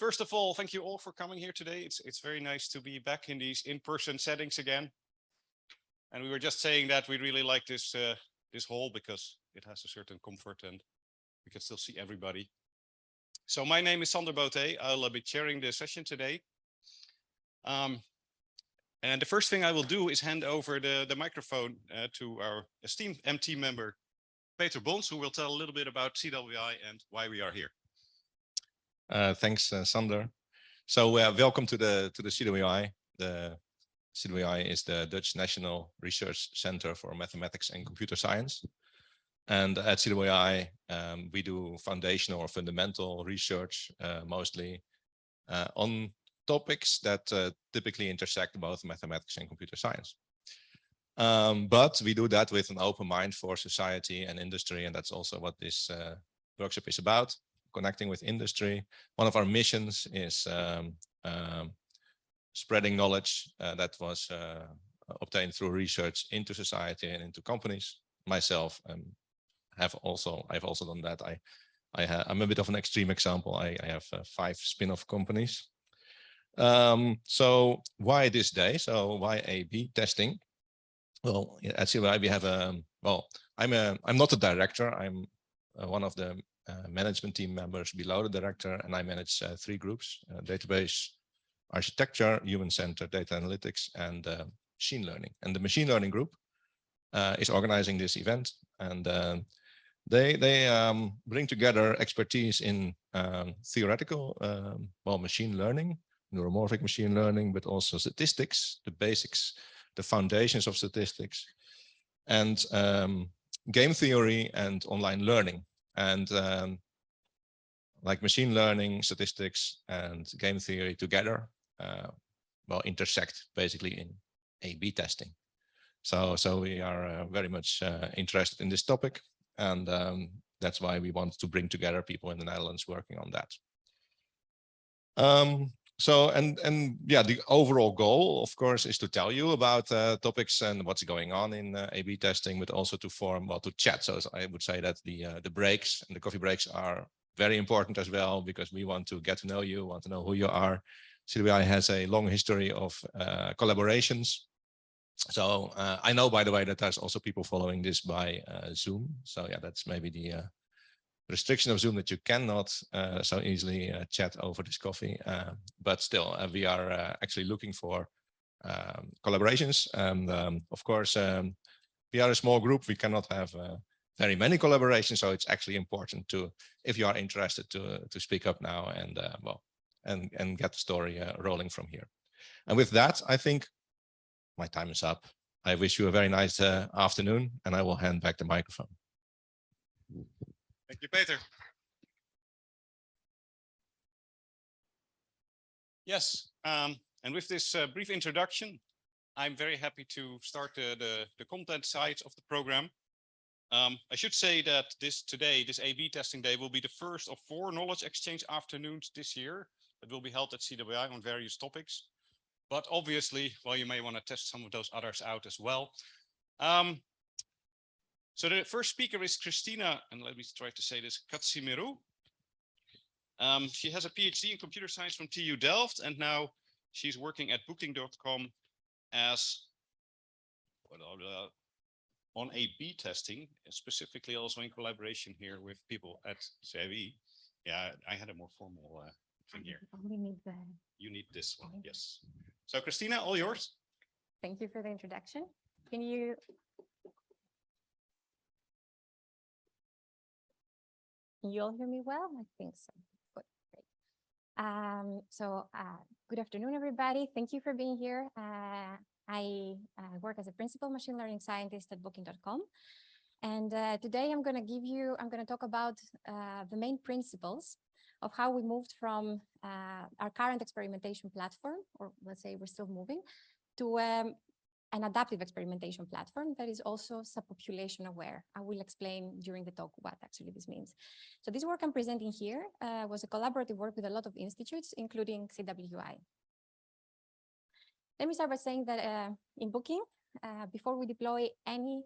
first of all, thank you all for coming here today. It's very nice to be back in these in-person settings again. And we were just saying that we really like this this hall because it has a certain comfort and we can still see everybody. So my name is Sander Boté. I'll be chairing the session today. And the first thing I will do is hand over the microphone to our esteemed MT member, Peter Bons, who will tell a little bit about CWI and why we are here. Thanks, Sander. So welcome to the CWI. The CWI is the Dutch National Research Center for Mathematics and Computer Science. And at CWI, we do foundational or fundamental research, mostly on topics that typically intersect both mathematics and computer science. But we do that with an open mind for society and industry, and that's also what this workshop is about, connecting with industry. One of our missions is spreading knowledge that was obtained through research into society and into companies. Myself, I've also done that. I'm a bit of an extreme example. I have 5 spin-off companies. So why this day? So why A/B testing? Well, at CWI we have I'm not a director. I'm one of the management team members below the director, and I manage 3 groups: database architecture, human-centered data analytics, and machine learning. And the machine learning group is organizing this event, and they bring together expertise in theoretical machine learning, neuromorphic machine learning, but also statistics, the basics, the foundations of statistics, and game theory and online learning. And like machine learning, statistics, and game theory together, intersect basically in A/B testing. So we are very much interested in this topic, and that's why we want to bring together people in the Netherlands working on that. The overall goal, of course, is to tell you about topics and what's going on in A/B testing, but also to to chat. So I would say that the breaks and the coffee breaks are very important as well, because we want to get to know you, want to know who you are. CWI has a long history of collaborations. So I know, by the way, that there's also people following this by Zoom. So yeah, that's maybe the restriction of Zoom, that you cannot so easily chat over this coffee. But still, we are actually looking for collaborations. And of course, we are a small group. We cannot have very many collaborations. So it's actually important to, if you are interested, to speak up now and and get the story rolling from here. And with that, I think my time is up. I wish you a very nice afternoon, and I will hand back the microphone. Thank you, Peter. Yes, and with this brief introduction, I'm very happy to start the content side of the program. I should say that this A/B testing day will be the first of 4 knowledge exchange afternoons this year that will be held at CWI on various topics. But obviously, you may want to test some of those others out as well. So the first speaker is Christina, and let me try to say this, Katsimiru. She has a PhD in computer science from TU Delft, and now she's working at Booking.com as on A/B testing, specifically also in collaboration here with people at CWI. Yeah, I had a more formal thing here. You need this one, yes. So Christina, all yours. Thank you for the introduction. Can you... You all hear me well? I think so. Good, great. Good afternoon, everybody. Thank you for being here. I work as a principal machine learning scientist at Booking.com. And today I'm going to talk about the main principles of how we moved from our current experimentation platform, or let's say we're still moving, to an adaptive experimentation platform that is also subpopulation aware. I will explain during the talk what actually this means. So this work I'm presenting here was a collaborative work with a lot of institutes, including CWI. Let me start by saying that in Booking, before we deploy any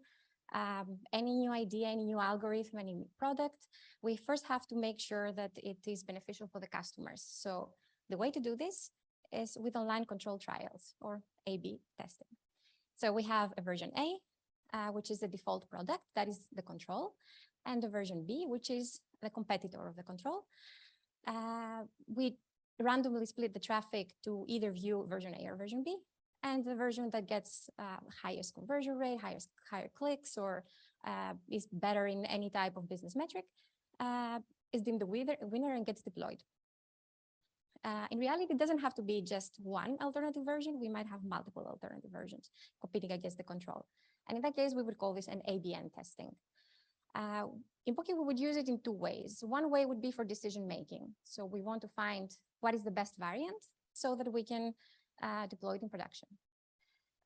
new idea, any new algorithm, any new product, we first have to make sure that it is beneficial for the customers. So the way to do this is with online control trials or A/B testing. So we have a version A, which is the default product, that is the control, and the version B, which is the competitor of the control. We randomly split the traffic to either view version A or version B, and the version that gets highest conversion rate, higher clicks, or is better in any type of business metric, is deemed the winner and gets deployed. In reality, it doesn't have to be just one alternative version. We might have multiple alternative versions competing against the control. And in that case, we would call this an ABN testing. In Poki, we would use it in two ways. One way would be for decision making. So we want to find what is the best variant so that we can deploy it in production.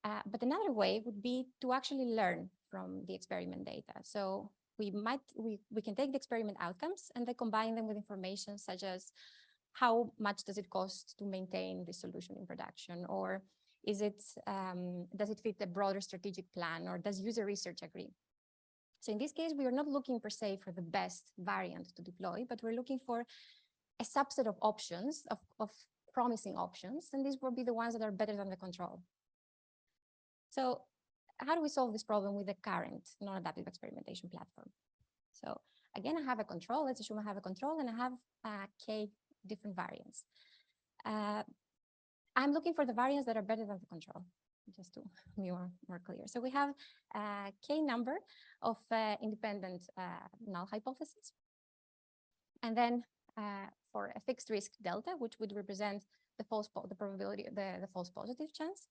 But another way would be to actually learn from the experiment data. So we can take the experiment outcomes and then combine them with information such as how much does it cost to maintain the solution in production, or is it does it fit a broader strategic plan, or does user research agree? So in this case, we are not looking per se for the best variant to deploy, but we're looking for a subset of options, of promising options, and these will be the ones that are better than the control. So how do we solve this problem with the current non-adaptive experimentation platform? So again, I have a control. Let's assume I have a control and I have K different variants. I'm looking for the variants that are better than the control, just to be more clear. So we have a K number of independent null hypotheses. And then for a fixed risk delta, which would represent the probability, the false positive chance,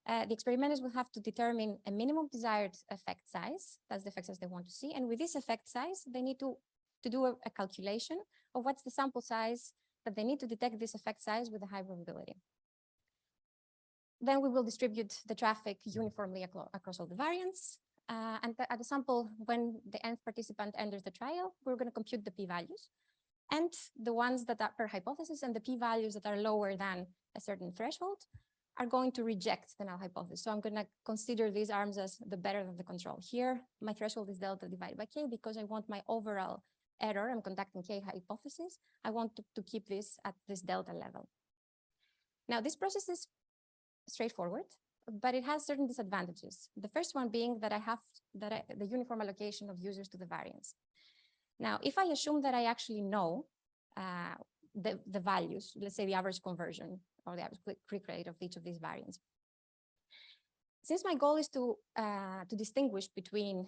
the experimenters will have to determine a minimum desired effect size. That's the effect size they want to see. And with this effect size, they need to do a calculation of what's the sample size that they need to detect this effect size with a high probability. Then we will distribute the traffic uniformly across all the variants. And at the sample, when the nth participant enters the trial, we're going to compute the p-values. And the ones that are per hypothesis and the p-values that are lower than a certain threshold are going to reject the null hypothesis. So I'm going to consider these arms as the better than the control. Here, my threshold is delta divided by K because I want my overall error. I'm conducting K hypothesis. I want to keep this at this delta level. Now, this process is straightforward, but it has certain disadvantages. The first one being that I have the uniform allocation of users to the variance. Now, if I assume that I actually know the values, let's say the average conversion or the average click rate of each of these variants, since my goal is to distinguish between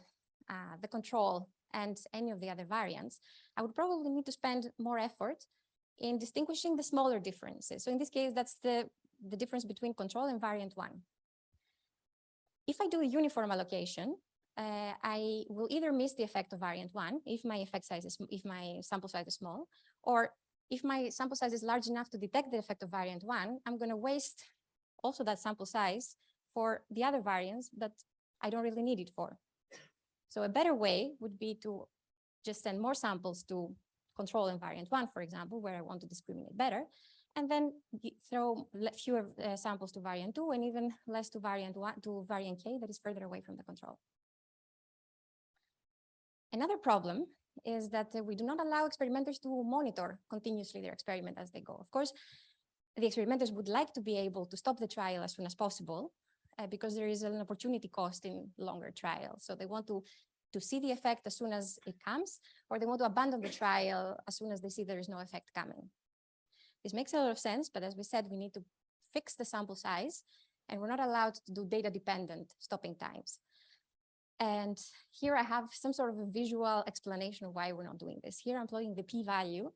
the control and any of the other variants, I would probably need to spend more effort in distinguishing the smaller differences. So in this case, that's the difference between control and variant one. If I do a uniform allocation, I will either miss the effect of variant one if my sample size is small, or if my sample size is large enough to detect the effect of variant one, I'm going to waste also that sample size for the other variants that I don't really need it for. So a better way would be to just send more samples to control and variant one, for example, where I want to discriminate better, and then throw fewer samples to variant two and even less to variant one, to variant K that is further away from the control. Another problem is that we do not allow experimenters to monitor continuously their experiment as they go. Of course, the experimenters would like to be able to stop the trial as soon as possible because there is an opportunity cost in longer trials. So they want to see the effect as soon as it comes, or they want to abandon the trial as soon as they see there is no effect coming. This makes a lot of sense, but as we said, we need to fix the sample size, and we're not allowed to do data-dependent stopping times. And here I have some sort of a visual explanation of why we're not doing this. Here I'm plotting the p-value.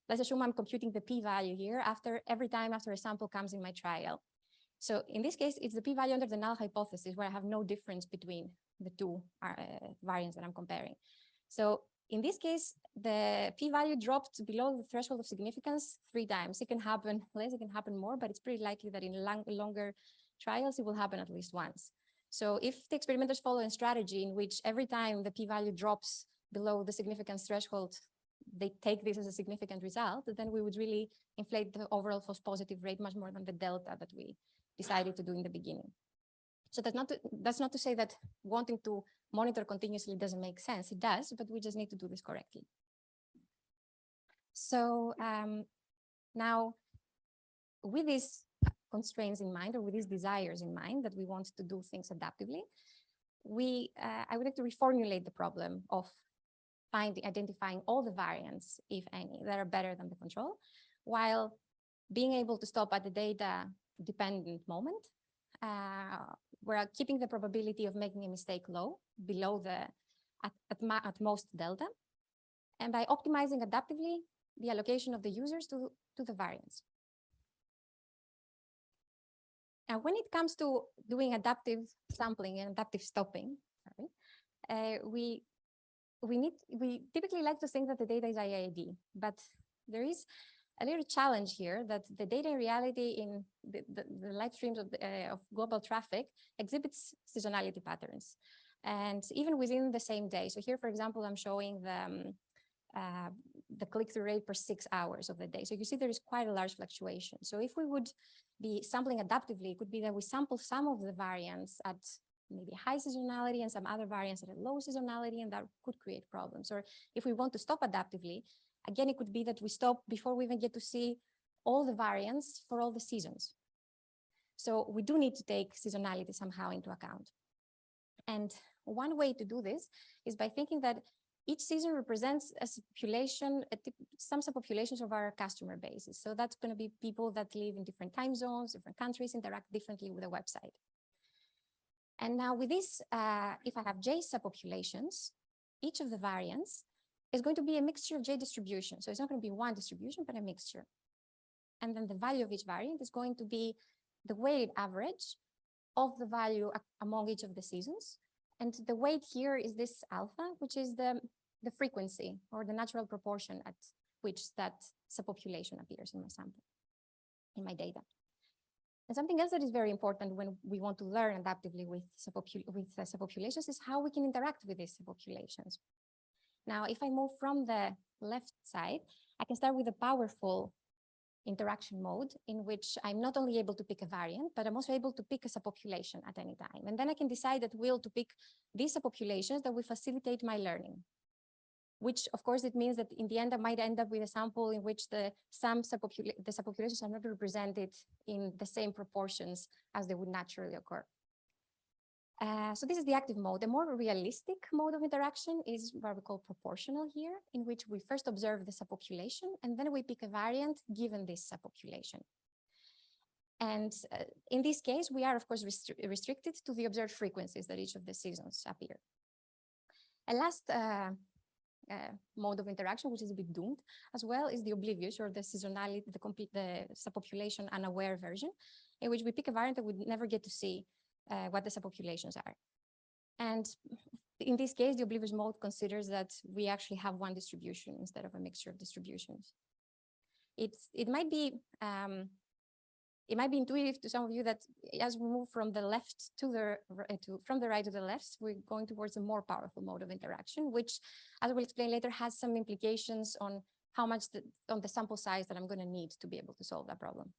Let's assume I'm computing the p-value here every time after a sample comes in my trial. So in this case, it's the p-value under the null hypothesis where I have no difference between the two variants that I'm comparing. So in this case, the p-value dropped below the threshold of significance 3 times. It can happen less, it can happen more, but it's pretty likely that in longer trials, it will happen at least once. So if the experimenters follow a strategy in which every time the p-value drops below the significance threshold, they take this as a significant result, then we would really inflate the overall false positive rate much more than the delta that we decided to do in the beginning. So that's not to say that wanting to monitor continuously doesn't make sense. It does, but we just need to do this correctly. So now with these constraints in mind, or with these desires in mind, that we want to do things adaptively, I would like to reformulate the problem of identifying all the variants, if any, that are better than the control, while being able to stop at the data dependent moment. We're keeping the probability of making a mistake low, below the at most delta, and by optimizing adaptively the allocation of the users to the variance. And when it comes to doing adaptive sampling and adaptive stopping, we typically like to think that the data is IID, but there is a little challenge here that the data in reality in the live streams of global traffic exhibits seasonality patterns, and even within the same day. So here, for example, I'm showing the click-through rate per 6 hours of the day. So you see there is quite a large fluctuation. So if we would be sampling adaptively, it could be that we sample some of the variants at maybe high seasonality and some other variants at a low seasonality, and that could create problems. Or if we want to stop adaptively, again, it could be that we stop before we even get to see all the variants for all the seasons. So we do need to take seasonality somehow into account. And one way to do this is by thinking that each season represents a population, some subpopulations of our customer bases. So that's going to be people that live in different time zones, different countries, interact differently with the website. And now with this, if I have J subpopulations, each of the variants is going to be a mixture of J distribution. So it's not going to be one distribution, but a mixture. And then the value of each variant is going to be the weighted average of the value among each of the seasons. And the weight here is this alpha, which is the frequency or the natural proportion at which that subpopulation appears in my sample, in my data. And something else that is very important when we want to learn adaptively with subpopulations is how we can interact with these subpopulations. Now, if I move from the left side, I can start with a powerful interaction mode in which I'm not only able to pick a variant, but I'm also able to pick a subpopulation at any time. And then I can decide at will to pick these subpopulations that will facilitate my learning, which of course it means that in the end, I might end up with a sample in which the subpopulations are not represented in the same proportions as they would naturally occur. So this is the active mode. The more realistic mode of interaction is what we call proportional here, in which we first observe the subpopulation and then we pick a variant given this subpopulation. And in this case, we are of course restricted to the observed frequencies that each of the seasons appear. A last mode of interaction, which is a bit doomed as well, is the oblivious or the seasonality, the subpopulation unaware version, in which we pick a variant that we never get to see what the subpopulations are. And in this case, the oblivious mode considers that we actually have one distribution instead of a mixture of distributions. It might be intuitive to some of you that as we move from the left from the right to the left, we're going towards a more powerful mode of interaction, which, as I will explain later, has some implications on how much on the sample size that I'm going to need to be able to solve that problem.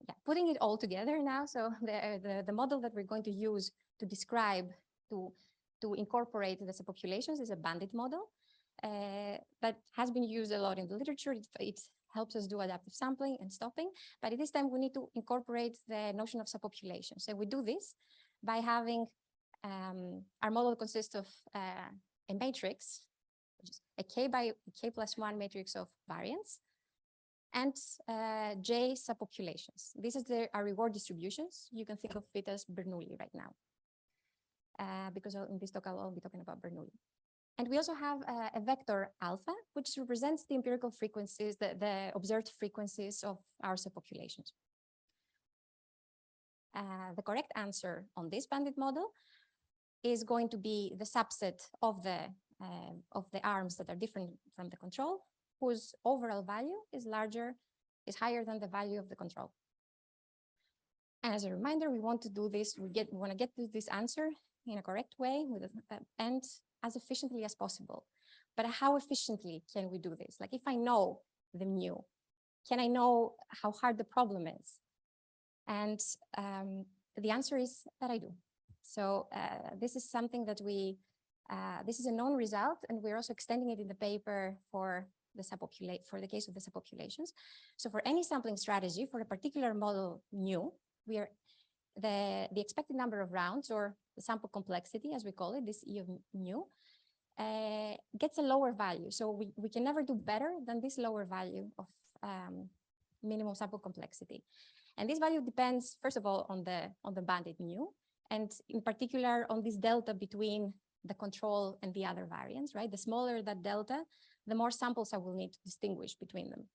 Yeah, putting it all together now. So the model that we're going to use to describe, to incorporate the subpopulations is a Bandit model that has been used a lot in the literature. It helps us do adaptive sampling and stopping, but at this time we need to incorporate the notion of subpopulations. So we do this by having our model consists of a matrix, which is a k+1 matrix of variance, and J subpopulations. This is our reward distributions. You can think of it as Bernoulli right now, because in this talk I'll be talking about Bernoulli. And we also have a vector alpha, which represents the empirical frequencies, the observed frequencies of our subpopulations. The correct answer on this Bandit model is going to be the subset of the arms that are different from the control, whose overall value is higher than the value of the control. And as a reminder, we want to do this, we want to get to this answer in a correct way and as efficiently as possible. But how efficiently can we do this? Like if I know the mu, can I know how hard the problem is? And the answer is that I do. So this is something that this is a known result, and we're also extending it in the paper for for the case of the subpopulations. So for any sampling strategy for a particular model mu, we are the expected number of rounds, or the sample complexity, as we call it, this E of mu, gets a lower value. So we can never do better than this lower value of minimum sample complexity. And this value depends, first of all, on the bandit mu, and in particular on this delta between the control and the other variants, right? The smaller that delta, the more samples I will need to distinguish between them.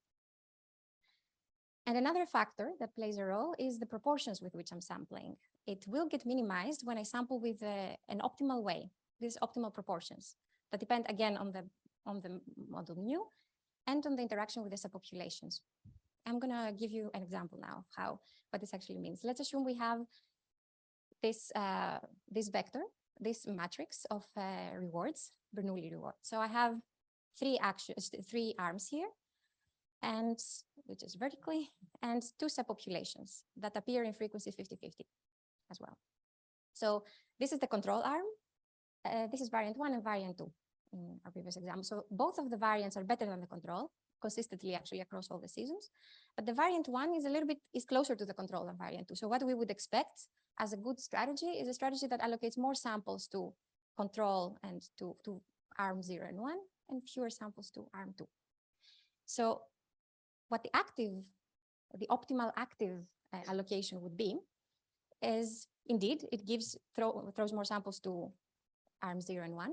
And another factor that plays a role is the proportions with which I'm sampling. It will get minimized when I sample with an optimal way, these optimal proportions that depend again on the model mu and on the interaction with the subpopulations. I'm gonna give you an example now of what this actually means. Let's assume we have this vector, this matrix of rewards, Bernoulli rewards. So I have three arms here, and which is vertically, and two subpopulations that appear in frequency 50-50 as well. So this is the control arm. This is variant 1 and variant 2 in our previous example. So both of the variants are better than the control, consistently actually across all the seasons. But the variant 1 is closer to the control than variant 2. So what we would expect as a good strategy is a strategy that allocates more samples to control and to arm 0 and 1, and fewer samples to arm 2. So what the optimal active allocation would be is indeed it throws more samples to arm 0 and 1,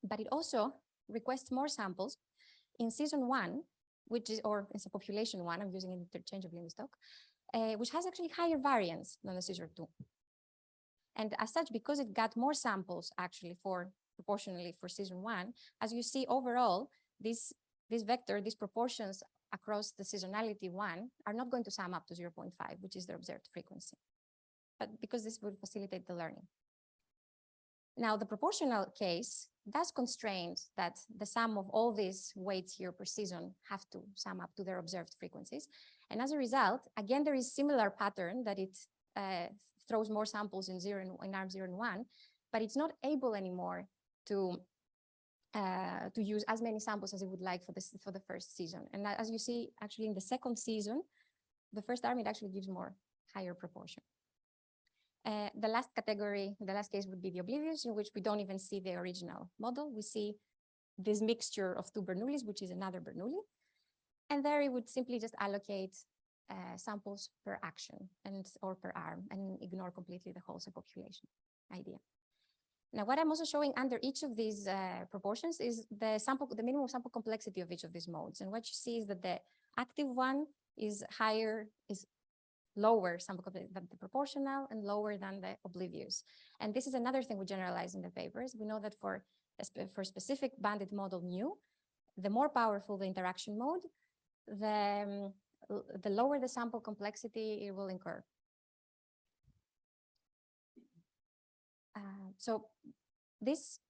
but it also requests more samples in season 1, or in subpopulation 1, I'm using it interchangeably in this talk, which has actually higher variance than the season 2. And as such, because it got more samples actually proportionally for season 1, as you see overall, this vector, these proportions across the seasonality 1 are not going to sum up to 0.5, which is the observed frequency, but because this will facilitate the learning. Now, the proportional case does constrain that the sum of all these weights here per season have to sum up to their observed frequencies. And as a result, again, there is similar pattern that it throws more samples in arm 0 and 1, but it's not able anymore to use as many samples as it would like for the first season. And as you see, actually in the second season, the first arm, it actually gives higher proportion. The last case would be the oblivious, in which we don't even see the original model. We see this mixture of two Bernoullis, which is another Bernoulli. And there it would simply just allocate samples per action or per arm and ignore completely the whole subpopulation idea. Now, what I'm also showing under each of these proportions is the minimum sample complexity of each of these modes. And what you see is that the active one is lower sample complexity than the proportional and lower than the oblivious. And this is another thing we generalize in the papers. We know that for specific bandit model mu, the more powerful the interaction mode, the lower the sample complexity it will incur. So this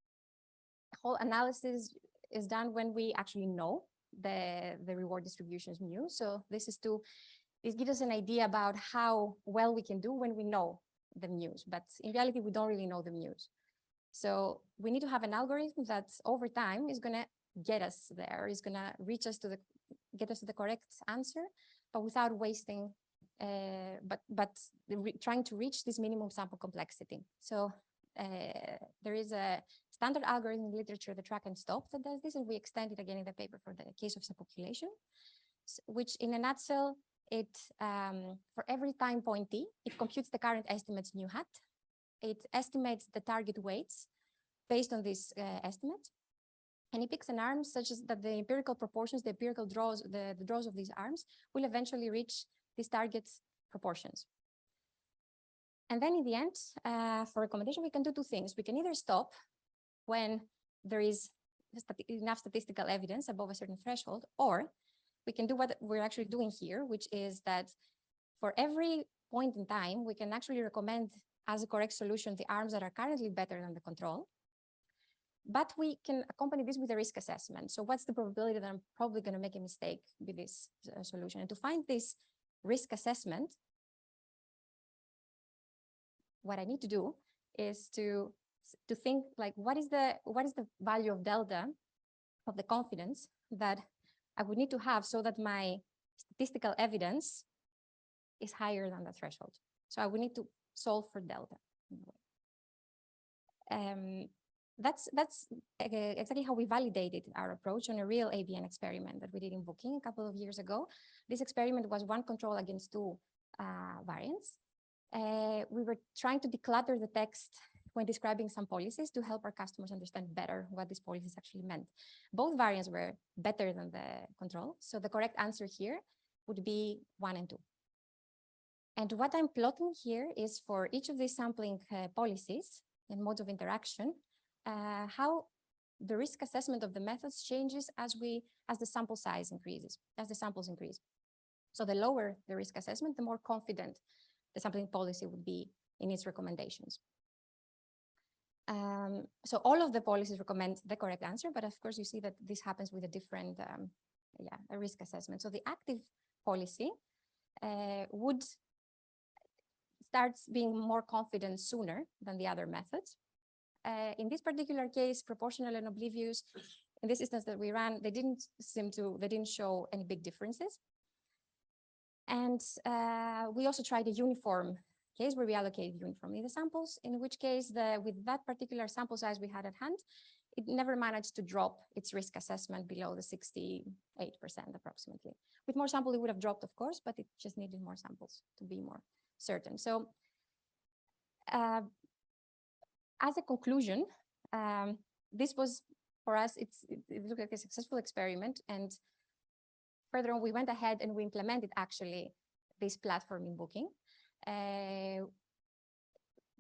whole analysis is done when we actually know the reward distributions mu. So this gives us an idea about how well we can do when we know the mu's, but in reality, we don't really know the mu's. So we need to have an algorithm that over time is gonna get us there, is gonna get us to the correct answer, but without wasting, trying to reach this minimum sample complexity. So there is a standard algorithm in literature, the track and stop, that does this, and we extend it again in the paper for the case of subpopulation, which in a nutshell, for every time point t, it computes the current estimates mu hat. It estimates the target weights based on this estimate, and it picks an arm such as that the empirical proportions, the empirical draws, the draws of these arms will eventually reach these target proportions. And then in the end, for recommendation, we can do two things. We can either stop when there is enough statistical evidence above a certain threshold, or we can do what we're actually doing here, which is that for every point in time, we can actually recommend as a correct solution the arms that are currently better than the control. But we can accompany this with a risk assessment. So what's the probability that I'm probably going to make a mistake with this solution? And to find this risk assessment, what I need to do is to think like, what is the value of delta of the confidence that I would need to have so that my statistical evidence is higher than the threshold. So I would need to solve for delta. That's exactly how we validated our approach on a real ABN experiment that we did in Booking a couple of years ago. This experiment was one control against two variants. We were trying to declutter the text when describing some policies to help our customers understand better what these policies actually meant. Both variants were better than the control. So the correct answer here would be 1 and 2. And what I'm plotting here is for each of these sampling policies and modes of interaction, how the risk assessment of the methods changes as the sample size increases, as the samples increase. So the lower the risk assessment, the more confident the sampling policy would be in its recommendations. So all of the policies recommend the correct answer, but of course you see that this happens with a different a risk assessment. So the active policy would start being more confident sooner than the other methods. In this particular case, proportional and oblivious, in this instance that we ran, they didn't show any big differences. And we also tried a uniform case where we allocated uniformly the samples, in which case with that particular sample size we had at hand, it never managed to drop its risk assessment below the 68% approximately. With more samples, it would have dropped, of course, but it just needed more samples to be more certain. So as a conclusion, this was, for us, it looked like a successful experiment. And further on, we went ahead and we implemented actually this platform in Booking.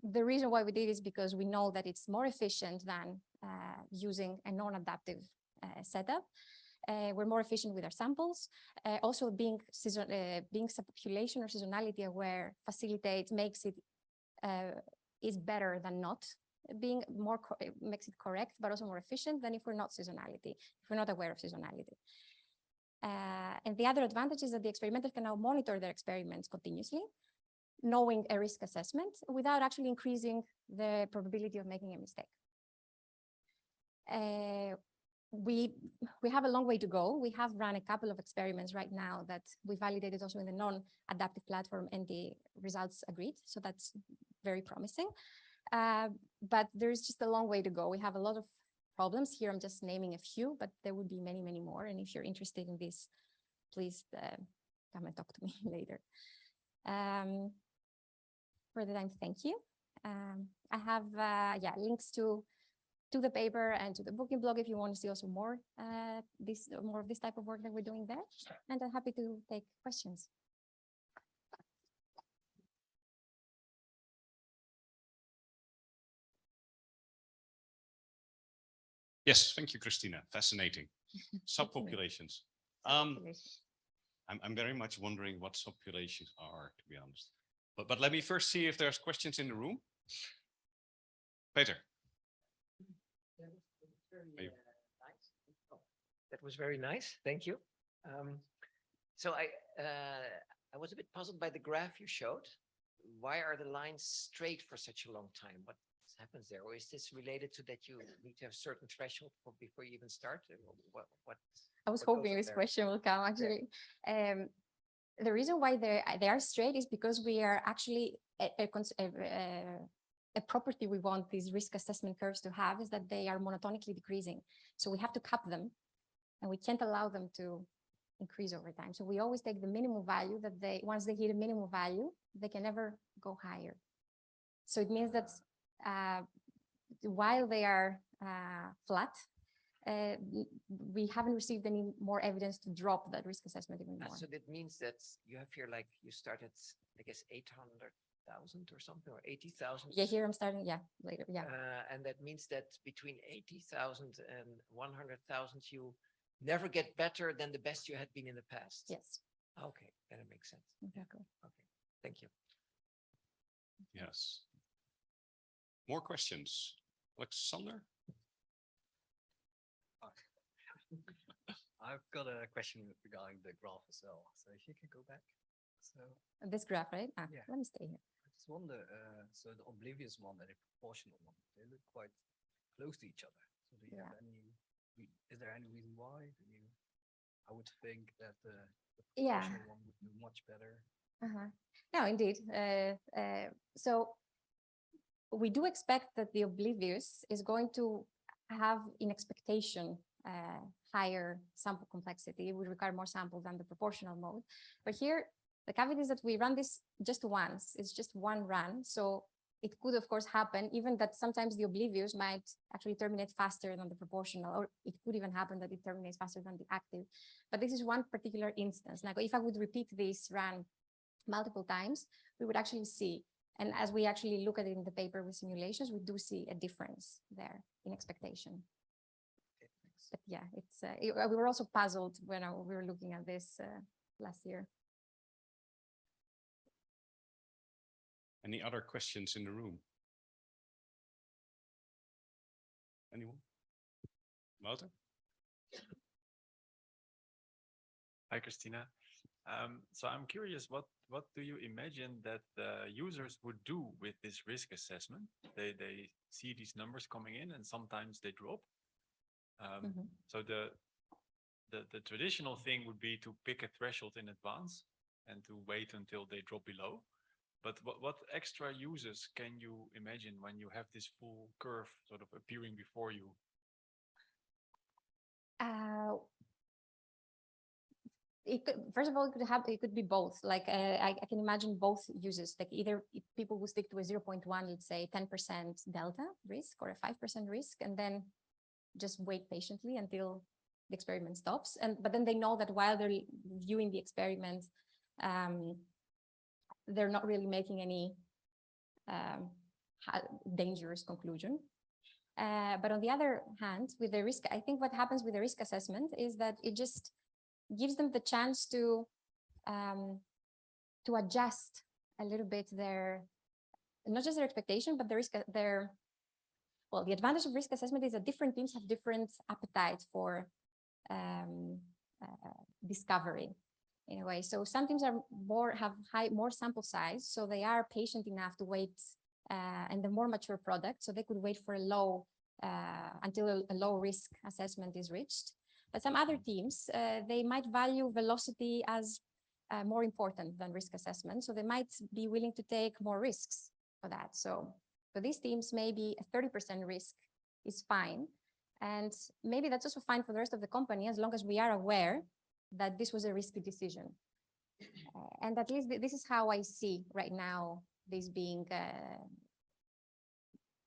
The reason why we did is because we know that it's more efficient than using a non-adaptive setup. We're more efficient with our samples. Also being subpopulation or seasonality aware makes it is better than not being more, makes it correct, but also more efficient than if we're not aware of seasonality. And the other advantage is that the experimenter can now monitor their experiments continuously, knowing a risk assessment without actually increasing the probability of making a mistake. We have a long way to go. We have run a couple of experiments right now that we validated also in the non-adaptive platform, and the results agreed. So that's very promising. But there's just a long way to go. We have a lot of problems here. I'm just naming a few, but there would be many, many more. And if you're interested in this, please come and talk to me later. For the time, thank you. I have links to the paper and to the Booking blog if you want to see also more of this type of work that we're doing there. And I'm happy to take questions. Yes, thank you, Christina. Fascinating. Subpopulations. I'm very much wondering what subpopulations are, to be honest. But let me first see if there's questions in the room. Peter. That was very nice. Thank you. So I was a bit puzzled by the graph you showed. Why are the lines straight for such a long time? What happens there? Or is this related to that you need to have certain threshold before you even start? What I was hoping this question will come actually. Yeah. The reason why they are straight is because we are actually a property we want these risk assessment curves to have is that they are monotonically decreasing. So we have to cap them, and we can't allow them to increase over time. So we always take the minimum value that once they hit a minimum value, they can never go higher. So it means that while they are flat, we haven't received any more evidence to drop that risk assessment even more. So that means that you have here, like you started, I guess, 800,000 or something, or 80,000. Yeah, here I'm starting, later, and that means that between 80,000 and 100,000, you never get better than the best you had been in the past. Yes. Okay, then it makes sense. Exactly. Okay, thank you. Yes. More questions? Alexander? I've got a question regarding the graph as well. So if you can go back. So this graph, right? Yeah. Let me stay here. I just wonder, so the oblivious one and the proportional one, they look quite close to each other. So do you have any is there any reason why? I would think that the Yeah. proportional one would do much better. No, indeed. So we do expect that the oblivious is going to have in expectation higher sample complexity. It would require more samples than the proportional mode. But here, the caveat is that we run this just once. It's just one run. So it could, of course, happen even that sometimes the oblivious might actually terminate faster than the proportional, or it could even happen that it terminates faster than the active. But this is one particular instance. Like if I would repeat this run multiple times, we would actually see. And as we actually look at it in the paper with simulations, we do see a difference there in expectation. But yeah, we were also puzzled when we were looking at this last year. Any other questions in the room? Anyone? Wouter? Hi, Christina. So I'm curious, what do you imagine that the users would do with this risk assessment? They see these numbers coming in and sometimes they drop. So the traditional thing would be to pick a threshold in advance and to wait until they drop below. But what extra uses can you imagine when you have this full curve sort of appearing before you? First of all, it could be both. Like I can imagine both uses, like either people who stick to a 0.1, let's say 10% delta risk or a 5% risk, and then just wait patiently until the experiment stops. But then they know that while they're viewing the experiment, they're not really making any dangerous conclusion. But on the other hand, with the risk, I think what happens with the risk assessment is that it just gives them the chance to adjust a little bit not just their expectation, but the advantage of risk assessment is that different teams have different appetite for discovery in a way. So some teams have more sample size, so they are patient enough to wait and the more mature product, so they could wait for until a low risk assessment is reached. But some other teams, they might value velocity as more important than risk assessment. So they might be willing to take more risks for that. So for these teams, maybe a 30% risk is fine. And maybe that's also fine for the rest of the company, as long as we are aware that this was a risky decision. And at least this is how I see right now this being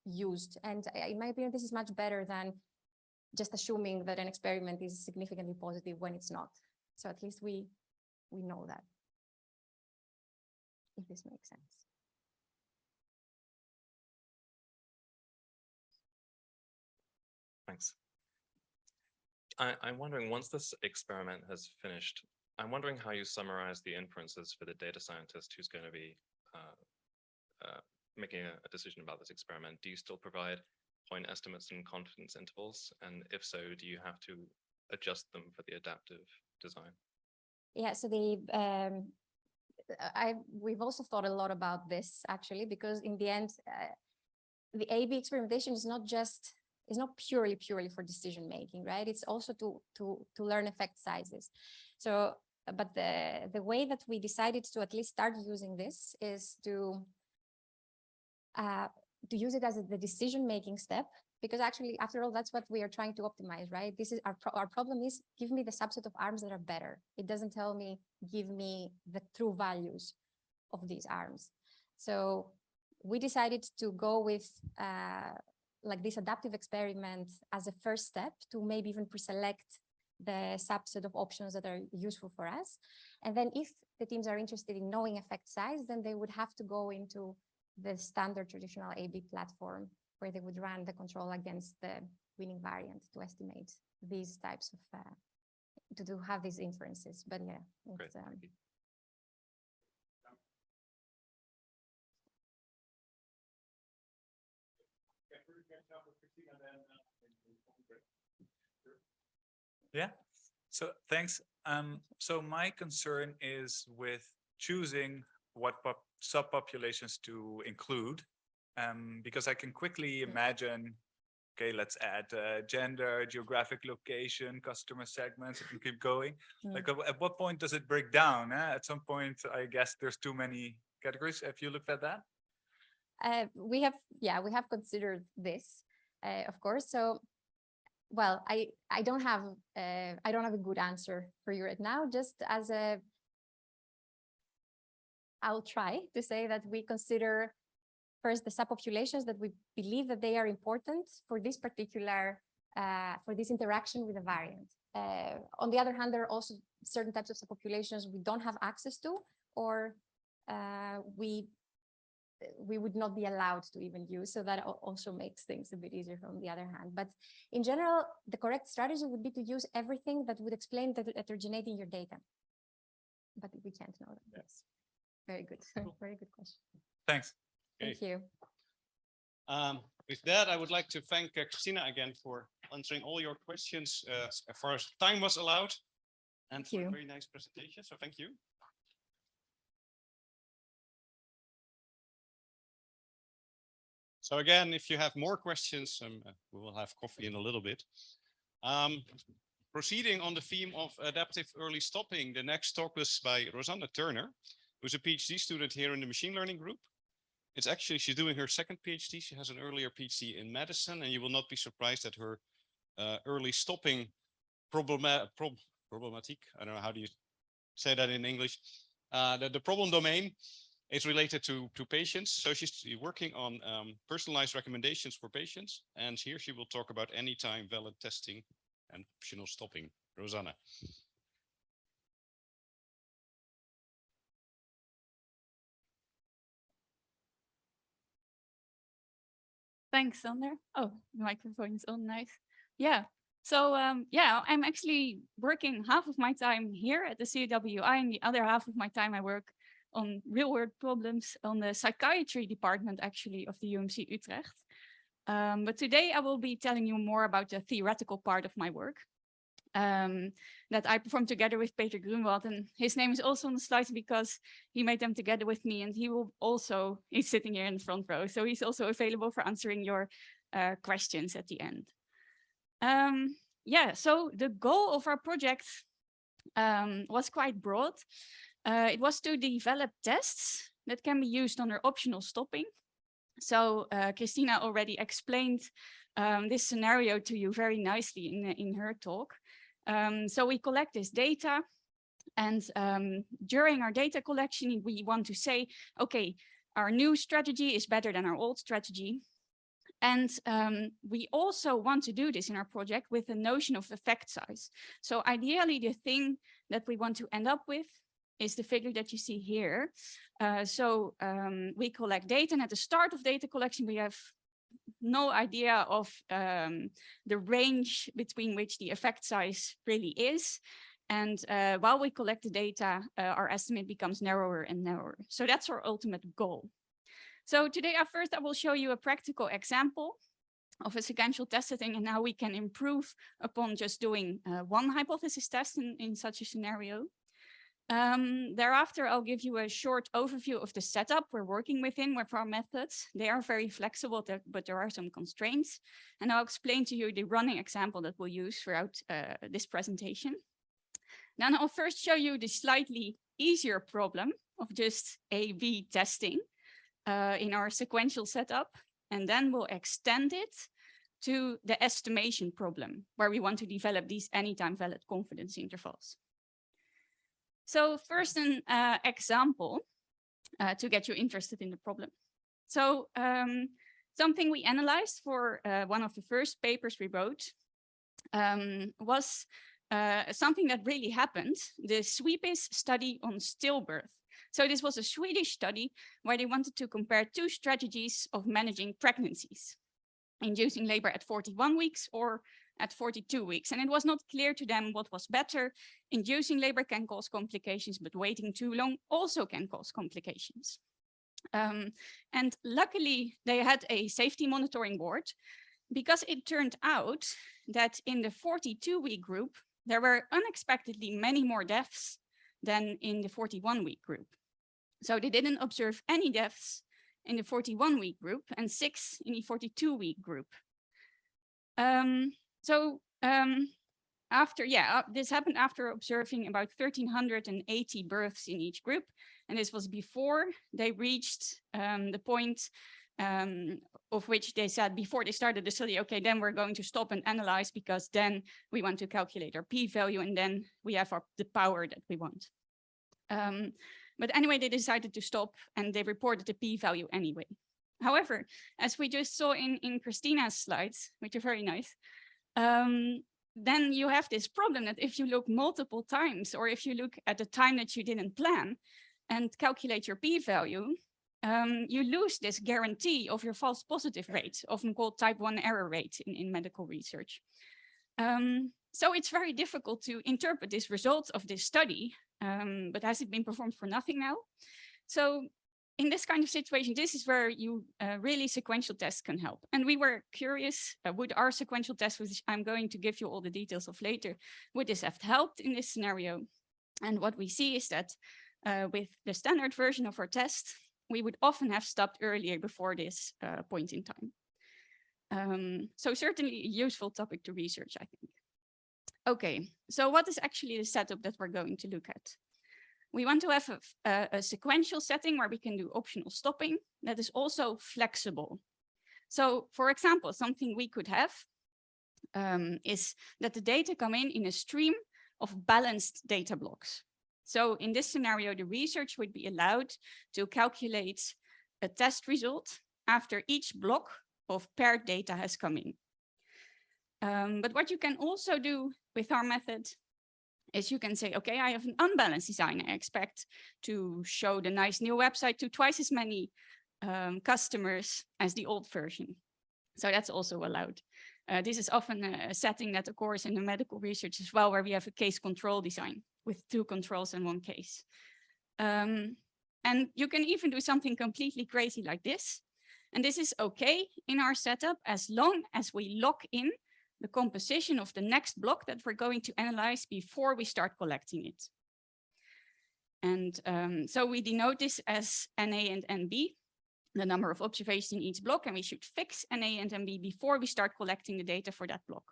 used. And in my opinion, this is much better than just assuming that an experiment is significantly positive when it's not. So at least we know that, if this makes sense. Thanks. I'm wondering, once this experiment has finished, I'm wondering how you summarize the inferences for the data scientist who's going to be making a decision about this experiment. Do you still provide point estimates and confidence intervals? And if so, do you have to adjust them for the adaptive design? Yeah, so we've also thought a lot about this, actually, because in the end, the A/B experimentation is not purely for decision making, right? It's also to learn effect sizes. So, but the way that we decided to at least start using this is to use it as the decision making step, because actually, after all, that's what we are trying to optimize, right? This is our problem is, give me the subset of arms that are better. It doesn't tell me, give me the true values of these arms. So we decided to go with like this adaptive experiment as a first step to maybe even pre-select the subset of options that are useful for us. And then if the teams are interested in knowing effect size, then they would have to go into the standard traditional A/B platform, where they would run the control against the winning variant to estimate these types of, to have these inferences. But yeah, it's, Yeah, so thanks. So my concern is with choosing what subpopulations to include, because I can quickly imagine okay, let's add gender, geographic location, customer segments, and keep going. Like at what point does it break down? At some point, I guess there's too many categories. Have you looked at that? We have considered this, of course. So, well, I don't have a good answer for you right now. Just as I'll try to say that we consider first the subpopulations that we believe that they are important for this particular for this interaction with a variant. On the other hand, there are also certain types of subpopulations we don't have access to, or we would not be allowed to even use. So that also makes things a bit easier on the other hand. But in general, the correct strategy would be to use everything that would explain the heterogeneity in your data. But we can't know that. Yes. Very good. Very good question. Thanks. Okay. Thank you. With that, I would like to thank Christina again for answering all your questions as far as time was allowed. And for a very nice presentation. So thank you. So again, if you have more questions, we will have coffee in a little bit. Proceeding on the theme of adaptive early stopping, the next talk was by Rosanna Turner, who's a PhD student here in the machine learning group. It's actually, she's doing her second PhD. She has an earlier PhD in medicine, and you will not be surprised that her early stopping problematic, I don't know, how do you say that in English? The problem domain is related to patients. So she's working on personalized recommendations for patients. And here she will talk about anytime valid testing and optional stopping. Rosanna. Thanks, Sander. Oh, the microphone is on, nice. Yeah, so yeah, I'm actually working half of my time here at the CWI, and the other half of my time I work on real-world problems on the psychiatry department, actually, of the UMC Utrecht. But today I will be telling you more about the theoretical part of my work that I performed together with Peter Grunwald, and his name is also on the slides because he made them together with me, and he's sitting here in the front row, so he's also available for answering your questions at the end. Yeah, so the goal of our project was quite broad. It was to develop tests that can be used under optional stopping. So Christina already explained this scenario to you very nicely in her talk. So we collect this data, and during our data collection, we want to say, okay, our new strategy is better than our old strategy. And we also want to do this in our project with the notion of effect size. So ideally, the thing that we want to end up with is the figure that you see here. So we collect data, and at the start of data collection, we have no idea of the range between which the effect size really is. And while we collect the data, our estimate becomes narrower and narrower. So that's our ultimate goal. So today, first, I will show you a practical example of a sequential test setting and how we can improve upon just doing one hypothesis test in such a scenario. Thereafter, I'll give you a short overview of the setup we're working within with our methods. They are very flexible, but there are some constraints. And I'll explain to you the running example that we'll use throughout this presentation. Then I'll first show you the slightly easier problem of just A/B testing in our sequential setup. And then we'll extend it to the estimation problem, where we want to develop these anytime valid confidence intervals. So first an example to get you interested in the problem. So something we analyzed for one of the first papers we wrote was something that really happened, the Sweepest study on stillbirth. So this was a Swedish study where they wanted to compare two strategies of managing pregnancies, inducing labor at 41 weeks or at 42 weeks. And it was not clear to them what was better. Inducing labor can cause complications, but waiting too long also can cause complications. And luckily, they had a safety monitoring board, because it turned out that in the 42-week group, there were unexpectedly many more deaths than in the 41-week group. So they didn't observe any deaths in the 41-week group and 6 in the 42-week group. This happened after observing about 1,380 births in each group. And this was before they reached the point of which they said before they started the study, okay, then we're going to stop and analyze because then we want to calculate our p-value and then we have the power that we want. But anyway, they decided to stop and they reported the p-value anyway. However, as we just saw in Christina's slides, which are very nice, then you have this problem that if you look multiple times or if you look at the time that you didn't plan and calculate your p-value, you lose this guarantee of your false positive rate, often called type 1 error rate in medical research. So it's very difficult to interpret this result of this study, but has it been performed for nothing now? So in this kind of situation, this is where you really sequential tests can help. And we were curious, would our sequential test, which I'm going to give you all the details of later, would this have helped in this scenario? And what we see is that with the standard version of our test, we would often have stopped earlier before this point in time. So certainly a useful topic to research, I think. Okay, so what is actually the setup that we're going to look at? We want to have a sequential setting where we can do optional stopping that is also flexible. So for example, something we could have is that the data come in a stream of balanced data blocks. So in this scenario, the research would be allowed to calculate a test result after each block of paired data has come in. But what you can also do with our method is you can say, okay, I have an unbalanced design. I expect to show the nice new website to twice as many customers as the old version. So that's also allowed. This is often a setting that occurs in the medical research as well, where we have a case control design with 2 controls and 1 case. And you can even do something completely crazy like this. And this is okay in our setup as long as we lock in the composition of the next block that we're going to analyze before we start collecting it. And so we denote this as NA and NB, the number of observations in each block, and we should fix NA and NB before we start collecting the data for that block.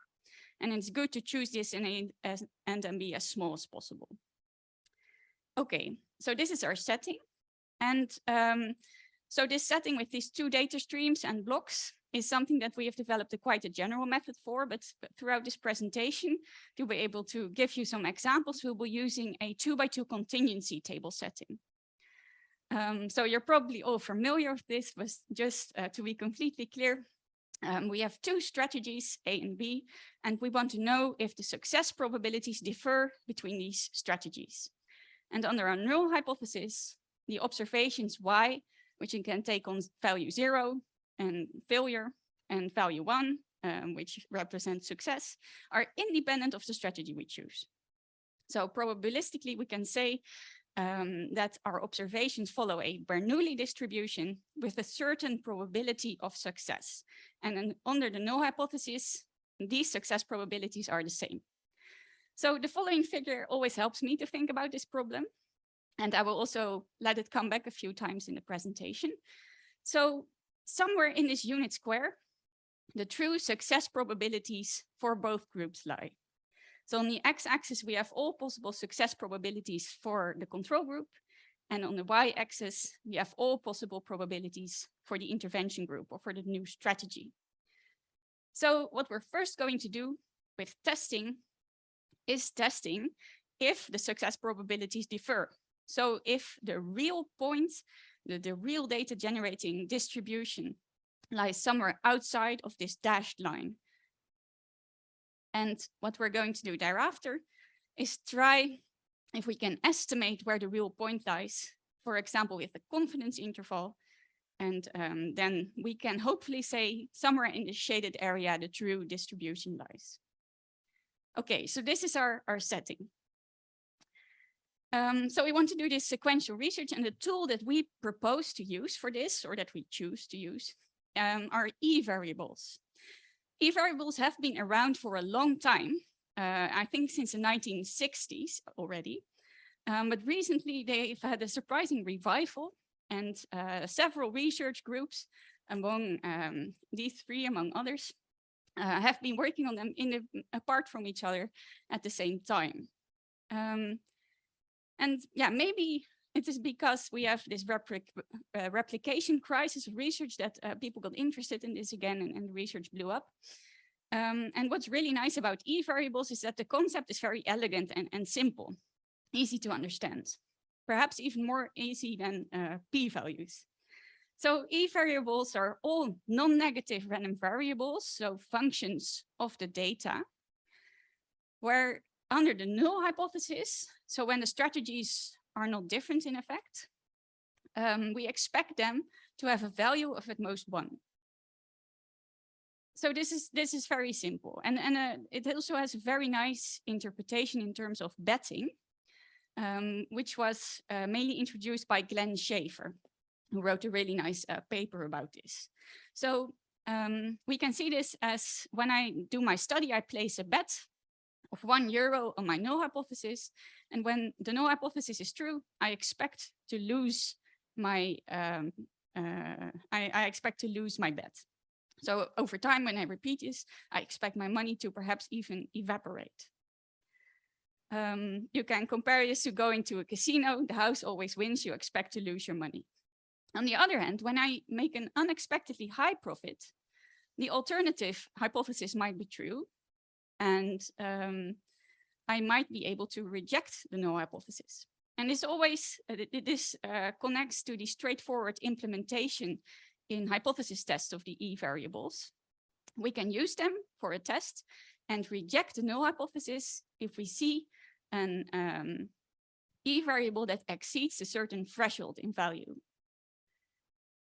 And it's good to choose this NA and NB as small as possible. Okay, so this is our setting. And so this setting with these 2 data streams and blocks is something that we have developed quite a general method for, but throughout this presentation, to be able to give you some examples, we'll be using a 2x2 contingency table setting. So you're probably all familiar with this, but just to be completely clear, we have 2 strategies, A and B, and we want to know if the success probabilities differ between these strategies. And under our null hypothesis, the observations Y, which you can take on value 0 and failure, and value 1, which represents success, are independent of the strategy we choose. So probabilistically, we can say that our observations follow a Bernoulli distribution with a certain probability of success. And then under the null hypothesis, these success probabilities are the same. So the following figure always helps me to think about this problem. And I will also let it come back a few times in the presentation. So somewhere in this unit square, the true success probabilities for both groups lie. So on the x-axis, we have all possible success probabilities for the control group. And on the y-axis, we have all possible probabilities for the intervention group or for the new strategy. So what we're first going to do with testing is testing if the success probabilities differ. So if the real point, the real data generating distribution lies somewhere outside of this dashed line. And what we're going to do thereafter is try if we can estimate where the real point lies, for example, with the confidence interval. And then we can hopefully say somewhere in the shaded area, the true distribution lies. Okay, so this is our setting. So we want to do this sequential research, and the tool that we propose to use for this, or that we choose to use, are E-variables. E-variables have been around for a long time, I think since the 1960s already, but recently they've had a surprising revival, and several research groups, among these 3, among others, have been working on them apart from each other at the same time. And yeah, maybe it is because we have this replication crisis of research that people got interested in this again, and research blew up. And what's really nice about E-variables is that the concept is very elegant and simple, easy to understand, perhaps even more easy than p-values. So E-variables are all non-negative random variables, so functions of the data, where under the null hypothesis, so when the strategies are not different in effect, we expect them to have a value of at most 1. So this is very simple, and it also has a very nice interpretation in terms of betting, which was mainly introduced by Glenn Schaefer, who wrote a really nice paper about this. So we can see this as when I do my study, I place a bet of €1 on my null hypothesis, and when the null hypothesis is true, I expect to lose my I expect to lose my bet. So over time, when I repeat this, I expect my money to perhaps even evaporate. You can compare this to going to a casino. The house always wins. You expect to lose your money. On the other hand, when I make an unexpectedly high profit, the alternative hypothesis might be true, and I might be able to reject the null hypothesis. And this always connects to the straightforward implementation in hypothesis tests of the E-variables. We can use them for a test and reject the null hypothesis if we see an E-variable that exceeds a certain threshold in value.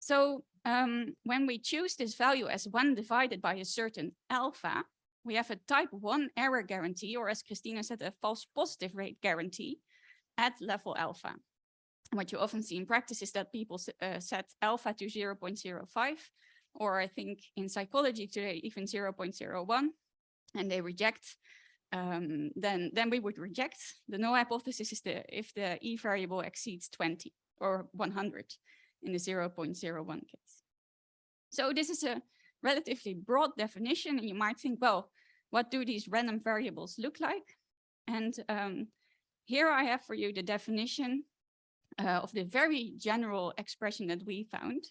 So when we choose this value as 1 divided by a certain alpha, we have a type 1 error guarantee, or as Christina said, a false positive rate guarantee at level alpha. What you often see in practice is that people set alpha to 0.05, or I think in psychology today, even 0.01, and they reject, then we would reject the null hypothesis if the E-variable exceeds 20 or 100 in the 0.01 case. So this is a relatively broad definition, and you might think, well, what do these random variables look like? And here I have for you the definition of the very general expression that we found.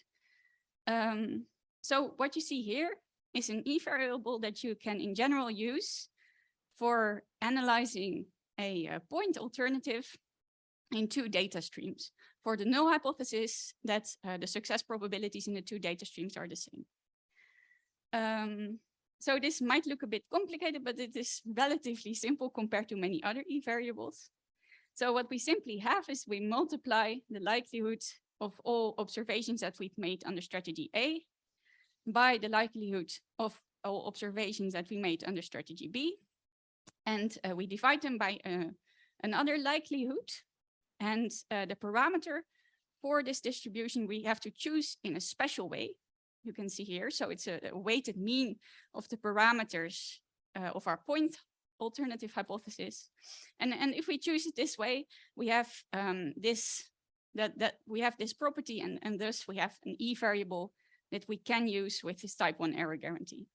So what you see here is an E-variable that you can in general use for analyzing a point alternative in 2 data streams. For the null hypothesis, that the success probabilities in the 2 data streams are the same. So this might look a bit complicated, but it is relatively simple compared to many other E-variables. So what we simply have is we multiply the likelihood of all observations that we've made under strategy A by the likelihood of all observations that we made under strategy B. And we divide them by another likelihood. And the parameter for this distribution, we have to choose in a special way. You can see here. So it's a weighted mean of the parameters of our point alternative hypothesis. And if we choose it this way, we have this property, and thus we have an E-variable that we can use with this type 1 error guarantee.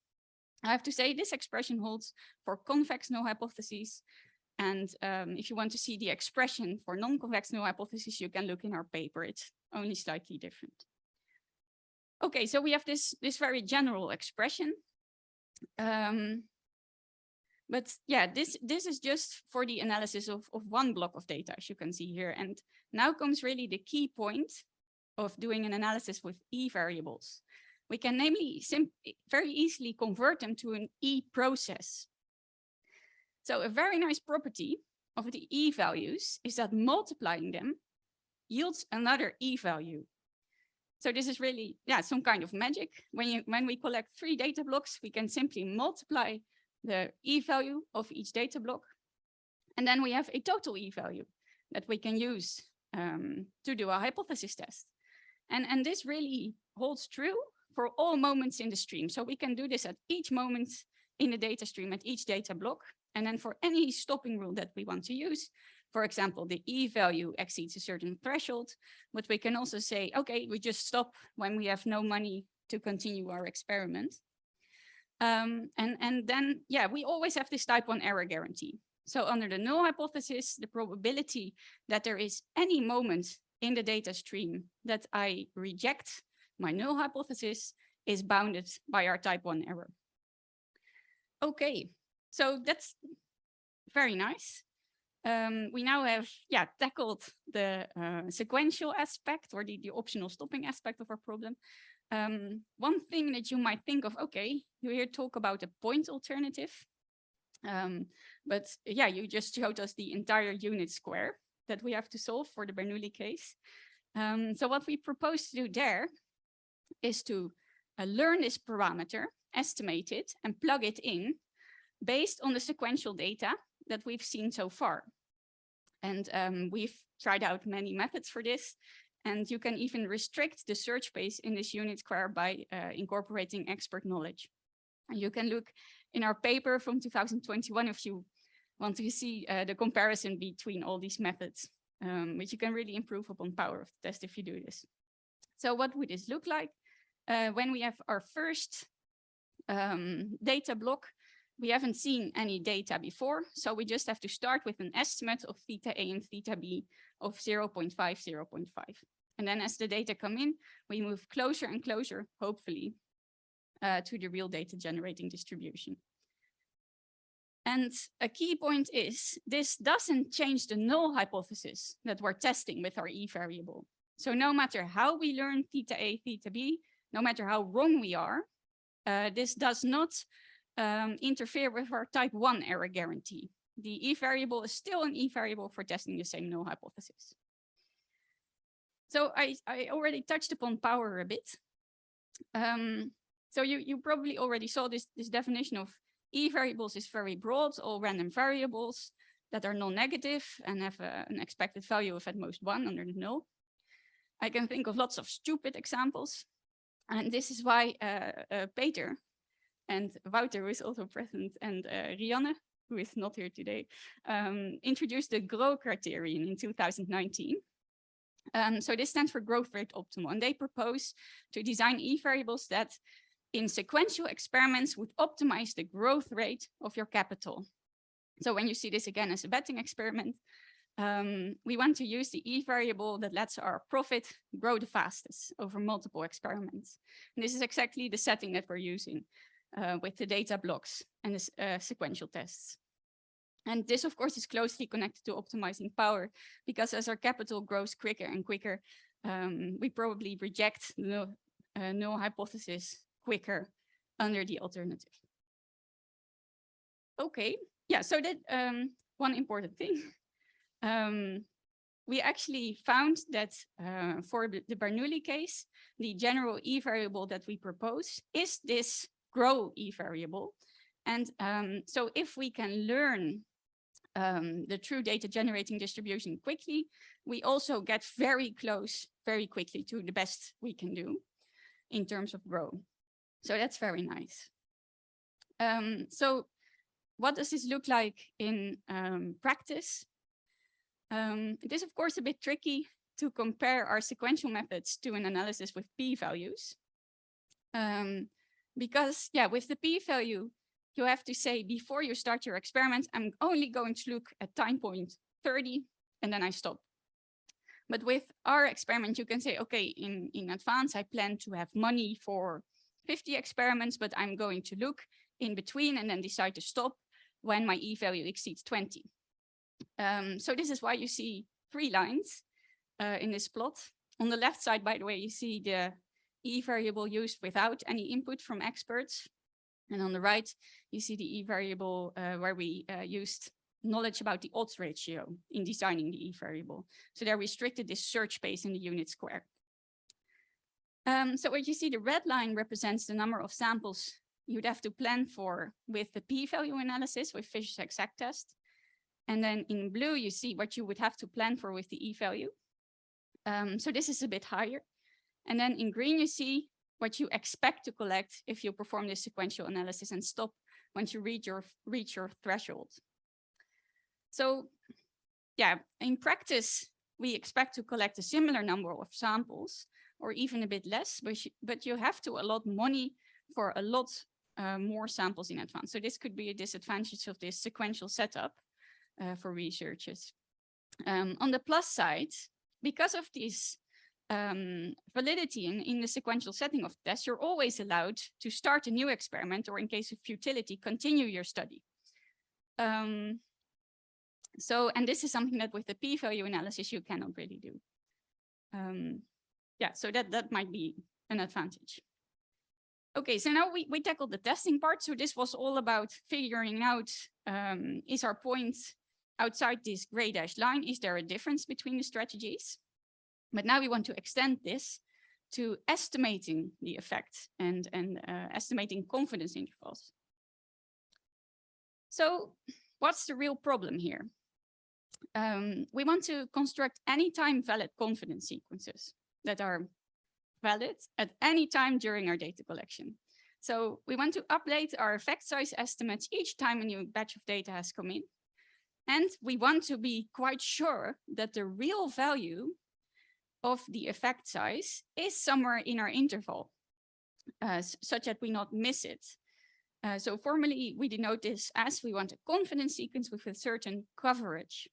I have to say this expression holds for convex null hypotheses. And if you want to see the expression for non-convex null hypotheses, you can look in our paper. It's only slightly different. Okay, so we have this very general expression. But yeah, this is just for the analysis of 1 block of data, as you can see here. And now comes really the key point of doing an analysis with E-variables. We can namely very easily convert them to an E-process. So a very nice property of the E-values is that multiplying them yields another E-value. So this is really, yeah, some kind of magic. When we collect 3 data blocks, we can simply multiply the E-value of each data block. And then we have a total E-value that we can use to do a hypothesis test. And this really holds true for all moments in the stream. So we can do this at each moment in the data stream, at each data block. And then for any stopping rule that we want to use, for example, the E-value exceeds a certain threshold, but we can also say, okay, we just stop when we have no money to continue our experiment. And then, yeah, we always have this type 1 error guarantee. So under the null hypothesis, the probability that there is any moment in the data stream that I reject my null hypothesis is bounded by our type 1 error. Okay, so that's very nice. We now have, yeah, tackled the sequential aspect or the optional stopping aspect of our problem. One thing that you might think of, okay, you here talk about a point alternative, but yeah, you just showed us the entire unit square that we have to solve for the Bernoulli case. So what we propose to do there is to learn this parameter, estimate it, and plug it in based on the sequential data that we've seen so far. And we've tried out many methods for this. And you can even restrict the search space in this unit square by incorporating expert knowledge. And you can look in our paper from 2021 if you want to see the comparison between all these methods, which you can really improve upon power of the test if you do this. So what would this look like? When we have our first data block, we haven't seen any data before, so we just have to start with an estimate of theta A and theta B of 0.5, 0.5. And then as the data come in, we move closer and closer, hopefully, to the real data generating distribution. And a key point is, this doesn't change the null hypothesis that we're testing with our E variable. So no matter how we learn theta A, theta B, no matter how wrong we are, this does not interfere with our type 1 error guarantee. The E variable is still an E variable for testing the same null hypothesis. So I already touched upon power a bit. So you probably already saw this definition of E variables is very broad, all random variables that are non-negative and have an expected value of at most 1 under the null. I can think of lots of stupid examples. And this is why Peter and Wouter, who is also present, and Rianne, who is not here today, introduced the GROW criterion in 2019. So this stands for growth rate optimal, and they propose to design E variables that in sequential experiments would optimize the growth rate of your capital. So when you see this again as a betting experiment, we want to use the E variable that lets our profit grow the fastest over multiple experiments. And this is exactly the setting that we're using with the data blocks and the sequential tests. And this, of course, is closely connected to optimizing power, because as our capital grows quicker and quicker, we probably reject the null hypothesis quicker under the alternative. Okay, yeah, so that one important thing. We actually found that for the Bernoulli case, the general E variable that we propose is this GROW E variable. And so if we can learn the true data generating distribution quickly, we also get very close very quickly to the best we can do in terms of GROW. So that's very nice. So what does this look like in practice? It is, of course, a bit tricky to compare our sequential methods to an analysis with p-values. Because, yeah, with the p-value, you have to say before you start your experiment, I'm only going to look at time point 30, and then I stop. But with our experiment, you can say, okay, in advance, I plan to have money for 50 experiments, but I'm going to look in between and then decide to stop when my E-value exceeds 20. So this is why you see 3 lines in this plot. On the left side, by the way, you see the E variable used without any input from experts. And on the right, you see the E variable where we used knowledge about the odds ratio in designing the E variable. So they restricted this search space in the unit square. So what you see, the red line represents the number of samples you'd have to plan for with the p-value analysis with Fisher's exact test. And then in blue, you see what you would have to plan for with the e-value. So this is a bit higher. And then in green, you see what you expect to collect if you perform this sequential analysis and stop once you reach your threshold. So yeah, in practice, we expect to collect a similar number of samples or even a bit less, but you have to allot money for a lot more samples in advance. So this could be a disadvantage of this sequential setup for researchers. On the plus side, because of this validity in the sequential setting of the test, you're always allowed to start a new experiment, or in case of futility, continue your study. And this is something that with the p-value analysis you cannot really do. Yeah, so that might be an advantage. Okay, so now we tackled the testing part. So this was all about figuring out, is our point outside this gray dashed line? Is there a difference between the strategies? But now we want to extend this to estimating the effect and estimating confidence intervals. So what's the real problem here? We want to construct anytime valid confidence sequences that are valid at any time during our data collection. So we want to update our effect size estimates each time a new batch of data has come in. And we want to be quite sure that the real value of the effect size is somewhere in our interval, such that we not miss it. So formally, we denote this as we want a confidence sequence with a certain coverage.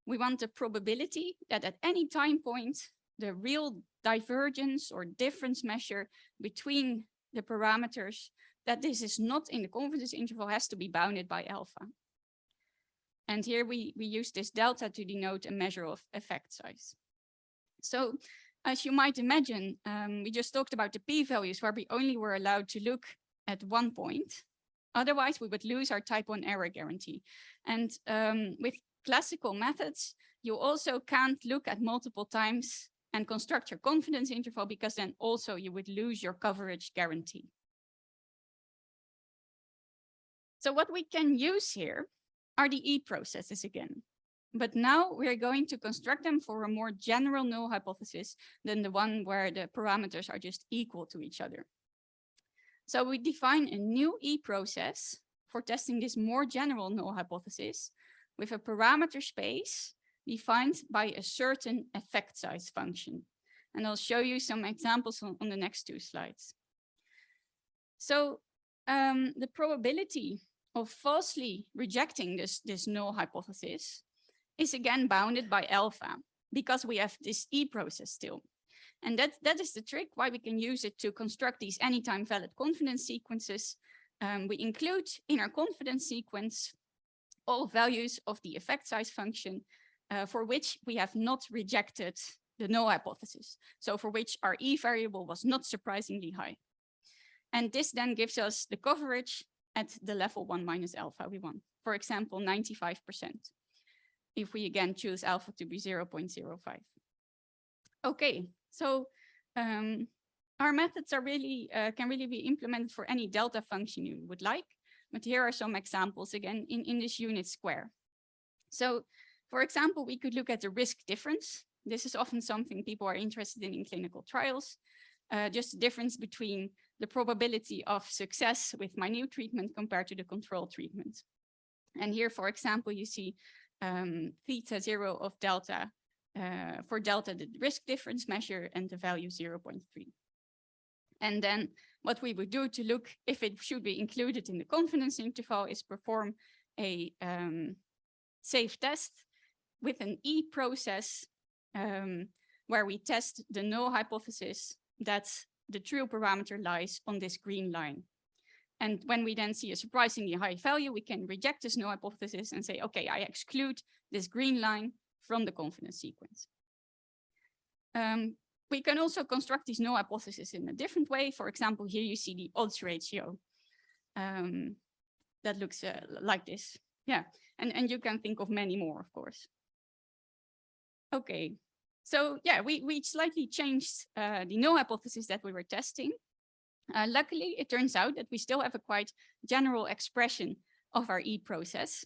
We want the probability that at any time point, the real divergence or difference measure between the parameters, that this is not in the confidence interval, has to be bounded by alpha. And here we use this delta to denote a measure of effect size. So as you might imagine, we just talked about the p-values where we only were allowed to look at one point. Otherwise, we would lose our type 1 error guarantee. And with classical methods, you also can't look at multiple times and construct your confidence interval, because then also you would lose your coverage guarantee. So what we can use here are the E processes again. But now we're going to construct them for a more general null hypothesis than the one where the parameters are just equal to each other. So we define a new E process for testing this more general null hypothesis with a parameter space defined by a certain effect size function. And I'll show you some examples on the next two slides. So the probability of falsely rejecting this null hypothesis is again bounded by alpha, because we have this E process still. And that is the trick why we can use it to construct these anytime valid confidence sequences. We include in our confidence sequence all values of the effect size function for which we have not rejected the null hypothesis. So for which our E variable was not surprisingly high. And this then gives us the coverage at the level 1 minus alpha we want. For example, 95%. If we again choose alpha to be 0.05. Okay, so our methods are really can really be implemented for any delta function you would like. But here are some examples again in this unit square. So for example, we could look at the risk difference. This is often something people are interested in clinical trials. Just the difference between the probability of success with my new treatment compared to the control treatment. And here, for example, you see theta 0 of delta, for delta, the risk difference measure, and the value 0.3. And then what we would do to look if it should be included in the confidence interval is perform a safe test with an E process where we test the null hypothesis that the true parameter lies on this green line. And when we then see a surprisingly high value, we can reject this null hypothesis and say, okay, I exclude this green line from the confidence sequence. We can also construct these null hypotheses in a different way. For example, here you see the odds ratio that looks like this. Yeah, and you can think of many more, of course. Okay, so yeah, we slightly changed the null hypothesis that we were testing. Luckily, it turns out that we still have a quite general expression of our E process.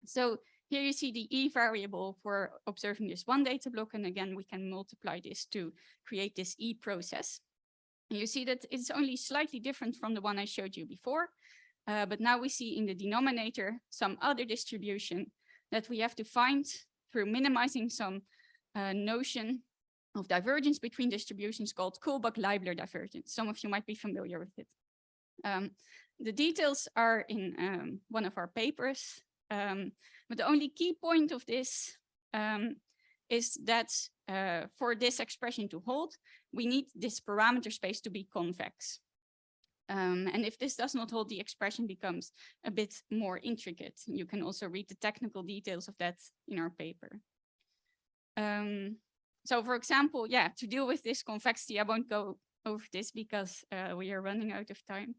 So here you see the E variable for observing this one data block. And again, we can multiply this to create this E process. And you see that it's only slightly different from the one I showed you before. But now we see in the denominator some other distribution that we have to find through minimizing some notion of divergence between distributions called Callback Liblar divergence. Some of you might be familiar with it. The details are in one of our papers, but the only key point of this is that for this expression to hold, we need this parameter space to be convex. And if this does not hold, the expression becomes a bit more intricate. You can also read the technical details of that in our paper. So for example, yeah, to deal with this convexity, I won't go over this because we are running out of time.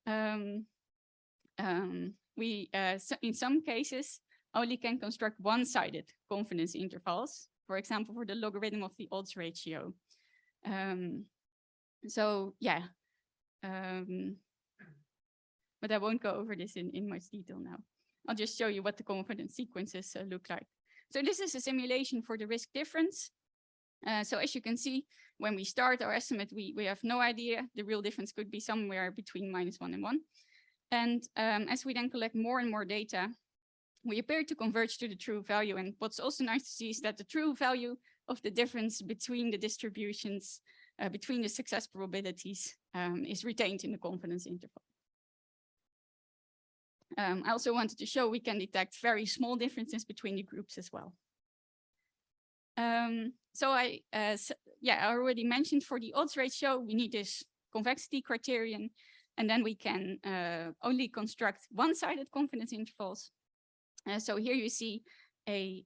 In some cases, only can construct one-sided confidence intervals, for example, for the logarithm of the odds ratio. So yeah, but I won't go over this in much detail now. I'll just show you what the confidence sequences look like. So this is a simulation for the risk difference. So as you can see, when we start our estimate, we have no idea. The real difference could be somewhere between -1 and 1. And as we then collect more and more data, we appear to converge to the true value. And what's also nice to see is that the true value of the difference between the distributions, between the success probabilities, is retained in the confidence interval. I also wanted to show we can detect very small differences between the groups as well. So I already mentioned for the odds ratio, we need this convexity criterion, and then we can only construct one-sided confidence intervals. So here you see a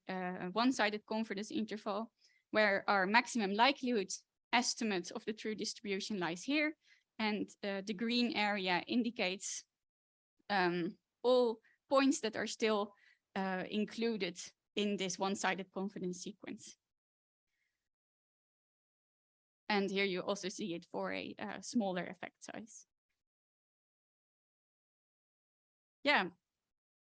one-sided confidence interval where our maximum likelihood estimate of the true distribution lies here, and the green area indicates all points that are still included in this one-sided confidence sequence. And here you also see it for a smaller effect size. Yeah,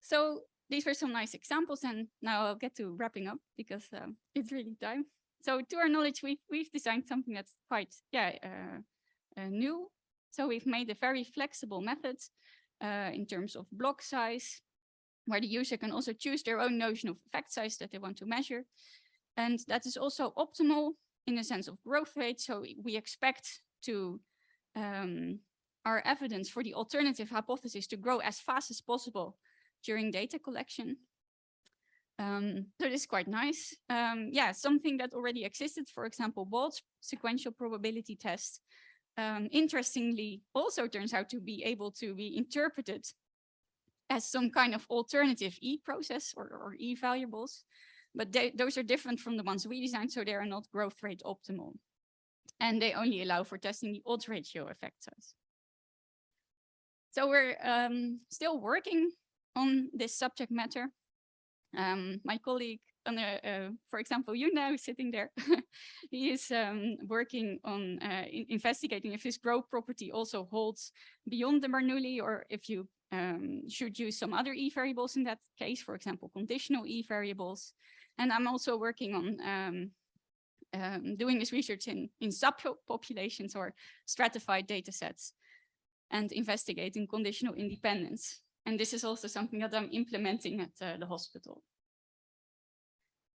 so these were some nice examples, and now I'll get to wrapping up because it's really time. So to our knowledge, we've designed something that's quite new. So we've made a very flexible method in terms of block size, where the user can also choose their own notion of effect size that they want to measure. And that is also optimal in the sense of growth rate. So we expect to our evidence for the alternative hypothesis to grow as fast as possible during data collection. So this is quite nice. Yeah, something that already existed, for example, Bolt's sequential probability test, interestingly also turns out to be able to be interpreted as some kind of alternative E process or E variables, but those are different from the ones we designed, so they are not growth rate optimal. And they only allow for testing the odds ratio effect size. So we're still working on this subject matter. My colleague, for example, Yuna, who's sitting there, he is working on investigating if this growth property also holds beyond the Bernoulli, or if you should use some other E variables in that case, for example, conditional E variables. And I'm also working on doing this research in subpopulations or stratified data sets and investigating conditional independence. And this is also something that I'm implementing at the hospital.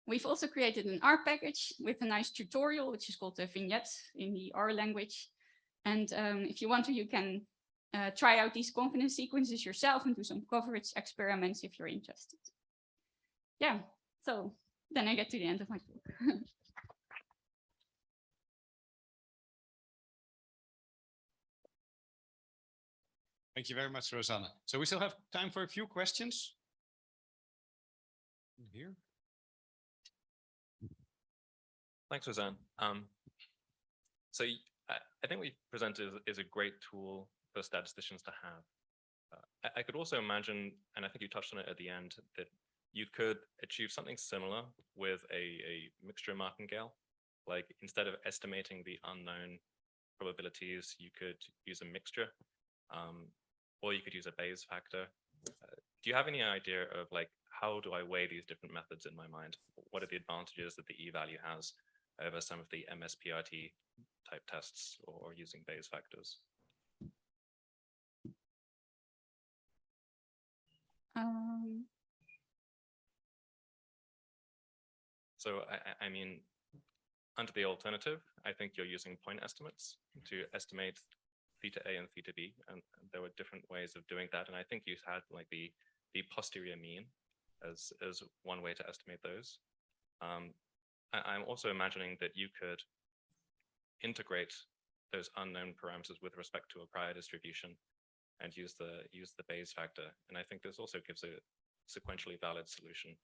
We've also created an R package with a nice tutorial, which is called the vignette in the R language. And if you want to, you can try out these confidence sequences yourself and do some coverage experiments if you're interested. Yeah, so then I get to the end of my talk. Thank you very much, Rosanna. So we still have time for a few questions. Here. Thanks, Rosanna. So I think what you presented is a great tool for statisticians to have. I could also imagine, and I think you touched on it at the end, that you could achieve something similar with a mixture martingale. Like instead of estimating the unknown probabilities, you could use a mixture. Or you could use a Bayes factor. Do you have any idea of like, how do I weigh these different methods in my mind? What are the advantages that the E-value has over some of the MSPRT type tests or using Bayes factors? So I mean, under the alternative, I think you're using point estimates to estimate theta A and theta B, and there were different ways of doing that. And I think you had like the posterior mean as one way to estimate those. I'm also imagining that you could integrate those unknown parameters with respect to a prior distribution and use the Bayes factor. And I think this also gives a sequentially valid solution.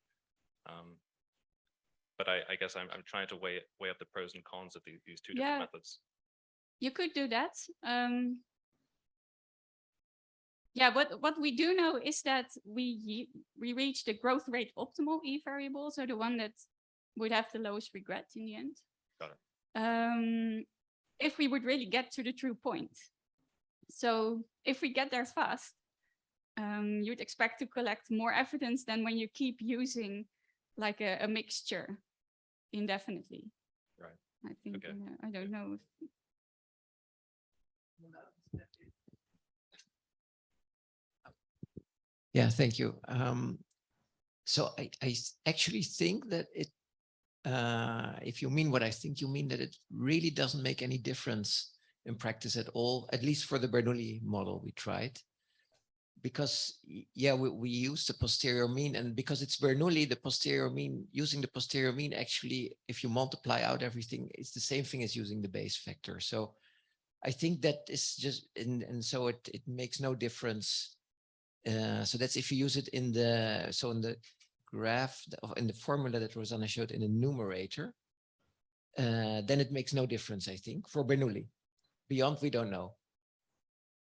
But I guess I'm trying to weigh up the pros and cons of these two different methods. You could do that. Yeah, what we do know is that we reach the growth rate optimal E variable, so the one that would have the lowest regret in the end. Got it. If we would really get to the true point. So if we get there fast, you'd expect to collect more evidence than when you keep using like a mixture indefinitely. Right. I think, Okay. I don't know. Yeah, thank you. So I actually think that if you mean what I think you mean, that it really doesn't make any difference in practice at all, at least for the Bernoulli model we tried. Because, yeah, we use the posterior mean, and because it's Bernoulli, the posterior mean, using the posterior mean, actually, if you multiply out everything, it's the same thing as using the Bayes factor. So I think that is just, and so it makes no difference. So that's if you use it in the graph, in the formula that Rosanna showed in the numerator, then it makes no difference, I think, for Bernoulli. Beyond, we don't know.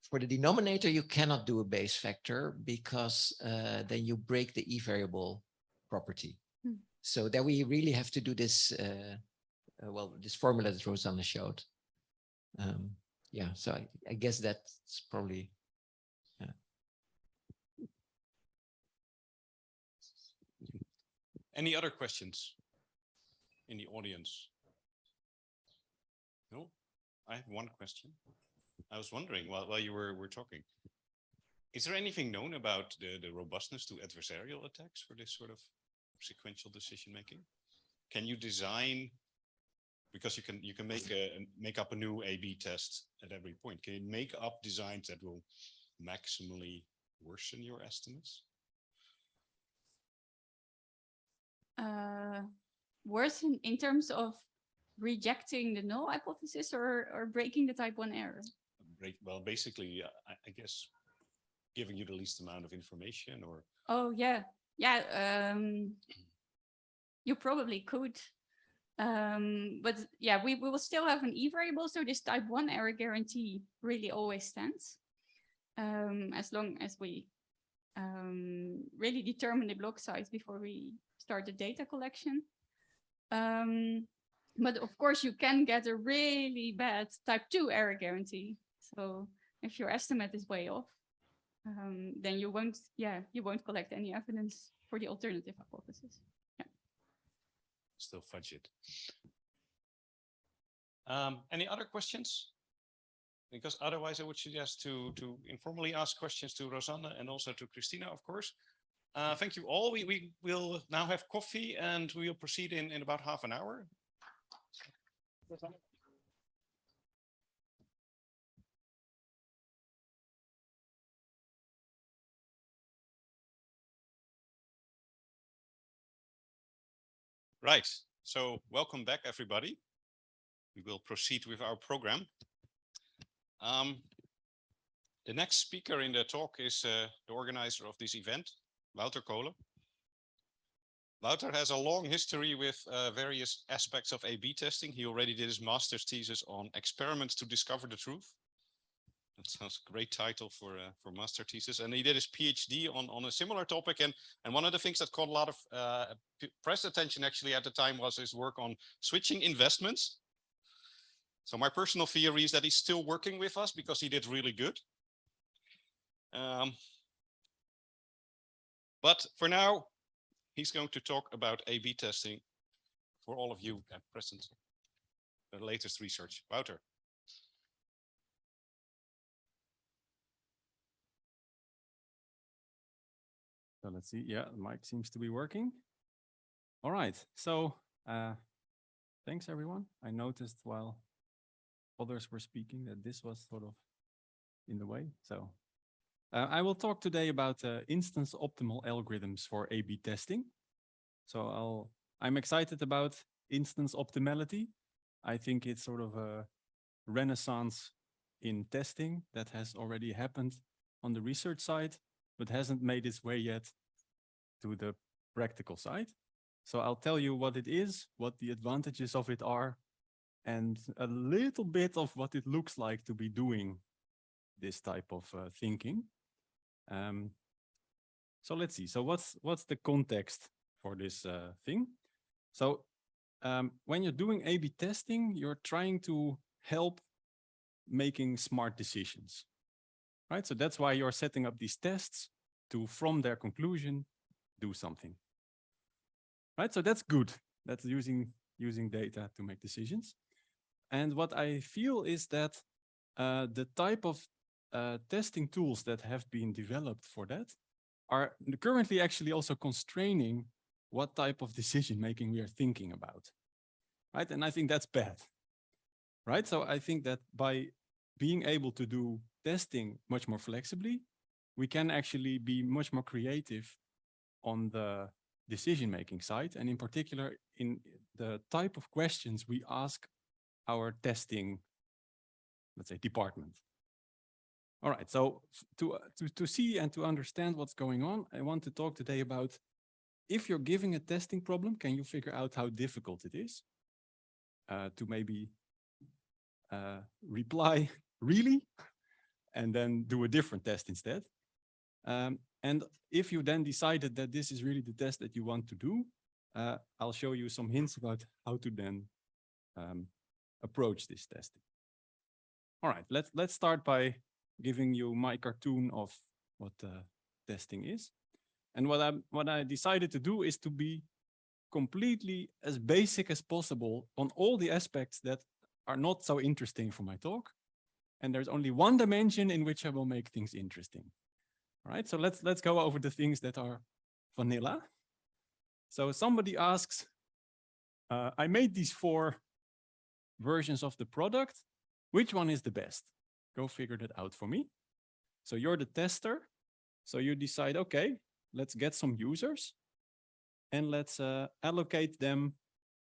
For the denominator, you cannot do a Bayes factor because then you break the E variable property. So then we really have to do this, this formula that Rosanna showed. Yeah, so I guess that's probably, Any other questions in the audience? No, I have one question. I was wondering while you were talking, is there anything known about the robustness to adversarial attacks for this sort of sequential decision making? Can you design, because you can make up a new A/B test at every point? Can you make up designs that will maximally worsen your estimates? Worsen in terms of rejecting the null hypothesis or breaking the type 1 error? Well, basically, I guess giving you the least amount of information, or oh yeah, you probably could, but yeah, we will still have an E variable, so this type 1 error guarantee really always stands, as long as we really determine the block size before we start the data collection. But of course, you can get a really bad type 2 error guarantee. So if your estimate is way off, then you won't collect any evidence for the alternative hypothesis. Yeah. still fudge it. Any other questions? Because otherwise I would suggest to informally ask questions to Rosanna and also to Christina, of course. Thank you all. We will now have coffee and we will proceed in about half an hour. Right, so welcome back, everybody. We will proceed with our program. The next speaker in the talk is the organizer of this event, Wouter Kolen. Wouter has a long history with various aspects of A/B testing. He already did his master's thesis on experiments to discover the truth. That sounds a great title for master thesis. And he did his PhD on a similar topic. And one of the things that caught a lot of press attention actually at the time was his work on switching investments. So my personal theory is that he's still working with us because he did really good. But for now, he's going to talk about A/B testing for all of you at present, the latest research. Wouter. So let's see. Yeah, the mic seems to be working. All right. So thanks, everyone. I noticed while others were speaking that this was sort of in the way. So I will talk today about instance optimal algorithms for A/B testing. So I'm excited about instance optimality. I think it's sort of a renaissance in testing that has already happened on the research side, but hasn't made its way yet to the practical side. So I'll tell you what it is, what the advantages of it are, and a little bit of what it looks like to be doing this type of thinking. So let's see. So what's the context for this thing? So when you're doing A/B testing, you're trying to help making smart decisions, right? So that's why you're setting up these tests to, from their conclusion, do something, right? So that's good. That's using data to make decisions. And what I feel is that the type of testing tools that have been developed for that are currently actually also constraining what type of decision making we are thinking about, right? And I think that's bad, right? So I think that by being able to do testing much more flexibly, we can actually be much more creative on the decision making side, and in particular in the type of questions we ask our testing, let's say, department. All right, so to see and to understand what's going on, I want to talk today about, if you're giving a testing problem, can you figure out how difficult it is to maybe reply really, and then do a different test instead. And if you then decided that this is really the test that you want to do, I'll show you some hints about how to then approach this testing. All right, let's start by giving you my cartoon of what testing is. And what I decided to do is to be completely as basic as possible on all the aspects that are not so interesting for my talk. And there's only one dimension in which I will make things interesting. All right, so let's go over the things that are vanilla. So somebody asks, I made these 4 versions of the product. Which one is the best? Go figure that out for me. So you're the tester. So you decide, okay, let's get some users and let's allocate them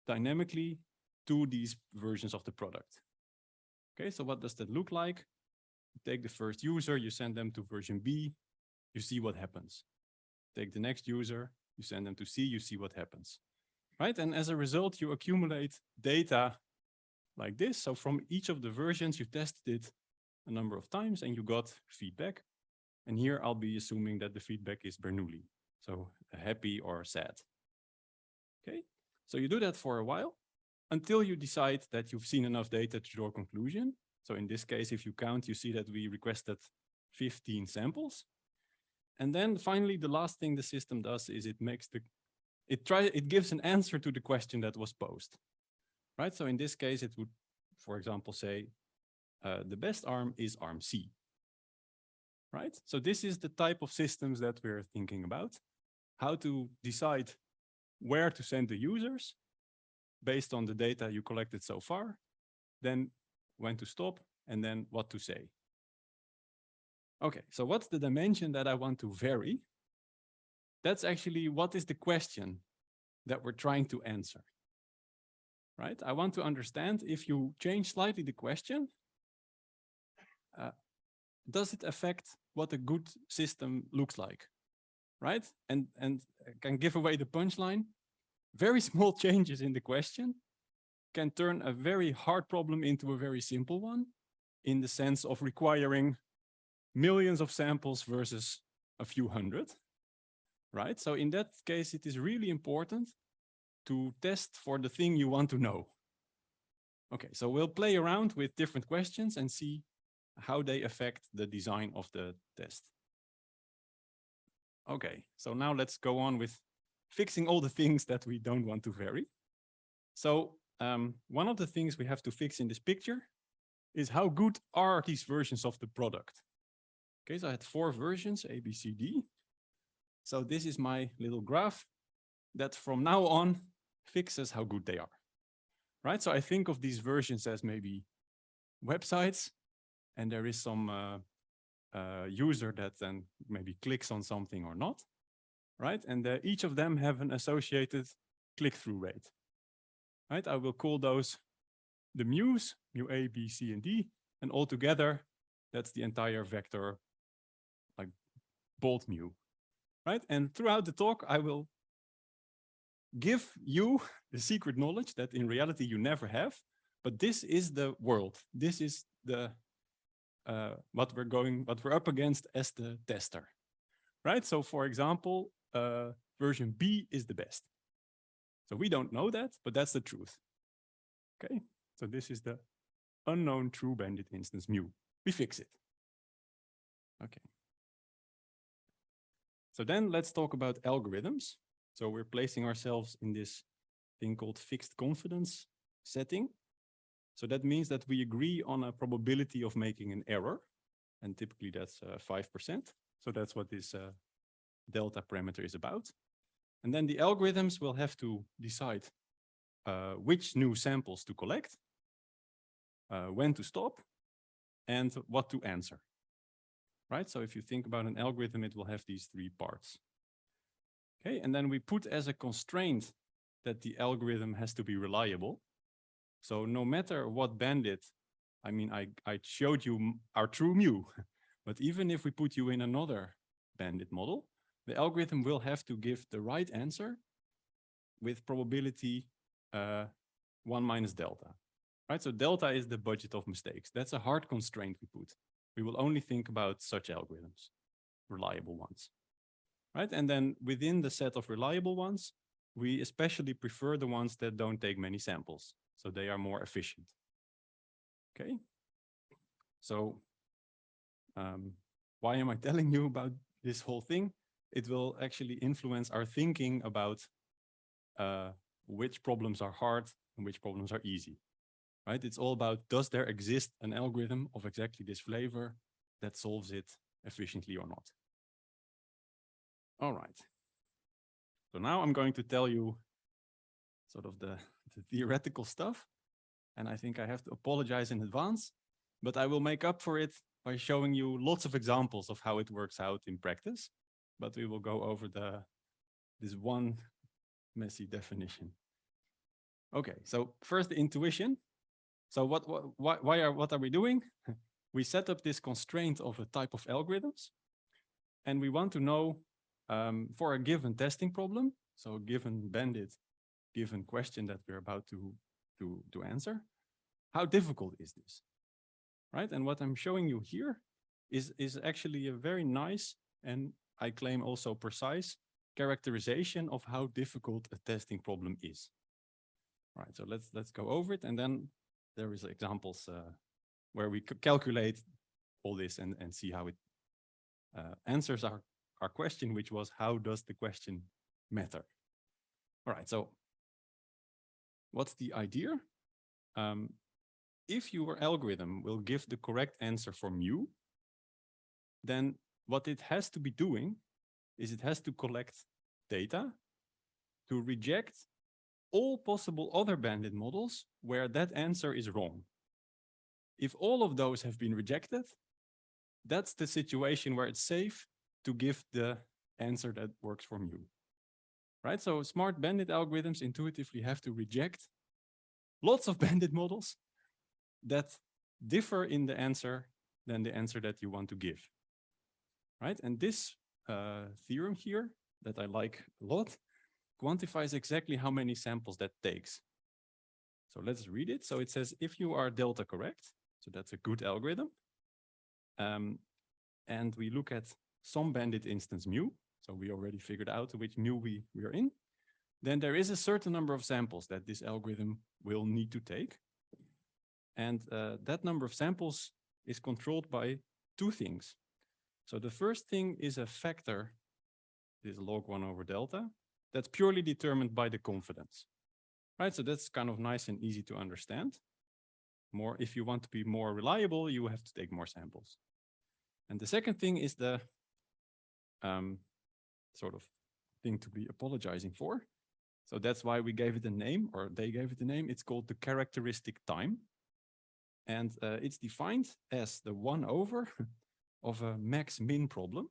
dynamically to these versions of the product. Okay, so what does that look like? You take the first user, you send them to version B, you see what happens. Take the next user, you send them to C, you see what happens. Right, and as a result, you accumulate data like this. So from each of the versions, you tested it a number of times and you got feedback. And here I'll be assuming that the feedback is Bernoulli, so happy or sad. Okay, so you do that for a while until you decide that you've seen enough data to draw a conclusion. So in this case, if you count, you see that we requested 15 samples. And then finally, the last thing the system does is it gives an answer to the question that was posed. Right, so in this case, it would, for example, say, the best arm is arm C. Right, so this is the type of systems that we're thinking about. How to decide where to send the users based on the data you collected so far, then when to stop, and then what to say. Okay, so what's the dimension that I want to vary? That's actually what is the question that we're trying to answer. Right, I want to understand, if you change slightly the question, does it affect what a good system looks like? Right, and can give away the punchline. Very small changes in the question can turn a very hard problem into a very simple one, in the sense of requiring millions of samples versus a few hundred. Right, so in that case, it is really important to test for the thing you want to know. Okay, so we'll play around with different questions and see how they affect the design of the test. Okay, so now let's go on with fixing all the things that we don't want to vary. So one of the things we have to fix in this picture is how good are these versions of the product. Okay, so I had 4 versions, A, B, C, D. So this is my little graph that from now on fixes how good they are. Right, so I think of these versions as maybe websites, and there is some user that then maybe clicks on something or not, right? And each of them have an associated click-through rate, right? I will call those the mu's, mu A, B, C, and D, and all together, that's the entire vector, like bold mu, right? And throughout the talk, I will give you the secret knowledge that in reality you never have, but this is the world. This is the what we're up against as the tester, right? So for example, version B is the best. So we don't know that, but that's the truth. Okay, so this is the unknown true bandit instance mu. We fix it. Okay. So then let's talk about algorithms. So we're placing ourselves in this thing called fixed confidence setting. So that means that we agree on a probability of making an error. And typically that's 5%. So that's what this delta parameter is about. And then the algorithms will have to decide which new samples to collect, when to stop, and what to answer. Right? So if you think about an algorithm, it will have these three parts. Okay, and then we put as a constraint that the algorithm has to be reliable. So no matter what bandit, I mean, I showed you our true mu, but even if we put you in another bandit model, the algorithm will have to give the right answer with probability 1 minus delta, right? So delta is the budget of mistakes. That's a hard constraint we put. We will only think about such algorithms, reliable ones, right? And then within the set of reliable ones, we especially prefer the ones that don't take many samples. So they are more efficient. Okay. So why am I telling you about this whole thing? It will actually influence our thinking about which problems are hard and which problems are easy, right? It's all about, does there exist an algorithm of exactly this flavor that solves it efficiently or not? All right. So now I'm going to tell you sort of the theoretical stuff. And I think I have to apologize in advance, but I will make up for it by showing you lots of examples of how it works out in practice. But we will go over this one messy definition. Okay, so first the intuition. So what are we doing? We set up this constraint of a type of algorithms, and we want to know for a given testing problem, so given bandit, given question that we're about to answer, how difficult is this, right? And what I'm showing you here is actually a very nice, and I claim also precise, characterization of how difficult a testing problem is. Right, so let's go over it, and then there is examples where we calculate all this and see how it answers our question, which was, how does the question matter? All right, so what's the idea? If your algorithm will give the correct answer for mu, then what it has to be doing is it has to collect data to reject all possible other bandit models where that answer is wrong. If all of those have been rejected, that's the situation where it's safe to give the answer that works for mu. Right? So smart bandit algorithms intuitively have to reject lots of bandit models that differ in the answer than the answer that you want to give. Right? And this theorem here that I like a lot quantifies exactly how many samples that takes. So let's read it. So it says, if you are delta correct, so that's a good algorithm, and we look at some bandit instance mu, so we already figured out which mu we are in, then there is a certain number of samples that this algorithm will need to take. And that number of samples is controlled by two things. So the first thing is a factor, this log 1 over delta, that's purely determined by the confidence, right? So that's kind of nice and easy to understand. More, if you want to be more reliable, you have to take more samples. And the second thing is the sort of thing to be apologizing for. So that's why we gave it a name, or they gave it a name. It's called the characteristic time. And it's defined as the 1 over of a max-min problem.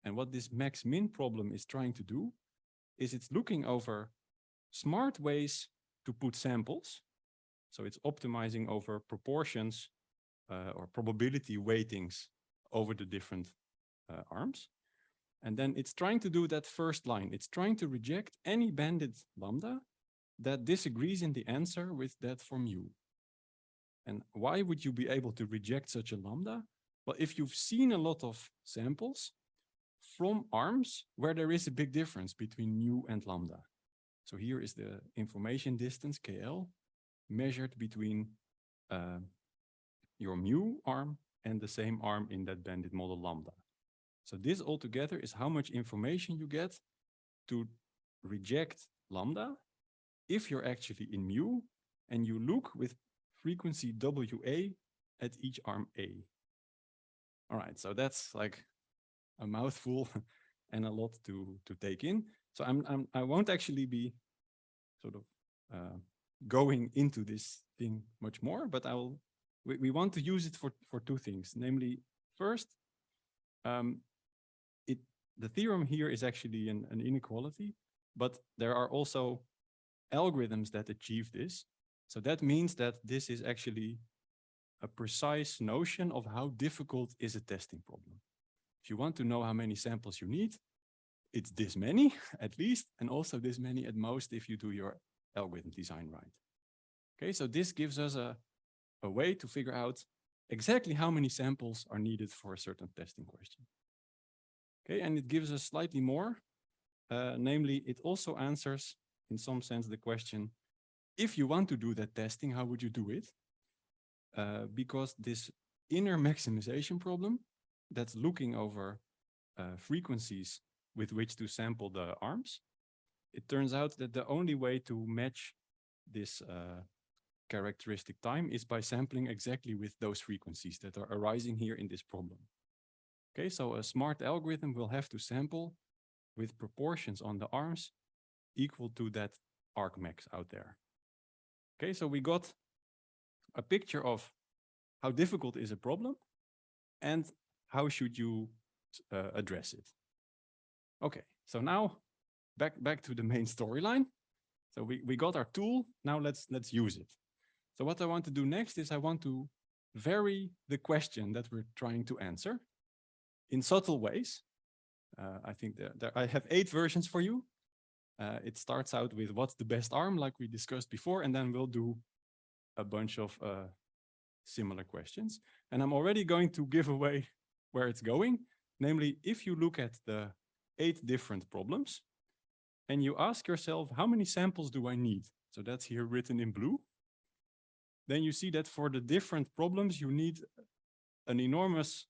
And what this max-min problem is trying to do is it's looking over smart ways to put samples. So it's optimizing over proportions or probability weightings over the different arms. And then it's trying to do that first line. It's trying to reject any bandit lambda that disagrees in the answer with that for mu. And why would you be able to reject such a lambda? Well, if you've seen a lot of samples from arms where there is a big difference between mu and lambda. So here is the information distance, KL, measured between your mu arm and the same arm in that bandit model lambda. So this altogether is how much information you get to reject lambda if you're actually in mu and you look with frequency WA at each arm A. All right, so that's like a mouthful and a lot to take in. So I won't actually be sort of going into this thing much more, but we want to use it for two things. Namely, first, the theorem here is actually an inequality, but there are also algorithms that achieve this. So that means that this is actually a precise notion of how difficult is a testing problem. If you want to know how many samples you need, it's this many at least, and also this many at most if you do your algorithm design right. Okay, so this gives us a way to figure out exactly how many samples are needed for a certain testing question. Okay, and it gives us slightly more, namely it also answers in some sense the question, if you want to do that testing, how would you do it? Because this inner maximization problem that's looking over frequencies with which to sample the arms, it turns out that the only way to match this characteristic time is by sampling exactly with those frequencies that are arising here in this problem. Okay, so a smart algorithm will have to sample with proportions on the arms equal to that argmax out there. Okay, so we got a picture of how difficult is a problem and how should you address it. Okay, so now back to the main storyline. So we got our tool, now let's use it. So what I want to do next is I want to vary the question that we're trying to answer in subtle ways. I think I have 8 versions for you. It starts out with what's the best arm, like we discussed before, and then we'll do a bunch of similar questions. And I'm already going to give away where it's going. Namely, if you look at the 8 different problems and you ask yourself, how many samples do I need? So that's here written in blue. Then you see that for the different problems, you need an enormous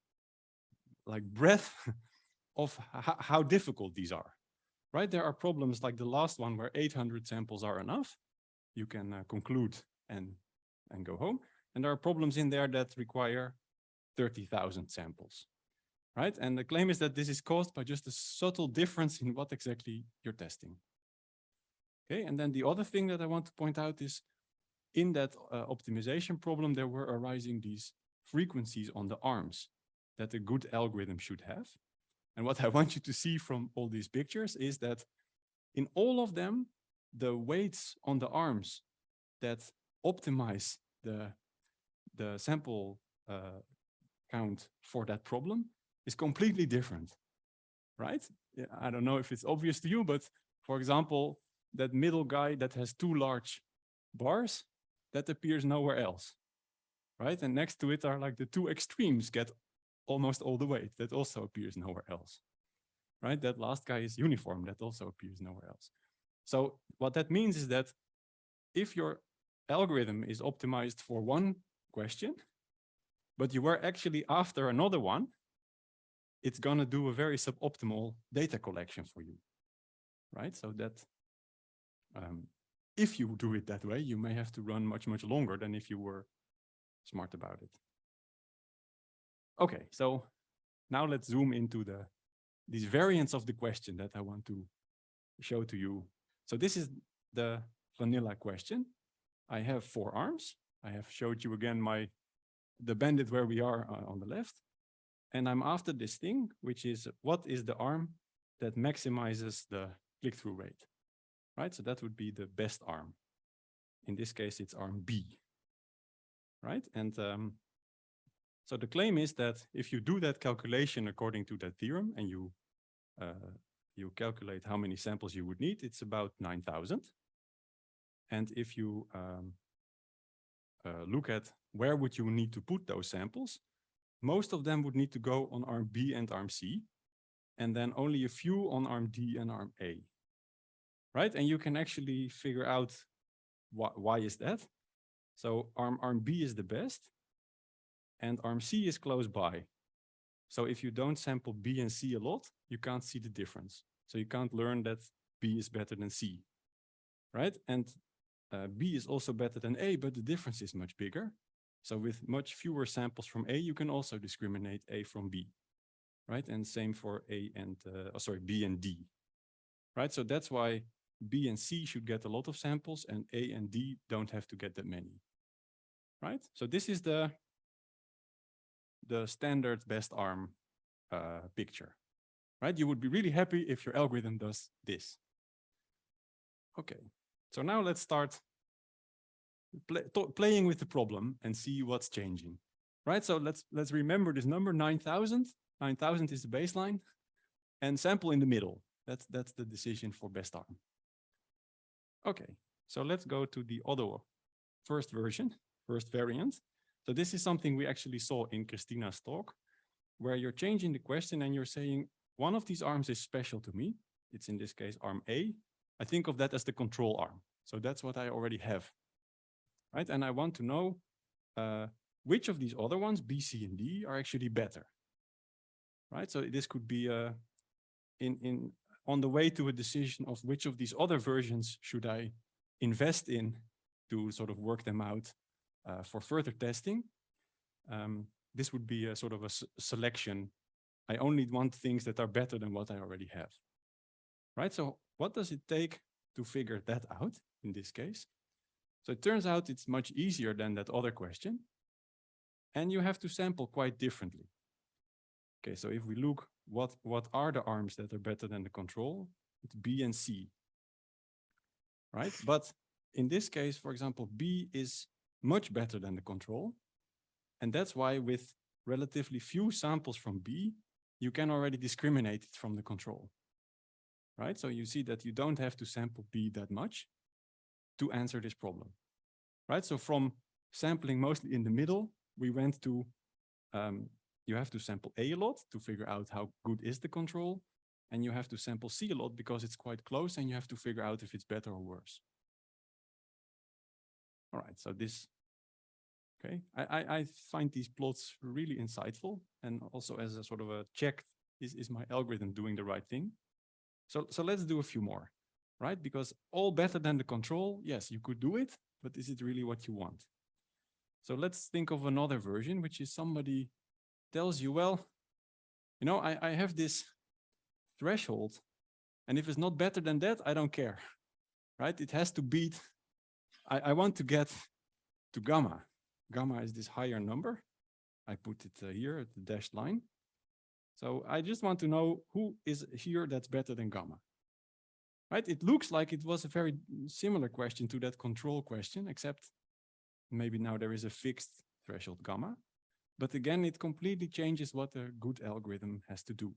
breadth of how difficult these are, right? There are problems like the last one where 800 samples are enough. You can conclude and go home. And there are problems in there that require 30,000 samples, right? And the claim is that this is caused by just a subtle difference in what exactly you're testing. Okay, and then the other thing that I want to point out is in that optimization problem, there were arising these frequencies on the arms that a good algorithm should have. And what I want you to see from all these pictures is that in all of them, the weights on the arms that optimize the sample count for that problem is completely different, right? Yeah, I don't know if it's obvious to you, but for example, that middle guy that has 2 large bars, that appears nowhere else, right? And next to it are like the 2 extremes get almost all the weight. That also appears nowhere else, right? That last guy is uniform. That also appears nowhere else. So what that means is that if your algorithm is optimized for one question, but you were actually after another one, it's going to do a very suboptimal data collection for you, right? So that if you do it that way, you may have to run much, much longer than if you were smart about it. Okay, so now let's zoom into these variants of the question that I want to show to you. So this is the vanilla question. I have 4 arms. I have showed you again the bandit where we are on the left. And I'm after this thing, which is what is the arm that maximizes the click-through rate, right? So that would be the best arm. In this case, it's arm B, right? And so the claim is that if you do that calculation according to that theorem and you calculate how many samples you would need, it's about 9,000. And if you look at where would you need to put those samples, most of them would need to go on arm B and arm C, and then only a few on arm D and arm A, right? And you can actually figure out why is that. So arm B is the best, and arm C is close by. So if you don't sample B and C a lot, you can't see the difference. So you can't learn that B is better than C, right? And B is also better than A, but the difference is much bigger. So with much fewer samples from A, you can also discriminate A from B, right? And same for A and, B and D, right? So that's why B and C should get a lot of samples and A and D don't have to get that many, right? So this is the standard best arm picture, right? You would be really happy if your algorithm does this. Okay, so now let's start playing with the problem and see what's changing, right? So let's remember this number 9,000. 9,000 is the baseline, and sample in the middle. That's the decision for best arm. Okay, so let's go to the other first variant. So this is something we actually saw in Christina's talk, where you're changing the question and you're saying, one of these arms is special to me. It's in this case arm A. I think of that as the control arm. So that's what I already have, right? And I want to know which of these other ones, B, C, and D, are actually better, right? So this could be on the way to a decision of which of these other versions should I invest in to sort of work them out for further testing. This would be a sort of a selection. I only want things that are better than what I already have, right? So what does it take to figure that out in this case? So it turns out it's much easier than that other question. And you have to sample quite differently. Okay, so if we look, what are the arms that are better than the control? It's B and C, right? But in this case, for example, B is much better than the control. And that's why with relatively few samples from B, you can already discriminate it from the control, right? So you see that you don't have to sample B that much to answer this problem, right? So from sampling mostly in the middle, we went to, you have to sample A lot to figure out how good is the control. And you have to sample C a lot because it's quite close and you have to figure out if it's better or worse. All right, so this, okay. I find these plots really insightful, and also as a sort of a check, is my algorithm doing the right thing? So let's do a few more, right? Because all better than the control, yes, you could do it, but is it really what you want? So let's think of another version, which is somebody tells you, well, you know, I have this threshold, and if it's not better than that, I don't care, right? It has to beat, I want to get to gamma. Gamma is this higher number. I put it here at the dashed line. So I just want to know who is here that's better than gamma, right? It looks like it was a very similar question to that control question, except maybe now there is a fixed threshold gamma. But again, it completely changes what a good algorithm has to do,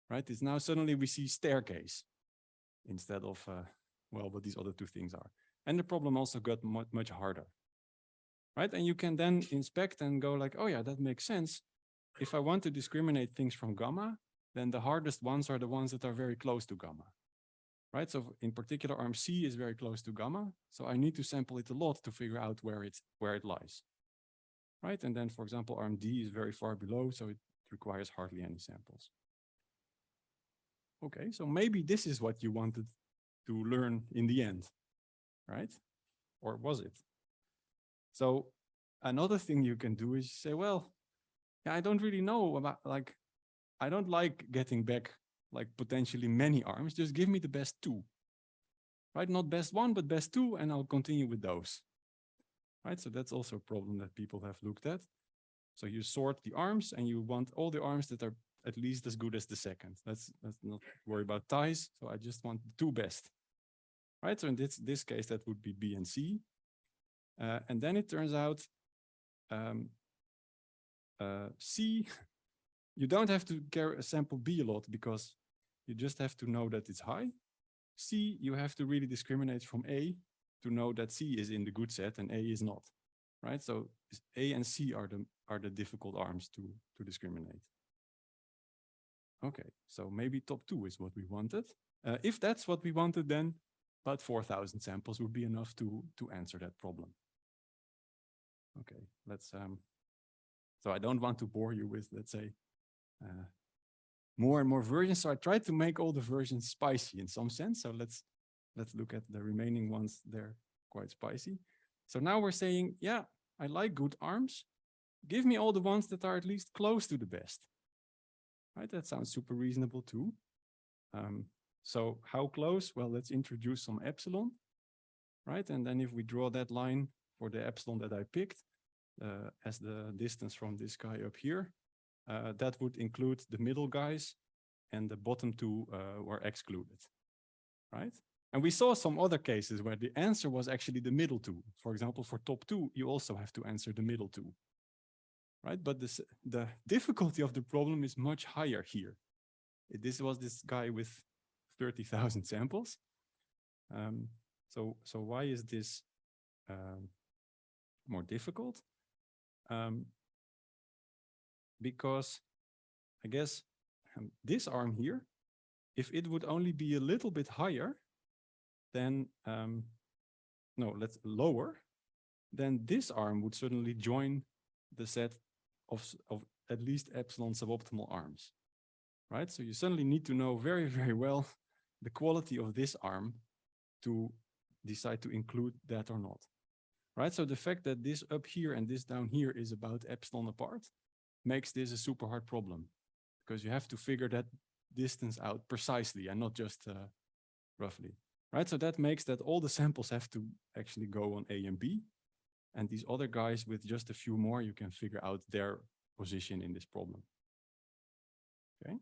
right? It's now suddenly we see staircase instead of, well, what these other two things are. And the problem also got much harder, right? And you can then inspect and go like, oh yeah, that makes sense. If I want to discriminate things from gamma, then the hardest ones are the ones that are very close to gamma, right? So in particular, arm C is very close to gamma. So I need to sample it a lot to figure out where it lies, right? And then, for example, arm D is very far below, so it requires hardly any samples. Okay, so maybe this is what you wanted to learn in the end, right? Or was it? So another thing you can do is say, well, yeah, I don't really know about, like, I don't like getting back like potentially many arms, just give me the best two, right? Not best one, but best two, and I'll continue with those, right? So that's also a problem that people have looked at. So you sort the arms and you want all the arms that are at least as good as the second. Let's not worry about ties. So I just want the two best. Right, so in this case, that would be B and C. And then it turns out C, you don't have to sample B a lot because you just have to know that it's high. C, you have to really discriminate from A to know that C is in the good set and A is not, right? So A and C are the difficult arms to discriminate. Okay, so maybe top 2 is what we wanted. If that's what we wanted, then about 4,000 samples would be enough to answer that problem. Okay, let's, so I don't want to bore you with, let's say, more and more versions. So I tried to make all the versions spicy in some sense. So let's look at the remaining ones. They're quite spicy. So now we're saying, yeah, I like good arms. Give me all the ones that are at least close to the best. Right, that sounds super reasonable too. So how close? Well, let's introduce some epsilon, right? And then if we draw that line for the epsilon that I picked as the distance from this guy up here, that would include the middle guys and the bottom 2 were excluded, right? And we saw some other cases where the answer was actually the middle 2. For example, for top 2, you also have to answer the middle 2. Right, but the difficulty of the problem is much higher here. This was this guy with 30,000 samples. So why is this more difficult? Because I guess this arm here, if it would only be a little bit higher, then no, let's lower, then this arm would certainly join the set of at least epsilon suboptimal arms, right? So you suddenly need to know very, very well the quality of this arm to decide to include that or not, right? So the fact that this up here and this down here is about epsilon apart makes this a super hard problem because you have to figure that distance out precisely and not just roughly, right? So that makes that all the samples have to actually go on A and B. And these other guys with just a few more, you can figure out their position in this problem. Okay.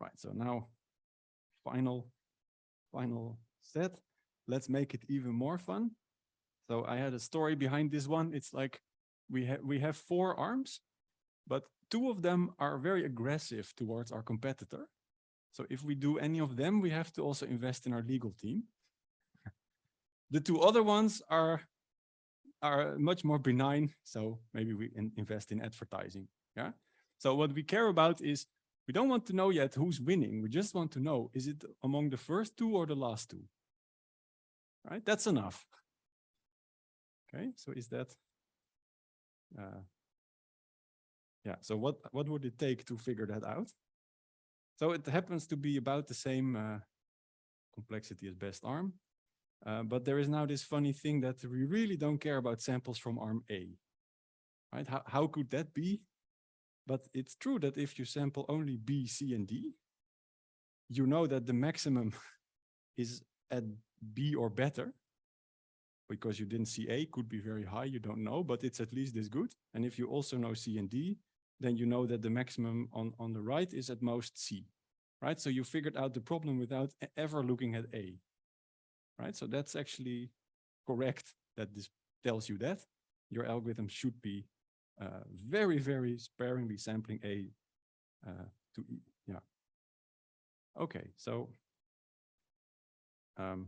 Right, so now final set. Let's make it even more fun. So I had a story behind this one. It's like we have 4 arms, but 2 of them are very aggressive towards our competitor. So if we do any of them, we have to also invest in our legal team. The 2 other ones are much more benign, so maybe we invest in advertising. Yeah. So what we care about is we don't want to know yet who's winning. We just want to know, is it among the first 2 or the last 2? Right. That's enough. Okay. So is that? Yeah. So what would it take to figure that out? So it happens to be about the same complexity as best arm. But there is now this funny thing that we really don't care about samples from arm A, right? How could that be? But it's true that if you sample only B, C, and D, you know that the maximum is at B or better, because you didn't see A, could be very high, you don't know, but it's at least this good. And if you also know C and D, then you know that the maximum on the right is at most C, right? So you figured out the problem without ever looking at A. Right, so that's actually correct that this tells you that your algorithm should be very, very sparingly sampling A to E. Yeah. Okay, so let's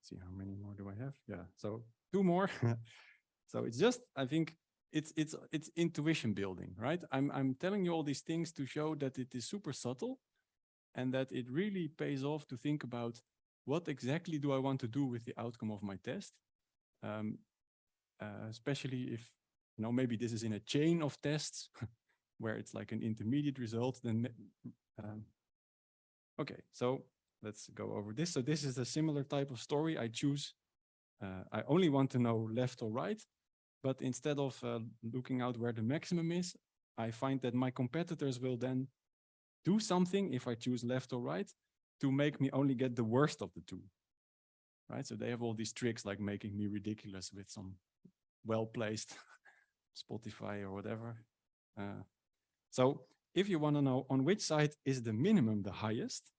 see, how many more do I have? Yeah, so 2 more. So it's just, I think it's intuition building, right? I'm telling you all these things to show that it is super subtle. And that it really pays off to think about what exactly do I want to do with the outcome of my test, especially if, you know, maybe this is in a chain of tests where it's like an intermediate result. Then, okay, so let's go over this. So this is a similar type of story. I choose, I only want to know left or right, but instead of looking out where the maximum is, I find that my competitors will then do something, if I choose left or right, to make me only get the worst of the 2, right? So they have all these tricks like making me ridiculous with some well-placed Spotify or whatever. So if you want to know on which side is the minimum the highest,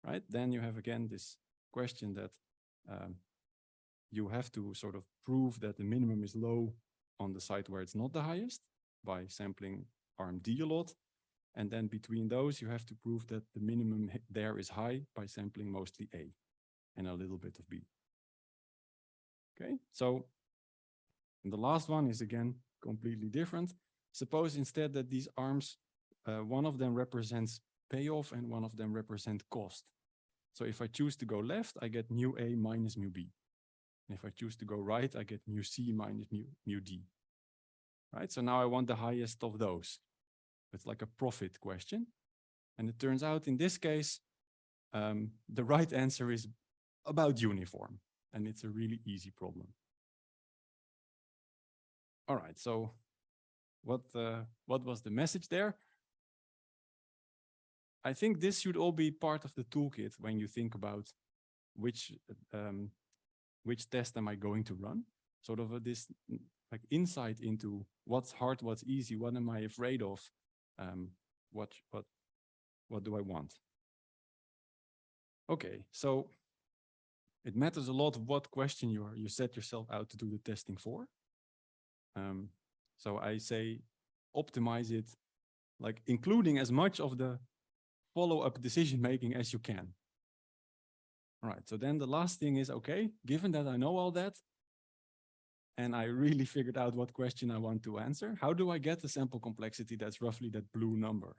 right? Then you have again this question that you have to sort of prove that the minimum is low on the side where it's not the highest by sampling arm D a lot. And then between those, you have to prove that the minimum there is high by sampling mostly A and a little bit of B. Okay, so and the last one is again completely different. Suppose instead that these arms, one of them represents payoff and one of them represent cost. So if I choose to go left, I get mu A minus mu B. And if I choose to go right, I get mu C minus mu D. Right, so now I want the highest of those. It's like a profit question. And it turns out in this case, the right answer is about uniform. And it's a really easy problem. All right, so what was the message there? I think this should all be part of the toolkit when you think about which test am I going to run. Sort of this like insight into what's hard, what's easy, what am I afraid of, what do I want? Okay, so it matters a lot what question you set yourself out to do the testing for. So I say optimize it, like including as much of the follow-up decision making as you can. All right, so then the last thing is, okay, given that I know all that, and I really figured out what question I want to answer, how do I get the sample complexity that's roughly that blue number,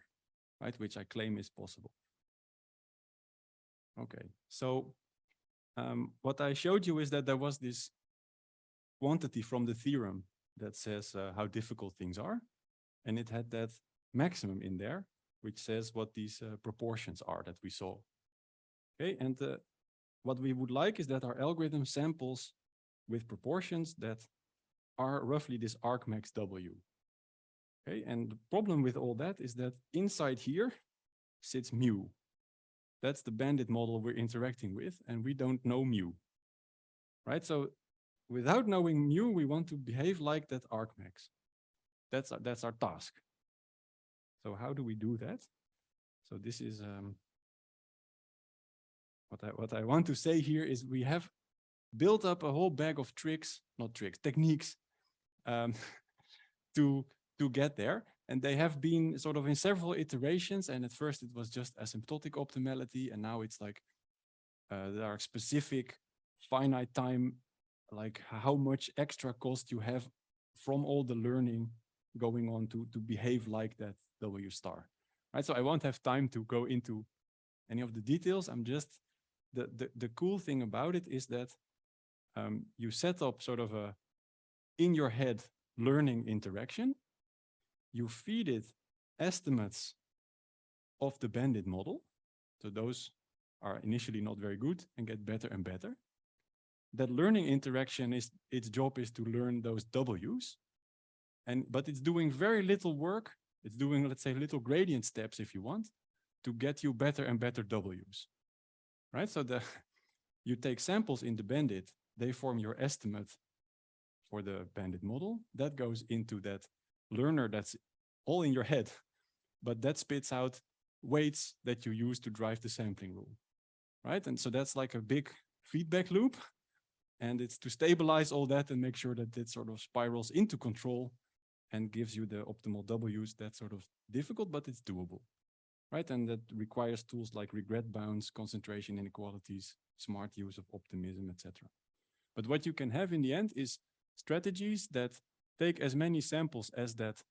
right, which I claim is possible? Okay, so what I showed you is that there was this quantity from the theorem that says how difficult things are, and it had that maximum in there, which says what these proportions are that we saw. Okay, and what we would like is that our algorithm samples with proportions that are roughly this argmax W. Okay, and the problem with all that is that inside here sits mu. That's the Bandit model we're interacting with, and we don't know mu. Right, so without knowing mu, we want to behave like that argmax. That's our task. So how do we do that? So this is what I want to say here is we have built up a whole bag of tricks, not tricks, techniques to get there. And they have been sort of in several iterations. And at first it was just asymptotic optimality. And now it's like there are specific finite time, like how much extra cost you have from all the learning going on to behave like that W star. Right, so I won't have time to go into any of the details. I'm just, the cool thing about it is that you set up sort of a in your head learning interaction. You feed it estimates of the Bandit model. So those are initially not very good and get better and better. That learning interaction is, its job is to learn those W's. But it's doing very little work. It's doing, let's say, little gradient steps, if you want, to get you better and better W's. Right? So you take samples in the Bandit, they form your estimate for the Bandit model. That goes into that learner that's all in your head, but that spits out weights that you use to drive the sampling rule. Right? And so that's like a big feedback loop. And it's to stabilize all that and make sure that it sort of spirals into control and gives you the optimal W's. That's sort of difficult, but it's doable, right? And that requires tools like regret bounds, concentration inequalities, smart use of optimism, etc. But what you can have in the end is strategies that take as many samples as that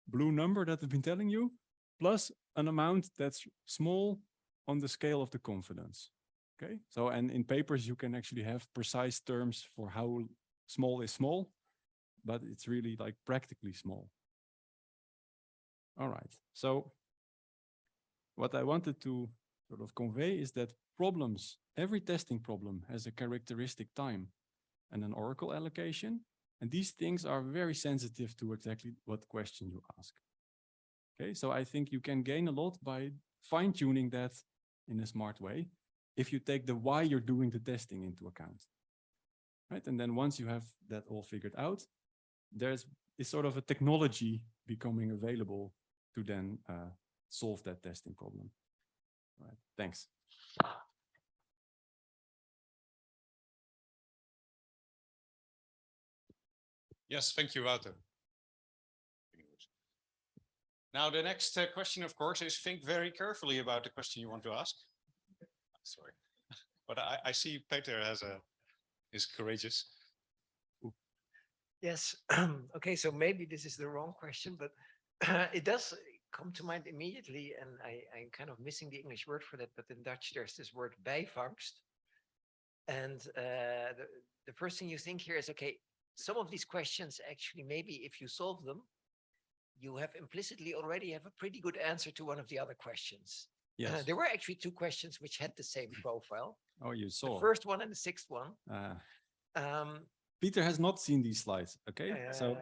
blue number that I've been telling you, plus an amount that's small on the scale of the confidence. Okay, so and in papers you can actually have precise terms for how small is small, but it's really like practically small. All right, so what I wanted to sort of convey is that problems, every testing problem has a characteristic time and an oracle allocation, and these things are very sensitive to exactly what question you ask. Okay, so I think you can gain a lot by fine-tuning that in a smart way if you take the why you're doing the testing into account. right? And then once you have that all figured out, there's sort of a technology becoming available to then solve that testing problem. All right, thanks. Yes, thank you, Wouter. Now, the next question, of course, is think very carefully about the question you want to ask. Sorry, but I see Peter is courageous. Yes. Okay, so maybe this is the wrong question, but it does come to mind immediately, and I'm kind of missing the English word for that, but in Dutch there's this word bijvangst. And the first thing you think here is, okay, some of these questions actually, maybe if you solve them, you have implicitly already have a pretty good answer to one of the other questions. Yes. There were actually two questions which had the same profile. Oh, you saw. The first one and the sixth one. Peter has not seen these slides. Okay, so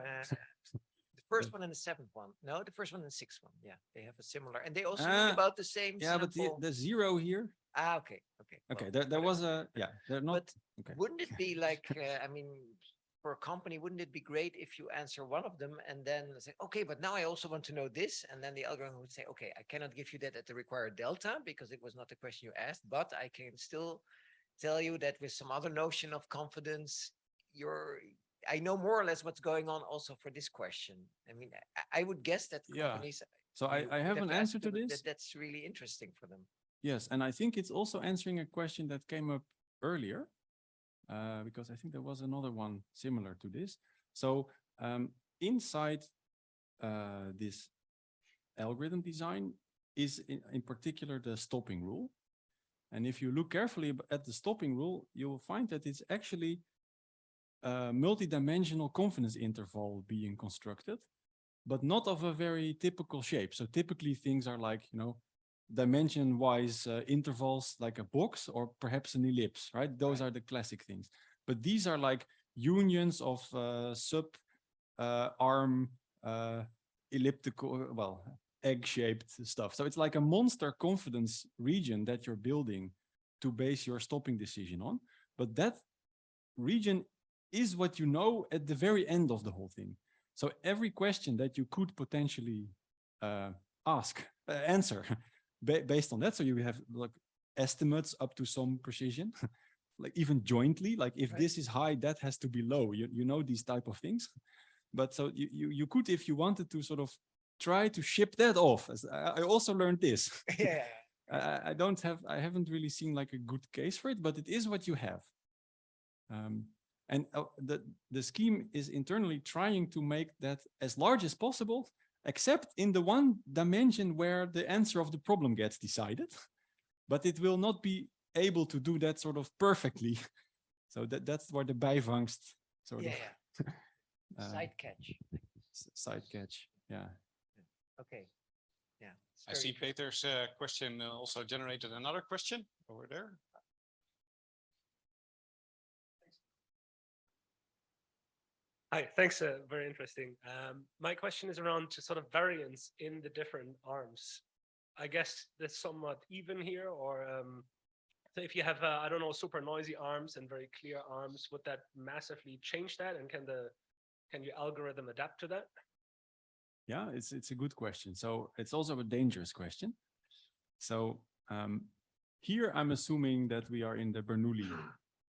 the first one and the seventh one. No, the first one and the sixth one. Yeah, they have a similar, and they also look about the same. Yeah, but the zero here. Ah, okay, okay. Okay, well, there was a they're not. But okay. wouldn't it be like, I mean, for a company, wouldn't it be great if you answer one of them and then say, okay, but now I also want to know this, and then the algorithm would say, okay, I cannot give you that at the required delta because it was not the question you asked, but I can still tell you that with some other notion of confidence, I know more or less what's going on also for this question. I mean, I would guess that companies. So I have an answer to this. That's really interesting for them. Yes, and I think it's also answering a question that came up earlier, because I think there was another one similar to this. So inside this algorithm design is in particular the stopping rule. And if you look carefully at the stopping rule, you will find that it's actually a multi-dimensional confidence interval being constructed, but not of a very typical shape. So typically things are like, dimension-wise intervals like a box or perhaps an ellipse, right? Those are the classic things. But these are like unions of sub-arm elliptical, well, egg-shaped stuff. So it's like a monster confidence region that you're building to base your stopping decision on. But that region is what you know at the very end of the whole thing. So every question that you could potentially answer based on that. So you have like estimates up to some precision, like even jointly, like if this is high, that has to be low. You know these type of things. But so you could, if you wanted to sort of try to ship that off. I also learned this. Yeah. I haven't really seen like a good case for it, but it is what you have. And the scheme is internally trying to make that as large as possible, except in the one dimension where the answer of the problem gets decided, but it will not be able to do that sort of perfectly. So that's where the bijvangst sort of side catch. Side catch, yeah. Okay, yeah. I see Peter's question also generated another question over there. Hi, thanks. Very interesting. My question is around to sort of variance in the different arms. I guess that's somewhat even here, or so if you have, I don't know, super noisy arms and very clear arms, would that massively change that? And can your algorithm adapt to that? Yeah, it's a good question. So it's also a dangerous question. So here I'm assuming that we are in the Bernoulli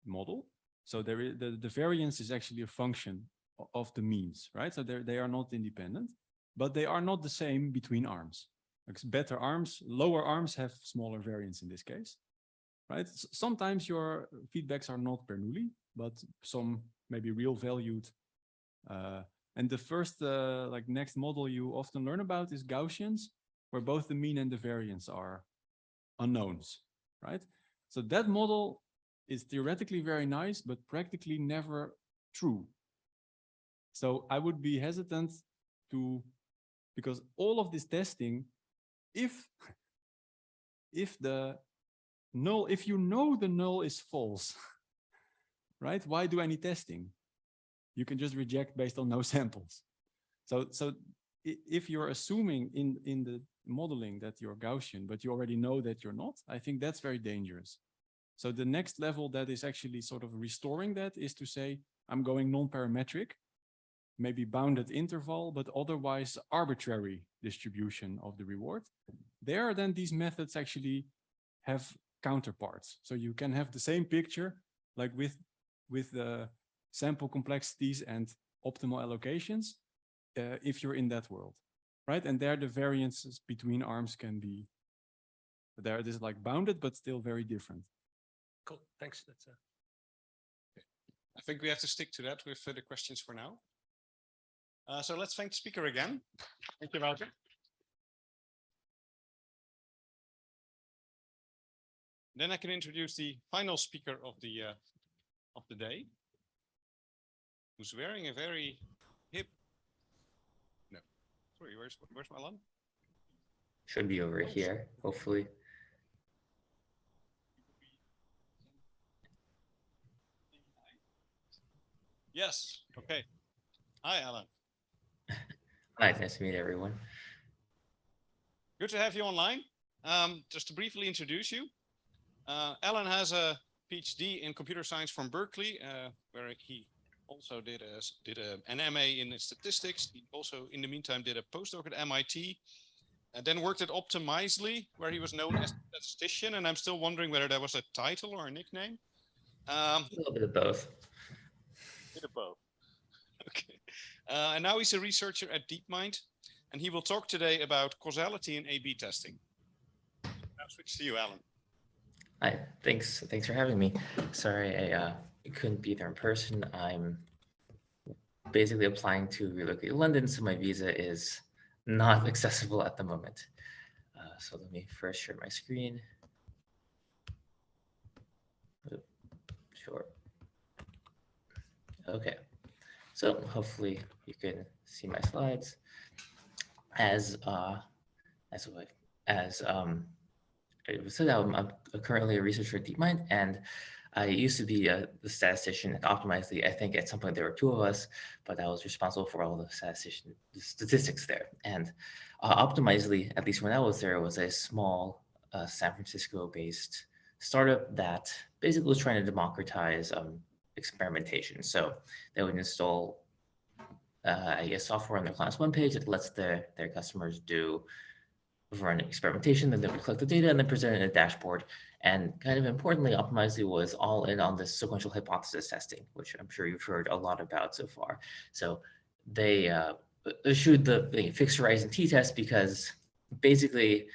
model. So there is the variance is actually a function of the means, right? So they are not independent, but they are not the same between arms. Like better arms, lower arms have smaller variance in this case, right? Sometimes your feedbacks are not Bernoulli, but some maybe real valued. And the first like next model you often learn about is Gaussians, where both the mean and the variance are unknowns, right? So that model is theoretically very nice, but practically never true. So I would be hesitant to, because all of this testing, if the null, if you know the null is false, right? Why do any testing? You can just reject based on no samples. So if you're assuming in the modeling that you're Gaussian, but you already know that you're not, I think that's very dangerous. So the next level that is actually sort of restoring that is to say, I'm going non-parametric, maybe bounded interval, but otherwise arbitrary distribution of the reward. There, then these methods actually have counterparts. So you can have the same picture, like with the sample complexities and optimal allocations, if you're in that world, right? And there the variances between arms can be, there it is like bounded, but still very different. Cool, thanks. That's I think we have to stick to that with the questions for now. So let's thank the speaker again. Thank you, Wouter. Then I can introduce the final speaker of the day, who's wearing a very hip. No, sorry, where's Alan? Should be over here, hopefully. Yes. Okay. Hi, Alan. Hi, nice to meet everyone. Good to have you online. Just to briefly introduce you, Alan has a PhD in computer science from Berkeley, where he also did an MA in statistics. He also, in the meantime, did a postdoc at MIT, and then worked at Optimizely, where he was known as a statistician. And I'm still wondering whether that was a title or a nickname. A little bit of both. Bit of both. Okay. And now he's a researcher at DeepMind, and he will talk today about causality in A/B testing. I'll switch to you, Alan. Hi, thanks for having me. Sorry, I couldn't be there in person. I'm basically applying to relocate to London, so my visa is not accessible at the moment. So let me first share my screen. Sure. Okay, so hopefully you can see my slides. As it was said, I'm currently a researcher at DeepMind, and I used to be the statistician at Optimizely. I think at some point there were two of us, but I was responsible for all the statistics there. And Optimizely, at least when I was there, was a small San Francisco-based startup that basically was trying to democratize experimentation. So they would install, I guess, software on their Class 1 page that lets their customers run experimentation, then they would collect the data and then present it in a dashboard. And kind of importantly, Optimizely was all in on this sequential hypothesis testing, which I'm sure you've heard a lot about so far. So they issued the fixed horizon t-test because basically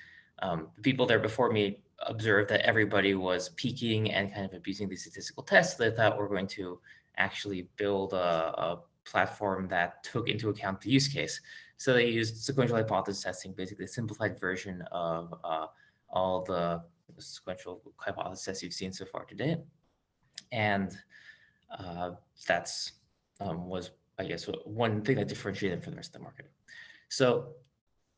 the people there before me observed that everybody was peaking and kind of abusing these statistical tests. They thought we're going to actually build a platform that took into account the use case. So they used sequential hypothesis testing, basically a simplified version of all the sequential hypothesis tests you've seen so far today. And that's was, I guess, one thing that differentiated them from the rest of the market. So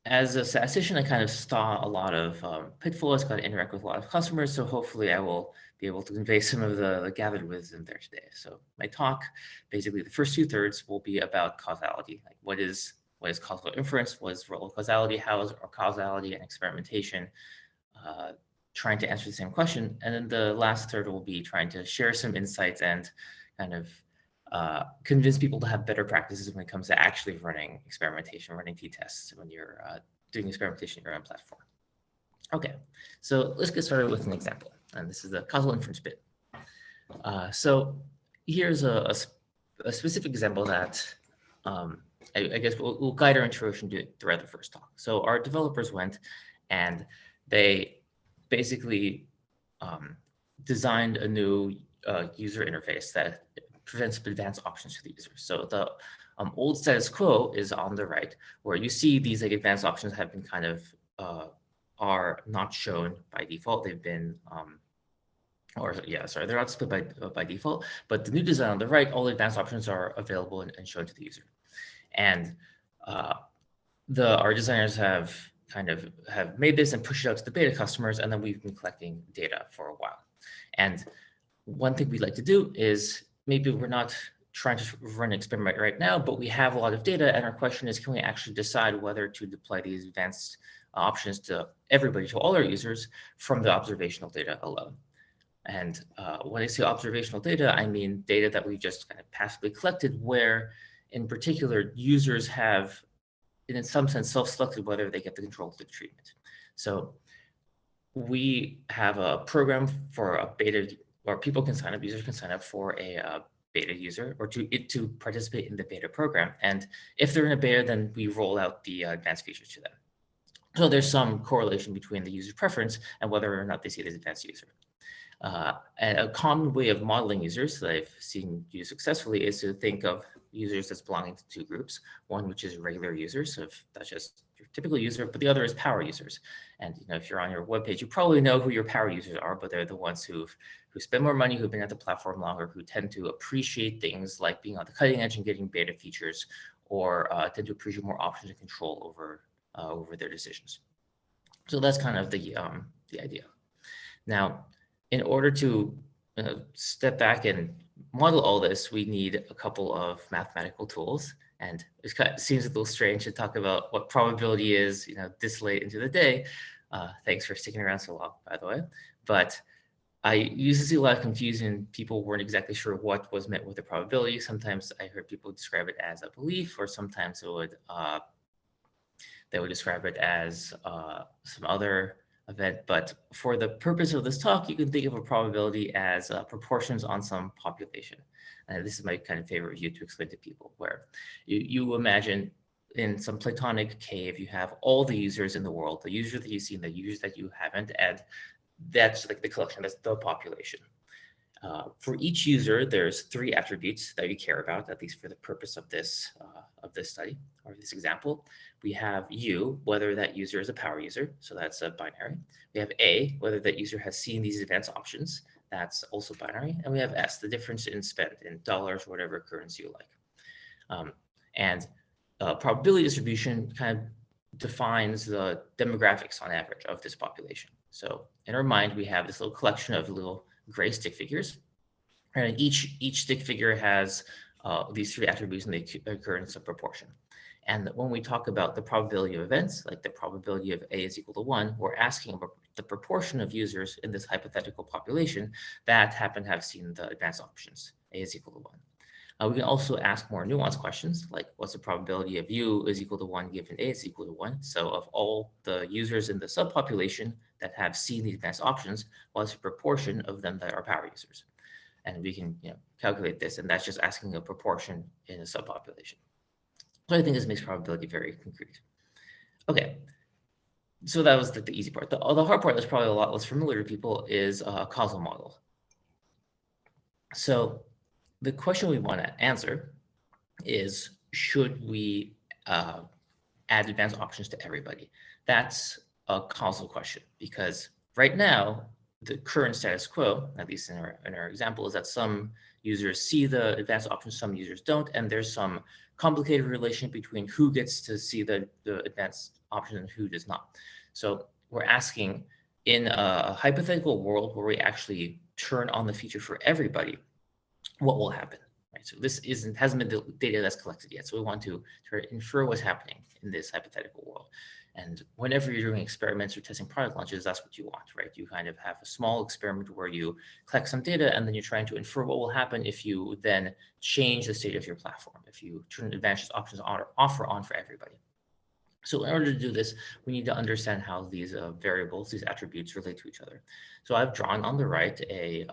as a statistician, I kind of saw a lot of pitfalls, got to interact with a lot of customers. So hopefully I will be able to convey some of the gathered wisdom there today. So my talk, basically the first 2/3 will be about causality. Like what is causal inference, what is the role of causality, how is causality and experimentation trying to answer the same question. And then the last third will be trying to share some insights and kind of convince people to have better practices when it comes to actually running experimentation, running t-tests when you're doing experimentation in your own platform. Okay, so let's get started with an example. And this is the causal inference bit. So here's a specific example that I guess we'll guide our introduction to throughout the first talk. So our developers went and they basically designed a new user interface that presents advanced options to the user. So the old status quo is on the right, where you see these like advanced options have been kind of are not shown by default. They've been they're not split by default. But the new design on the right, all the advanced options are available and shown to the user. And our designers have made this and pushed it out to the beta customers, and then we've been collecting data for a while. And one thing we'd like to do is, maybe we're not trying to run an experiment right now, but we have a lot of data, and our question is, can we actually decide whether to deploy these advanced options to everybody, to all our users, from the observational data alone? And when I say observational data, I mean data that we just kind of passively collected, where in particular users have, in some sense, self-selected whether they get the control of the treatment. So we have a program for a beta, or people can sign up, users can sign up for a beta user or to participate in the beta program. And if they're in a beta, then we roll out the advanced features to them. So there's some correlation between the user preference and whether or not they see it as advanced user. And a common way of modeling users that I've seen used successfully is to think of users as belonging to two groups. One, which is regular users, so if that's just your typical user, but the other is power users. And if you're on your webpage, you probably know who your power users are, but they're the ones who spend more money, who've been at the platform longer, who tend to appreciate things like being on the cutting edge and getting beta features, or tend to appreciate more options and control over their decisions. So that's kind of the idea. Now, in order to step back and model all this, we need a couple of mathematical tools. And it seems a little strange to talk about what probability is, this late into the day. Thanks for sticking around so long, by the way. But I used to see a lot of confusion. People weren't exactly sure what was meant with the probability. Sometimes I heard people describe it as a belief, or sometimes they would describe it as some other event. But for the purpose of this talk, you can think of a probability as proportions on some population. And this is my kind of favorite view to explain to people, where you imagine in some Platonic cave, you have all the users in the world, the users that you see and the users that you haven't, and that's like the collection, that's the population. For each user, there's 3 attributes that you care about, at least for the purpose of this study or this example. We have U, whether that user is a power user, so that's a binary. We have A, whether that user has seen these advanced options, that's also binary. And we have S, the difference in spend in dollars, whatever currency you like. And probability distribution kind of defines the demographics on average of this population. So in our mind, we have this little collection of little gray stick figures, and each stick figure has these 3 attributes, and they occur in some proportion. And when we talk about the probability of events, like the probability of A is equal to 1, we're asking about the proportion of users in this hypothetical population that happen to have seen the advanced options, A is equal to 1. We can also ask more nuanced questions, like what's the probability of U is equal to 1 given A is equal to 1? So of all the users in the subpopulation that have seen the advanced options, what's the proportion of them that are power users? And we can calculate this, and that's just asking a proportion in a subpopulation. So I think this makes probability very concrete. Okay, so that was the easy part. The hard part that's probably a lot less familiar to people is a causal model. So the question we want to answer is, should we add advanced options to everybody? That's a causal question, because right now, the current status quo, at least in our example, is that some users see the advanced options, some users don't, and there's some complicated relation between who gets to see the advanced option and who does not. So we're asking, in a hypothetical world where we actually turn on the feature for everybody, what will happen? Right? So this hasn't been the data that's collected yet. So we want to try to infer what's happening in this hypothetical world. And whenever you're doing experiments or testing product launches, that's what you want, right? You kind of have a small experiment where you collect some data, and then you're trying to infer what will happen if you then change the state of your platform, if you turn advanced options on or off or on for everybody. So in order to do this, we need to understand how these variables, these attributes relate to each other. So I've drawn on the right a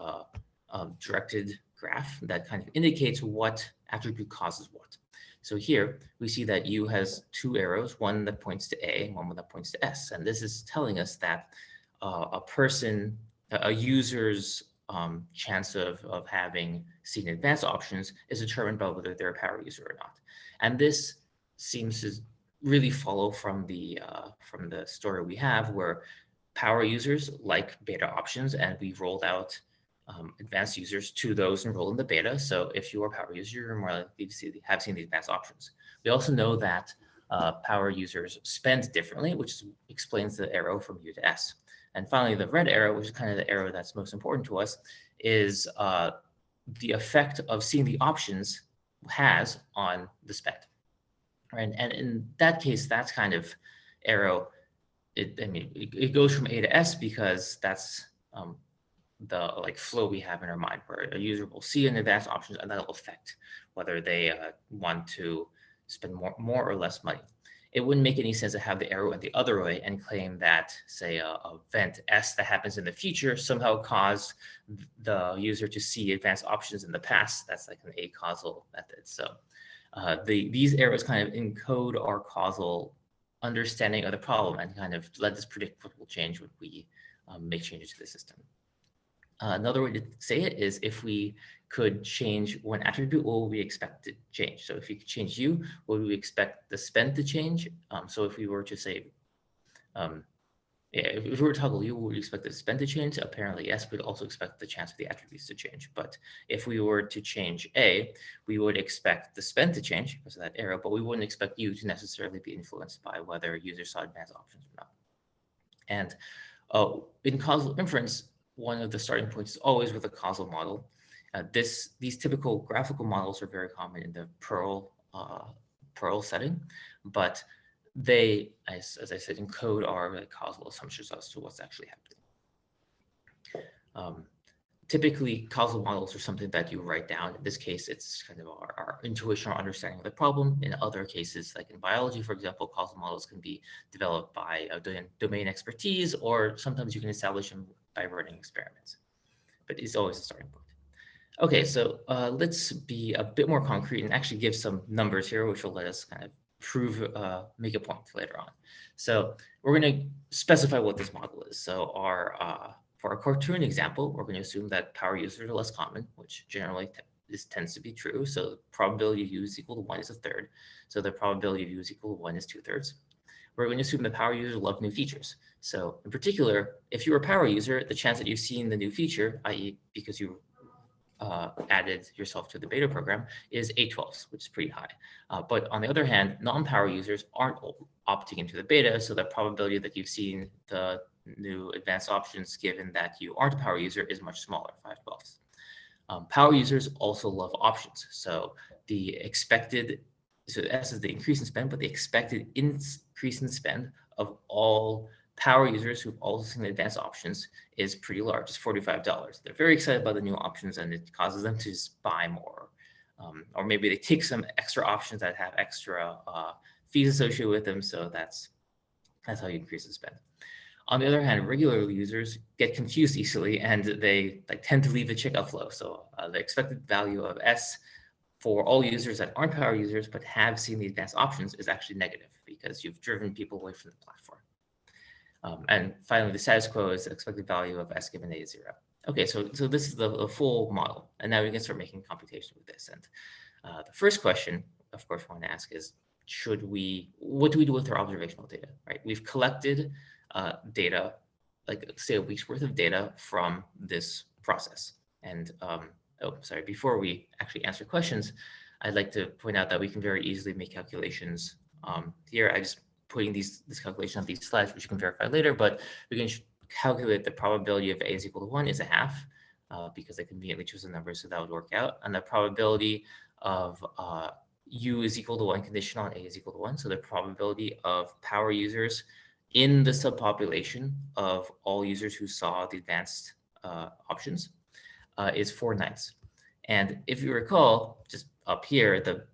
directed graph that kind of indicates what attribute causes what. So here we see that U has 2 arrows, one that points to A and one that points to S. And this is telling us that a user's chance of having seen advanced options is determined by whether they're a power user or not. And this seems to really follow from the story we have, where power users like beta options, and we rolled out advanced users to those enrolled in the beta. So if you are a power user, you're more likely to have seen the advanced options. We also know that power users spend differently, which explains the arrow from U to S. And finally, the red arrow, which is kind of the arrow that's most important to us, is the effect of seeing the options has on the spend. Right? And in that case, that's kind of arrow, it goes from A to S because that's the like flow we have in our mind, where a user will see an advanced options and that'll affect whether they want to spend more or less money. It wouldn't make any sense to have the arrow in the other way and claim that, say, a event S that happens in the future somehow caused the user to see advanced options in the past. That's like an acausal method. So these arrows kind of encode our causal understanding of the problem and kind of let us predict what will change when we make changes to the system. Another way to say it is if we could change one attribute, what would we expect to change? So if you could change U, what would we expect the spend to change? So if we were to say, if we were to toggle U, would we expect the spend to change? Apparently, yes, we'd also expect the chance of the attributes to change. But if we were to change A, we would expect the spend to change because of that arrow, but we wouldn't expect U to necessarily be influenced by whether users saw advanced options or not. And in causal inference, one of the starting points is always with a causal model. These typical graphical models are very common in the Perl setting, but they, as I said, encode our causal assumptions as to what's actually happening. Typically, causal models are something that you write down. In this case, it's kind of our intuition or understanding of the problem. In other cases, like in biology, for example, causal models can be developed by domain expertise, or sometimes you can establish them by running experiments. But it's always a starting point. Okay, so let's be a bit more concrete and actually give some numbers here, which will let us kind of prove, make a point later on. So we're going to specify what this model is. So for our cartoon example, we're going to assume that power users are less common, which generally tends to be true. So the probability of U is equal to 1 is 1/3. So the probability of U is equal to 1 is 2/3. We're going to assume that power users love new features. So in particular, if you're a power user, the chance that you've seen the new feature, i.e. because you added yourself to the beta program, is 8/12, which is pretty high. But on the other hand, non-power users aren't opting into the beta, so the probability that you've seen the new advanced options given that you aren't a power user is much smaller, 5/12. Power users also love options. So the expected, so S is the increase in spend, but the expected increase in spend of all power users who've also seen the advanced options is pretty large. It's $45. They're very excited about the new options and it causes them to just buy more. Or maybe they take some extra options that have extra fees associated with them. So that's how you increase the spend. On the other hand, regular users get confused easily and they tend to leave the checkout flow. So the expected value of S for all users that aren't power users but have seen the advanced options is actually negative because you've driven people away from the platform. And finally, the status quo is the expected value of S given A is 0. Okay, so this is the full model. And now we can start making computation with this. And the first question, of course, we want to ask is, what do we do with our observational data, right? We've collected data, like say a week's worth of data from this process. And before we actually answer questions, I'd like to point out that we can very easily make calculations. Here, I just putting this calculation on these slides, which you can verify later, but we can calculate the probability of A is equal to 1 is 1/2, because I conveniently choose a number, so that would work out. And the probability of U is equal to 1 conditional on A is equal to 1. So the probability of power users in the subpopulation of all users who saw the advanced options is 4/9. And if you recall, just up here, the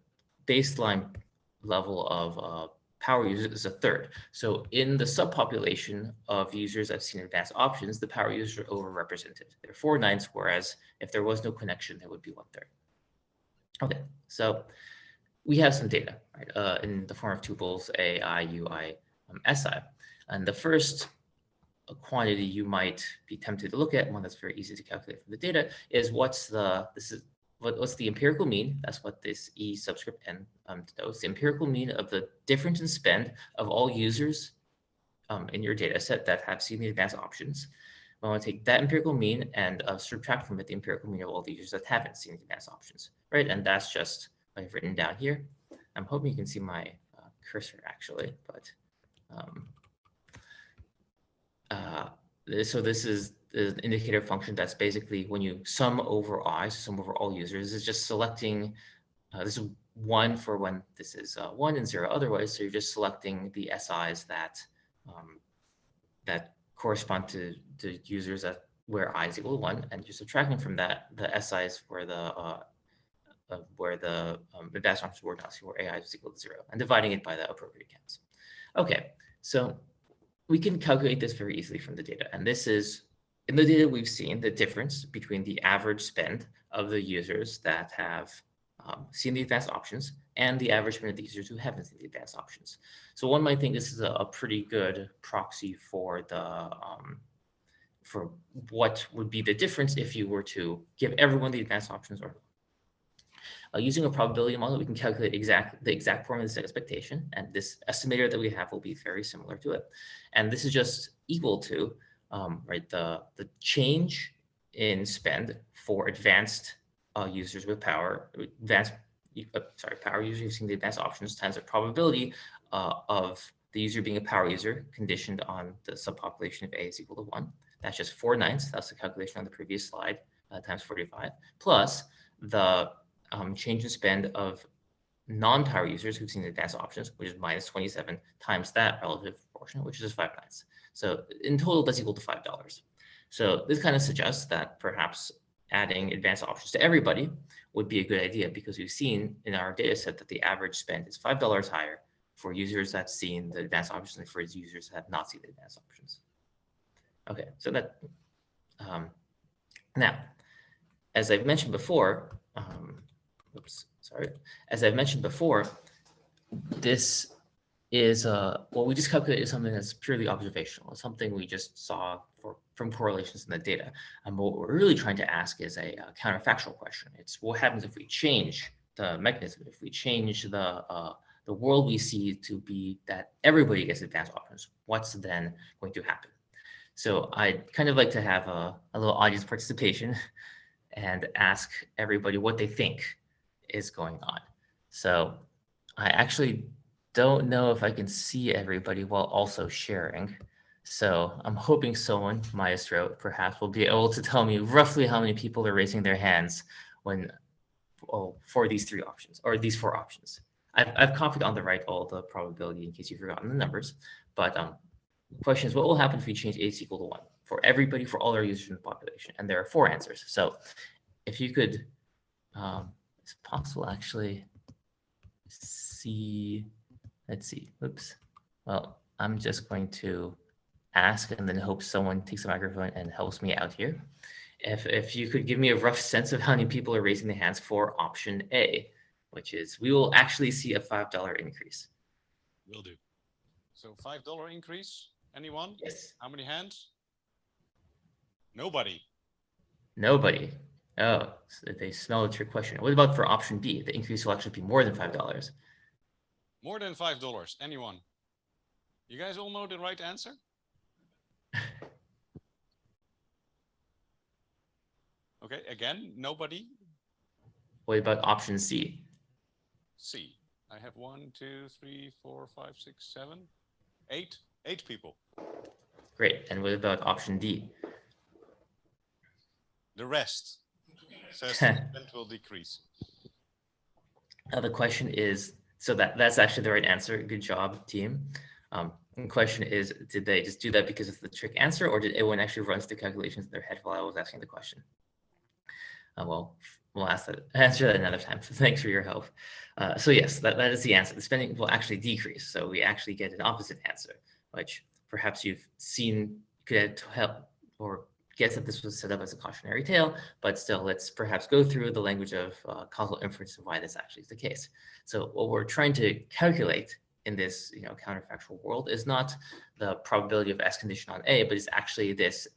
baseline level of power users is 1/3. So in the subpopulation of users that have seen advanced options, the power users are overrepresented. They're 4/9, whereas if there was no connection, there would be 1/3. Okay, so we have some data, right, in the form of tuples A, I, U, I, Si. And the first quantity you might be tempted to look at, one that's very easy to calculate from the data, is what's the empirical mean? That's what this E subscript N denotes. The empirical mean of the difference in spend of all users in your data set that have seen the advanced options. I want to take that empirical mean and subtract from it the empirical mean of all the users that haven't seen the advanced options, right? And that's just what I've written down here. I'm hoping you can see my cursor actually, but so this is the indicator function that's basically when you sum over I, so sum over all users, is just selecting, this is 1 for when this is 1 and 0 otherwise, so you're just selecting the SIs that that correspond to users that where I is equal to 1, and you're subtracting from that the SIs where the advanced options were not, where AI is equal to 0, and dividing it by the appropriate counts. Okay, so we can calculate this very easily from the data. And this is, in the data we've seen, the difference between the average spend of the users that have seen the advanced options and the average spend of the users who haven't seen the advanced options. So one might think this is a pretty good proxy for the for what would be the difference if you were to give everyone the advanced options or using a probability model, we can calculate the exact form of this expectation, and this estimator that we have will be very similar to it. And this is just equal to the change in spend for advanced users with power, power users using the advanced options times the probability of the user being a power user conditioned on the subpopulation of A is equal to 1. That's just 4/9. That's the calculation on the previous slide times 45, plus the change in spend of non-power users who've seen the advanced options, which is minus 27 times that relative proportion, which is 5/9. So in total, that's equal to $5. So this kind of suggests that perhaps adding advanced options to everybody would be a good idea, because we've seen in our data set that the average spend is $5 higher for users that've seen the advanced options than for users that have not seen the advanced options. Okay, so that now, as I've mentioned before, as I've mentioned before, this is what we just calculated is something that's purely observational. It's something we just saw from correlations in the data. And what we're really trying to ask is a counterfactual question. It's what happens if we change the mechanism, if we change the world we see to be that everybody gets advanced options, what's then going to happen? So I'd kind of like to have a little audience participation and ask everybody what they think is going on. So I actually don't know if I can see everybody while also sharing. So I'm hoping someone, Maestro, perhaps will be able to tell me roughly how many people are raising their hands for these 3 options or these 4 options. I've copied on the right all the probability in case you've forgotten the numbers, but the question is, what will happen if we change A is equal to 1 for everybody, for all our users in the population? And there are 4 answers. So if you could, it's possible actually see, let's see, oops. Well, I'm just going to ask and then hope someone takes the microphone and helps me out here. If you could give me a rough sense of how many people are raising their hands for option A, which is we will actually see a $5 increase. Will do. So $5 increase, anyone? Yes. How many hands? Nobody. Nobody. Oh, so they smell a trick question. What about for option B? The increase will actually be more than $5. More than $5, anyone? You guys all know the right answer? Okay, again, nobody. What about option C? C. I have 1, 2, 3, 4, 5, 6, 7, 8. 8 people. Great. And what about option D? The rest says the spend will decrease. Now the question is, so that's actually the right answer. Good job, team. The question is, did they just do that because of the trick answer, or did anyone actually run the calculations in their head while I was asking the question? Well, we'll answer that another time. So thanks for your help. So yes, that is the answer. The spending will actually decrease. So we actually get an opposite answer, which perhaps you've seen could help or guess that this was set up as a cautionary tale, but still let's perhaps go through the language of causal inference and why this actually is the case. So what we're trying to calculate in this counterfactual world is not the probability of S condition on A, but it's actually this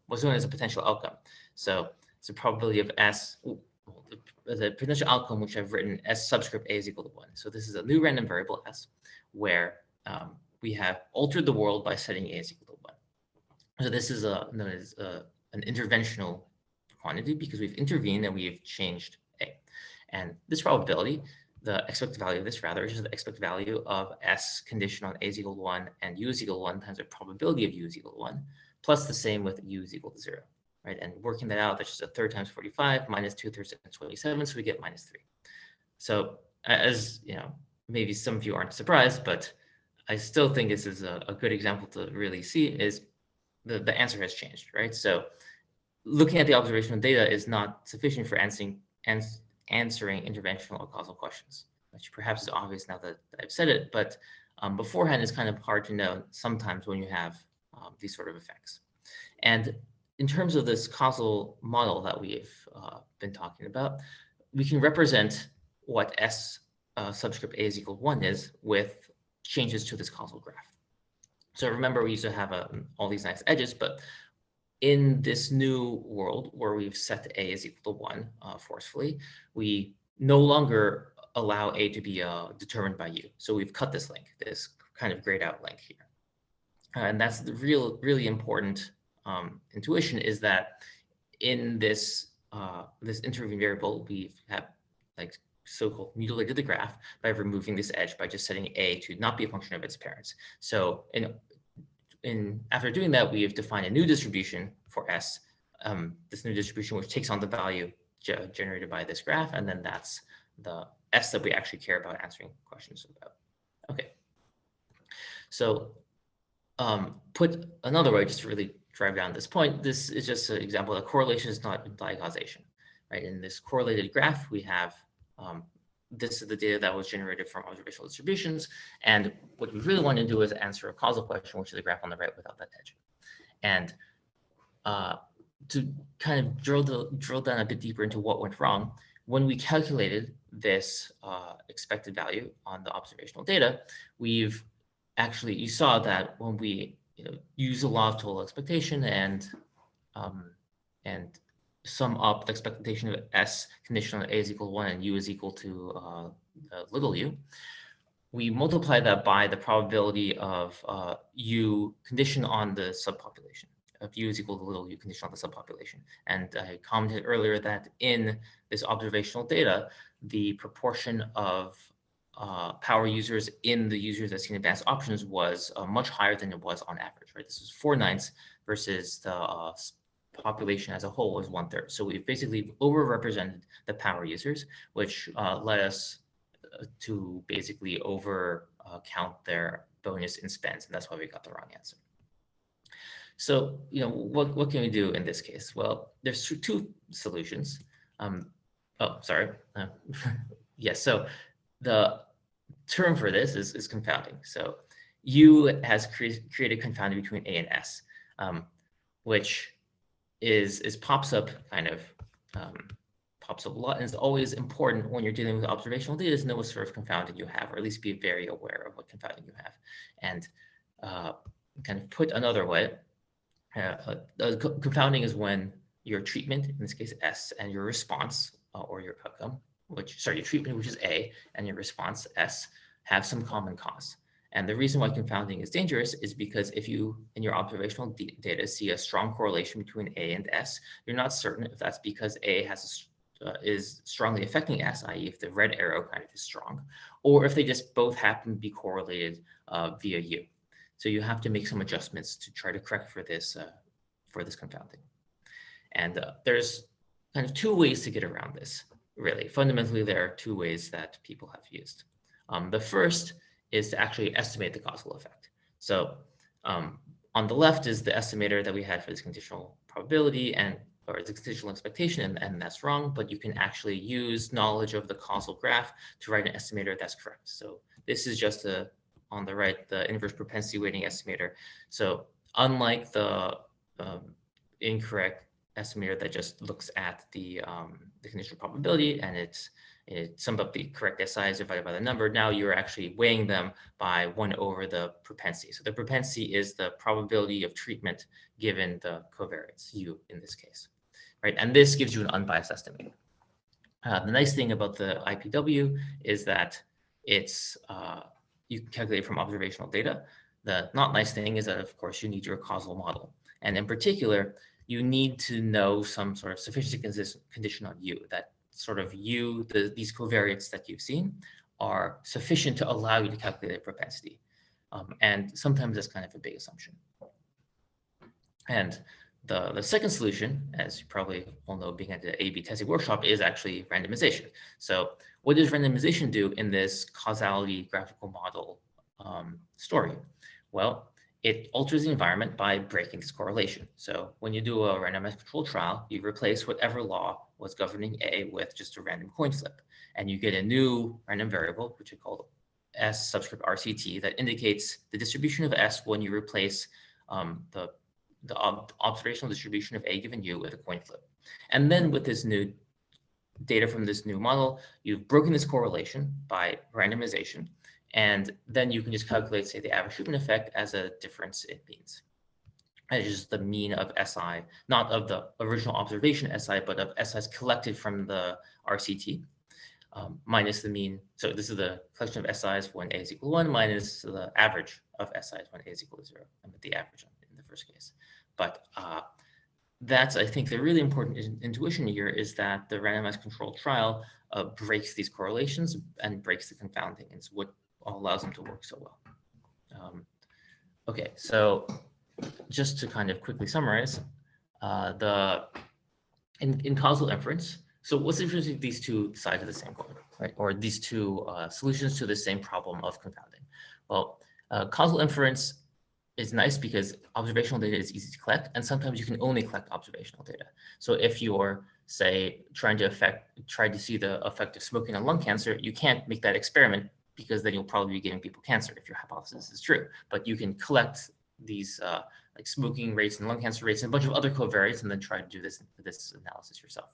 what's known as a potential outcome. So it's a probability of S, the potential outcome, which I've written S subscript A is equal to 1. So this is a new random variable S where we have altered the world by setting A is equal to 1. So this is known as an interventional quantity because we've intervened and we've changed A. And this probability, the expected value of this rather, is just the expected value of S condition on A is equal to 1 and U is equal to 1 times the probability of U is equal to 1, plus the same with U is equal to 0. Right, and working that out, that's just a third times 45 minus 2/3 times 27, so we get minus 3. So as maybe some of you aren't surprised, but I still think this is a good example to really see is the answer has changed, right? So looking at the observational data is not sufficient for answering interventional or causal questions, which perhaps is obvious now that I've said it, but beforehand it's kind of hard to know sometimes when you have these sort of effects. And in terms of this causal model that we've been talking about, we can represent what S subscript A is equal to 1 is with changes to this causal graph. So remember, we used to have all these nice edges, but in this new world where we've set A is equal to 1 forcefully, we no longer allow A to be determined by U. So we've cut this link, this kind of grayed out link here. And that's the really important intuition, is that in this this intervening variable, we have like so-called mutilated the graph by removing this edge by just setting A to not be a function of its parents. So after doing that, we have defined a new distribution for S, this new distribution which takes on the value generated by this graph, and then that's the S that we actually care about answering questions about. Okay. So put another way, just to really drive down this point, this is just an example that correlation does not imply causation, right? In this correlated graph, we have this is the data that was generated from observational distributions. And what we really want to do is answer a causal question, which is the graph on the right without that edge. And to kind of drill down a bit deeper into what went wrong, when we calculated this expected value on the observational data, we've actually, you saw that when we use the law of total expectation and sum up the expectation of S conditional on A is equal to 1 and U is equal to little u, we multiply that by the probability of U conditioned on the subpopulation, of U is equal to little u conditioned on the subpopulation. And I commented earlier that in this observational data, the proportion of power users in the users that seen advanced options was much higher than it was on average, right? This is 4/9 versus the population as a whole is 1/3. So we've basically overrepresented the power users, which led us to basically over count their bonus in spends, and that's why we got the wrong answer. So, what can we do in this case? Well, there's two solutions. Oh, sorry. Yes, so the term for this is confounding. So U has created confounding between A and S, which pops up a lot, and it's always important when you're dealing with observational data to know what sort of confounding you have, or at least be very aware of what confounding you have. And kind of put another way, confounding is when your treatment, in this case S, and your response or your outcome, your treatment, which is A, and your response S, have some common cause. And the reason why confounding is dangerous is because if you, in your observational data, see a strong correlation between A and S, you're not certain if that's because A is strongly affecting S, i.e. if the red arrow kind of is strong, or if they just both happen to be correlated via U. So you have to make some adjustments to try to correct for this confounding. And there's kind of two ways to get around this, really. Fundamentally, there are two ways that people have used. The first is to actually estimate the causal effect. So on the left is the estimator that we had for this conditional probability or the conditional expectation, and that's wrong, but you can actually use knowledge of the causal graph to write an estimator that's correct. So this is just on the right, the inverse propensity weighting estimator. So unlike the incorrect estimator that just looks at the conditional probability and it sums up the correct SIs divided by the number, now you're actually weighing them by 1 over the propensity. So the propensity is the probability of treatment given the covariance, U in this case, right? And this gives you an unbiased estimate. The nice thing about the IPW is that it's you can calculate from observational data. The not nice thing is that, of course, you need your causal model. And in particular, you need to know some sort of sufficiency condition on U, that sort of U, these covariates that you've seen are sufficient to allow you to calculate a propensity. And sometimes that's kind of a big assumption. And the second solution, as you probably all know, being at the A/B testing workshop, is actually randomization. So what does randomization do in this causality graphical model story? Well, it alters the environment by breaking this correlation. So when you do a randomized control trial, you replace whatever law was governing A with just a random coin flip, and you get a new random variable, which we call S subscript RCT, that indicates the distribution of S when you replace the observational distribution of A given U with a coin flip. And then with this new data from this new model, you've broken this correlation by randomization, and then you can just calculate, say, the average treatment effect as a difference in means. It's just the mean of SI, not of the original observation SI, but of SIs collected from the RCT, minus the mean. So this is the collection of SIs when A is equal to 1 minus the average of SIs when A is equal to 0, and with the average in the first case. But that's, I think, the really important intuition here is that the randomized controlled trial breaks these correlations and breaks the confounding. It's what allows them to work so well. Okay, so just to kind of quickly summarize, in causal inference, so what's interesting, these two sides of the same coin, right? Or these two solutions to the same problem of confounding. Well, causal inference is nice because observational data is easy to collect, and sometimes you can only collect observational data. So if you're, say, trying to see the effect of smoking on lung cancer, you can't make that experiment because then you'll probably be giving people cancer if your hypothesis is true. But you can collect these like smoking rates and lung cancer rates and a bunch of other covariates and then try to do this analysis yourself.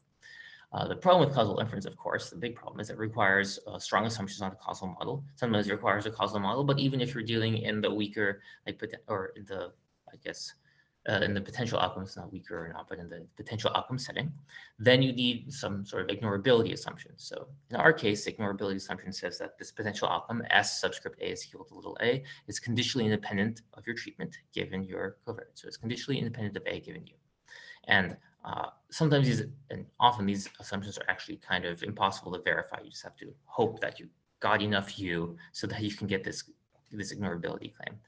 The problem with causal inference, of course, the big problem is it requires strong assumptions on the causal model. Sometimes it requires a causal model, but even if you're dealing in the weaker, or in the, I guess, in the potential outcomes, not weaker or not, but in the potential outcome setting, then you need some sort of ignorability assumption. So in our case, the ignorability assumption says that this potential outcome, S subscript A is equal to little a, is conditionally independent of your treatment given your covariate. So it's conditionally independent of A given U. And sometimes and often these assumptions are actually kind of impossible to verify. You just have to hope that you got enough U so that you can get this ignorability claim.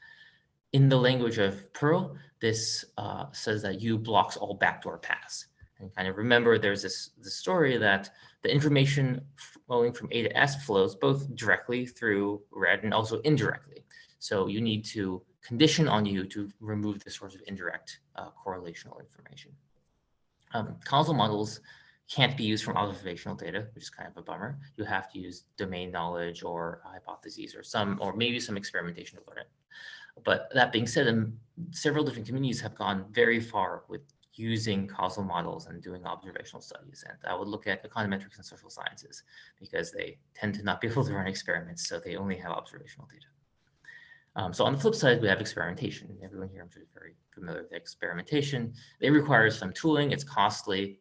In the language of Perl, this says that U blocks all backdoor paths. And kind of remember, there's this story that the information flowing from A to S flows both directly through red and also indirectly. So you need to condition on U to remove this sort of indirect correlational information. Causal models can't be used from observational data, which is kind of a bummer. You have to use domain knowledge or hypotheses or maybe some experimentation to learn it. But that being said, several different communities have gone very far with using causal models and doing observational studies. And I would look at econometrics and social sciences because they tend to not be able to run experiments, so they only have observational data. So on the flip side, we have experimentation. Everyone here, I'm sure, is very familiar with experimentation. It requires some tooling. It's costly,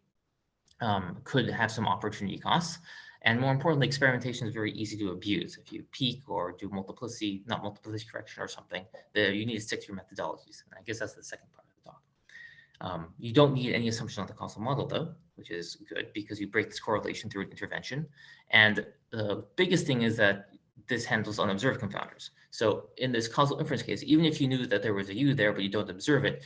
could have some opportunity costs. And more importantly, experimentation is very easy to abuse. If you peak or do not multiplicity correction or something, you need to stick to your methodologies. And I guess that's the second part of the talk. You don't need any assumption on the causal model, though, which is good because you break this correlation through an intervention. And the biggest thing is that this handles unobserved confounders. So in this causal inference case, even if you knew that there was a U there, but you don't observe it,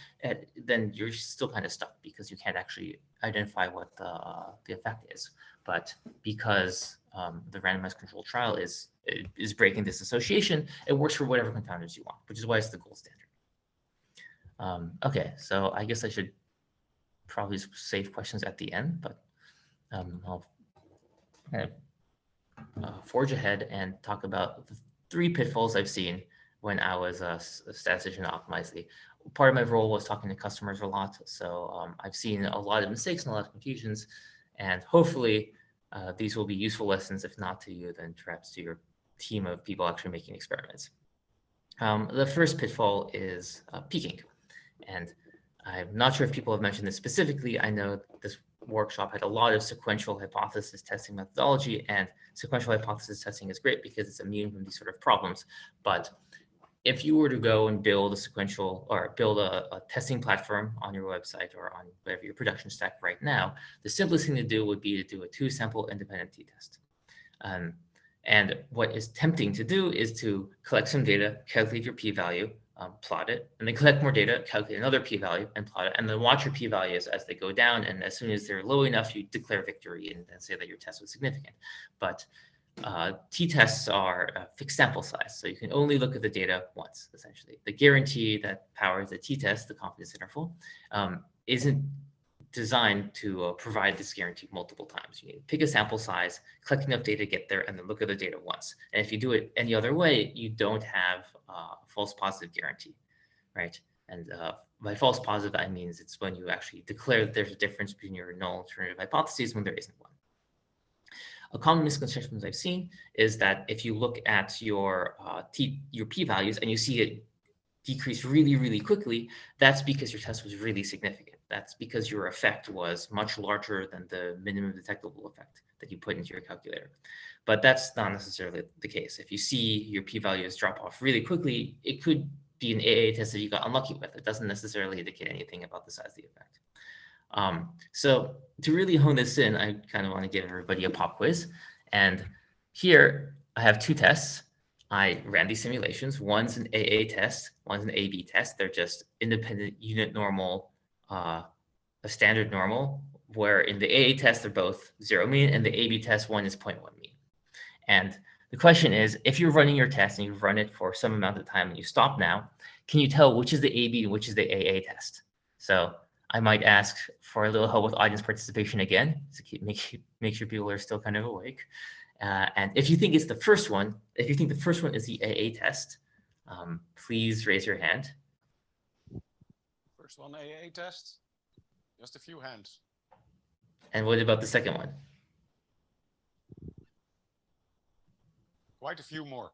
then you're still kind of stuck because you can't actually identify what the effect is. But because the randomized controlled trial is breaking this association, it works for whatever confounders you want, which is why it's the gold standard. Okay, so I guess I should probably save questions at the end, but I'll kind of forge ahead and talk about the 3 pitfalls I've seen when I was a statistician at Optimizely. Part of my role was talking to customers a lot, so I've seen a lot of mistakes and a lot of confusions, and hopefully these will be useful lessons, if not to you, then perhaps to your team of people actually making experiments. The first pitfall is peaking, and I'm not sure if people have mentioned this specifically. I know this workshop had a lot of sequential hypothesis testing methodology, and sequential hypothesis testing is great because it's immune from these sort of problems. But if you were to go and build a sequential or build a testing platform on your website or on whatever your production stack right now, the simplest thing to do would be to do a 2-sample independent t-test. And what is tempting to do is to collect some data, calculate your p-value, plot it, and then collect more data, calculate another p-value and plot it, and then watch your p-values as they go down. And as soon as they're low enough, you declare victory and say that your test was significant. But t-tests are a fixed sample size, so you can only look at the data once, essentially. The guarantee that powers the t-test, the confidence interval, isn't designed to provide this guarantee multiple times. You need to pick a sample size, collect enough data to get there, and then look at the data once. And if you do it any other way, you don't have a false positive guarantee, right? And by false positive, I mean it's when you actually declare that there's a difference between your null alternative hypotheses when there isn't one. A common misconception I've seen is that if you look at your p-values and you see it decrease really, really quickly, that's because your test was really significant. That's because your effect was much larger than the minimum detectable effect that you put into your calculator. But that's not necessarily the case. If you see your p-values drop off really quickly, it could be an AA test that you got unlucky with. It doesn't necessarily indicate anything about the size of the effect. So to really hone this in, I kind of want to give everybody a pop quiz. And here I have two tests. I ran these simulations. One's an AA test, one's an AB test. They're just independent unit normal, a standard normal, where in the AA test, they're both 0 mean, and the AB test, one is 0.1 mean. And the question is, if you're running your test and you've run it for some amount of time and you stop now, can you tell which is the AB and which is the AA test? So I might ask for a little help with audience participation again, to make sure people are still kind of awake. And if you think it's the first one, if you think the first one is the AA test, please raise your hand. First one, AA test. Just a few hands. And what about the second one? Quite a few more.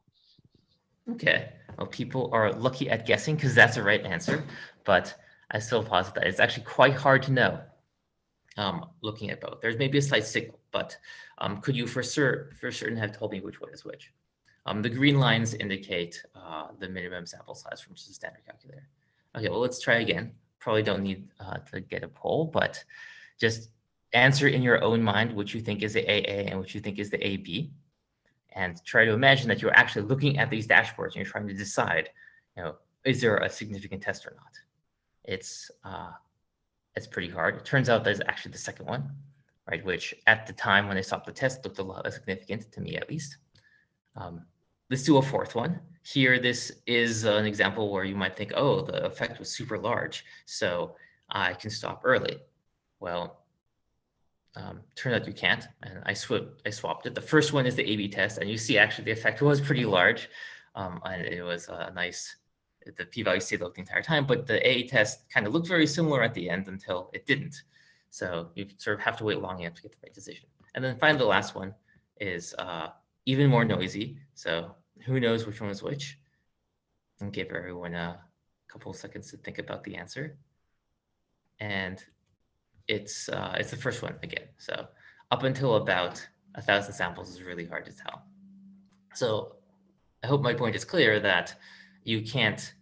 Okay, well, people are lucky at guessing because that's the right answer, but I still posit that it's actually quite hard to know looking at both. There's maybe a slight signal, but could you for certain have told me which one is which? The green lines indicate the minimum sample size from just a standard calculator. Okay, well, let's try again. Probably don't need to get a poll, but just answer in your own mind which you think is the AA and which you think is the AB. And try to imagine that you're actually looking at these dashboards and you're trying to decide, is there a significant test or not? It's pretty hard. It turns out there's actually the second one, right? Which at the time when I stopped the test looked a lot less significant to me, at least. Let's do a fourth one. Here, this is an example where you might think, oh, the effect was super large, so I can stop early. Well, turned out you can't, and I swapped it. The first one is the AB test, and you see actually the effect was pretty large, and it was nice. The p-value stayed low the entire time, but the AA test kind of looked very similar at the end until it didn't. So you sort of have to wait long enough to get the right decision. And then finally, the last one is even more noisy. So who knows which one is which? And give everyone a couple of seconds to think about the answer. And it's the first one again. So up until about 1,000 samples is really hard to tell. So I hope my point is clear that you can't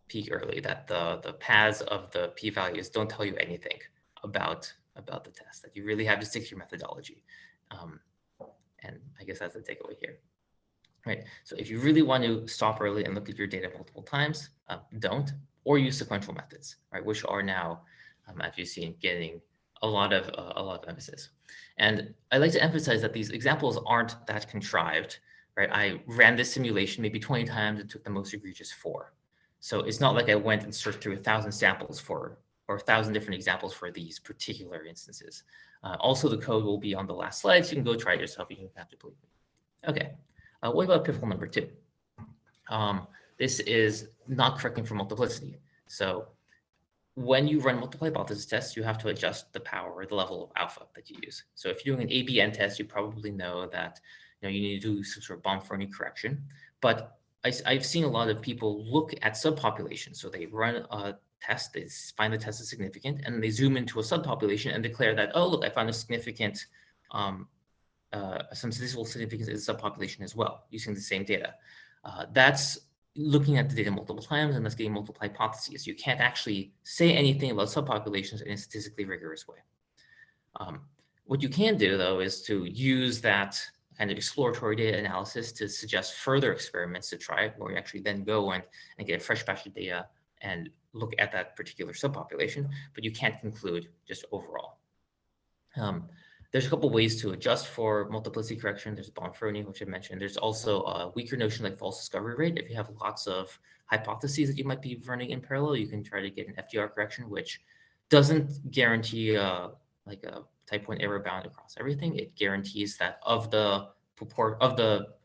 peak early, that the paths of the p-values don't tell you anything about the test, that you really have to stick to your methodology. And I guess that's the takeaway here. Right. So if you really want to stop early and look at your data multiple times, don't, or use sequential methods, right, which are now, as you've seen, getting a lot of emphasis. And I like to emphasize that these examples aren't that contrived, right? I ran this simulation maybe 20 times and took the most egregious 4. So it's not like I went and searched through 1,000 samples or 1,000 different examples for these particular instances. Also, the code will be on the last slide, so you can go try it yourself. You don't have to believe me. Okay. What about pitfall number 2? This is not correcting for multiplicity. So when you run multiple hypothesis tests, you have to adjust the power or the level of alpha that you use. So if you're doing an ABN test, you probably know that you need to do some sort of Bonferroni correction. But I've seen a lot of people look at subpopulations. So they run a test, they find the test is significant, and they zoom into a subpopulation and declare that, oh, look, I found a significant some statistical significance in the subpopulation as well, using the same data. That's looking at the data multiple times and that's getting multiple hypotheses. You can't actually say anything about subpopulations in a statistically rigorous way. What you can do, though, is to use that kind of exploratory data analysis to suggest further experiments to try it, where you actually then go and get a fresh batch of data and look at that particular subpopulation, but you can't conclude just overall. There's a couple ways to adjust for multiplicity correction. There's Bonferroni, which I mentioned. There's also a weaker notion like false discovery rate. If you have lots of hypotheses that you might be running in parallel, you can try to get an FDR correction, which doesn't guarantee like a type 1 error bound across everything. It guarantees that of the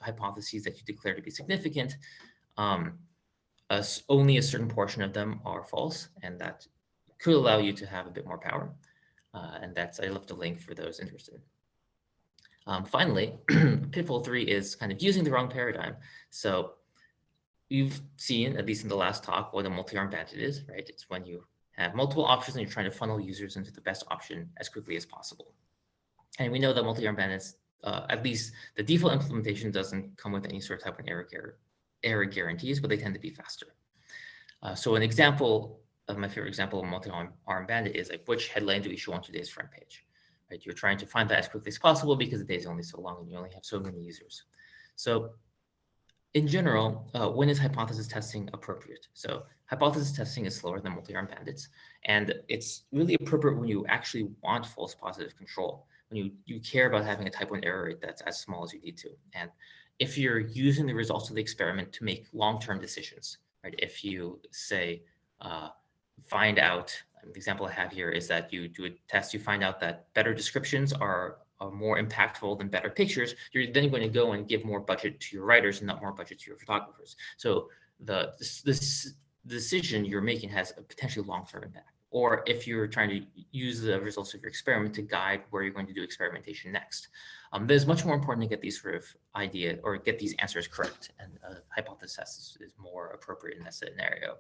hypotheses that you declare to be significant, only a certain portion of them are false, and that could allow you to have a bit more power. And that's, I left a link for those interested. Finally, pitfall 3 is kind of using the wrong paradigm. So you've seen, at least in the last talk, what a multi-arm bandit is, right? It's when you have multiple options and you're trying to funnel users into the best option as quickly as possible. And we know that multi-arm bandits, at least the default implementation, doesn't come with any sort of type 1 error guarantees, but they tend to be faster. So an example, my favorite example of multi-arm bandit is like, which headline do we show on today's front page? Right? You're trying to find that as quickly as possible because the day is only so long and you only have so many users. So in general, when is hypothesis testing appropriate? So hypothesis testing is slower than multi-arm bandits, and it's really appropriate when you actually want false positive control, when you care about having a type 1 error rate that's as small as you need to. And if you're using the results of the experiment to make long-term decisions, right? If you say, find out, the example I have here is that you do a test, you find out that better descriptions are more impactful than better pictures, you're then going to go and give more budget to your writers and not more budget to your photographers. So this decision you're making has a potentially long-term impact. Or if you're trying to use the results of your experiment to guide where you're going to do experimentation next. There's much more important to get these sort of idea or get these answers correct, and hypothesis is more appropriate in that scenario.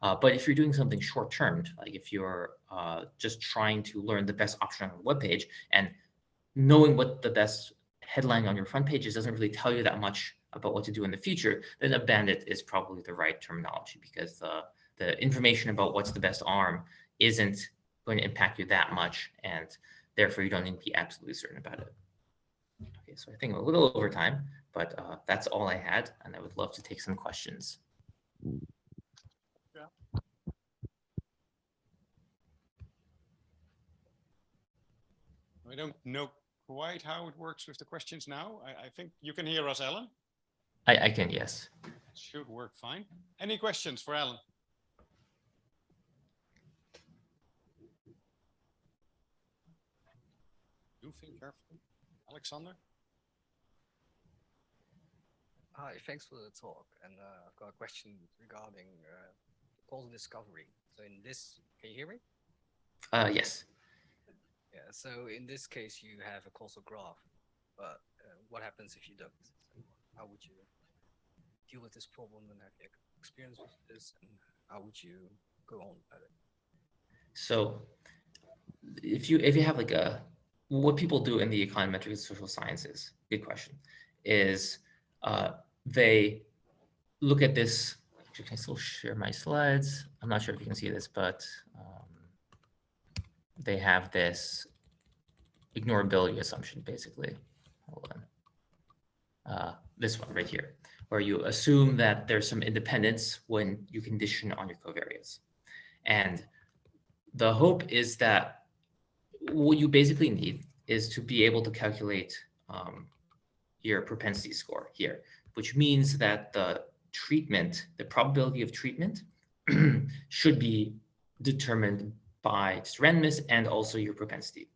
But if you're doing something short-term, like if you're just trying to learn the best option on a web page, and knowing what the best headline on your front page is doesn't really tell you that much about what to do in the future, then a bandit is probably the right terminology, because the information about what's the best arm isn't going to impact you that much, and therefore you don't need to be absolutely certain about it. Okay, so I think a little over time, but that's all I had, and I would love to take some questions. I don't know quite how it works with the questions now. I think you can hear us, Alan. I can, yes. It should work fine. Any questions for Alan? Do think carefully. Alexander? Hi, thanks for the talk. And I've got a question regarding causal discovery. So in this, can you hear me? Yes. Yeah, so in this case, you have a causal graph, but what happens if you don't? So how would you deal with this problem, and have you experience with this, and how would you go on about it? So if you have like what people do in the econometric and social sciences, good question, is they look at this. Actually, can I still share my slides? I'm not sure if you can see this, but they have this ignorability assumption, basically. Hold on. This one right here, where you assume that there's some independence when you condition on your covariates. And the hope is that what you basically need is to be able to calculate your propensity score here, which means that the probability of treatment should be determined by just randomness and also your propensity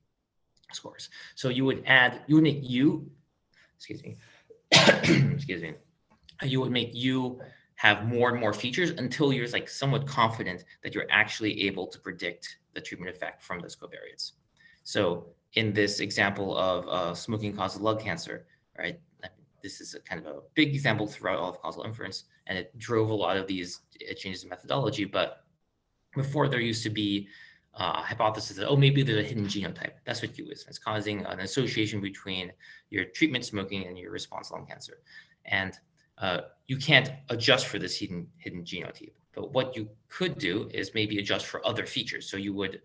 scores. So you would make U, excuse me, you would make U have more and more features until you're like somewhat confident that you're actually able to predict the treatment effect from those covariates. So in this example of smoking causes lung cancer, right? This is a kind of a big example throughout all of causal inference, and it drove a lot of these changes in methodology. But before, there used to be hypothesis that, oh, maybe there's a hidden genotype. That's what U is. It's causing an association between your treatment smoking and your response to lung cancer. And you can't adjust for this hidden genotype. But what you could do is maybe adjust for other features. So you would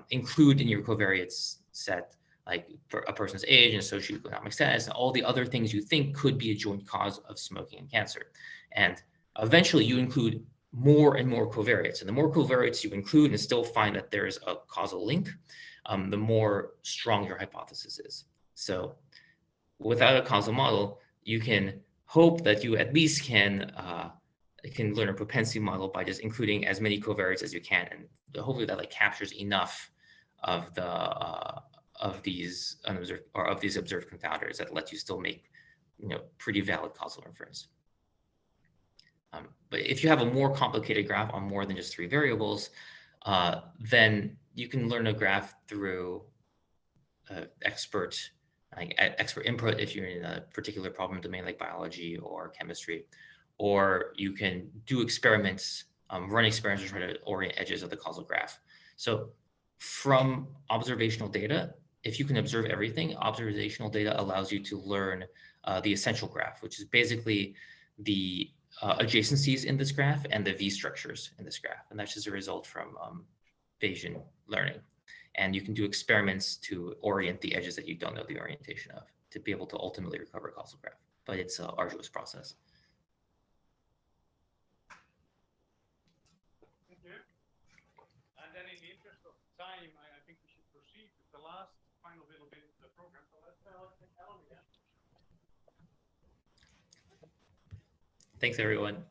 include in your covariates set like a person's age and socioeconomic status and all the other things you think could be a joint cause of smoking and cancer. And eventually you include more and more covariates. And the more covariates you include and still find that there's a causal link, the more strong your hypothesis is. So without a causal model, you can hope that you at least can learn a propensity model by just including as many covariates as you can, and hopefully that like captures enough of the of these unobserved or of these observed confounders that let you still make pretty valid causal inference. But if you have a more complicated graph on more than just 3 variables, then you can learn a graph through expert input if you're in a particular problem domain like biology or chemistry, or you can do experiments, run experiments to try to orient edges of the causal graph. So from observational data, if you can observe everything, observational data allows you to learn the essential graph, which is basically the adjacencies in this graph and the V structures in this graph. And that's just a result from Bayesian learning. And you can do experiments to orient the edges that you don't know the orientation of to be able to ultimately recover a causal graph. But it's an arduous process. Thank you. And then in the interest of time, I think we should proceed with the last final little bit of the program. So let's take Alan again. Thanks, everyone.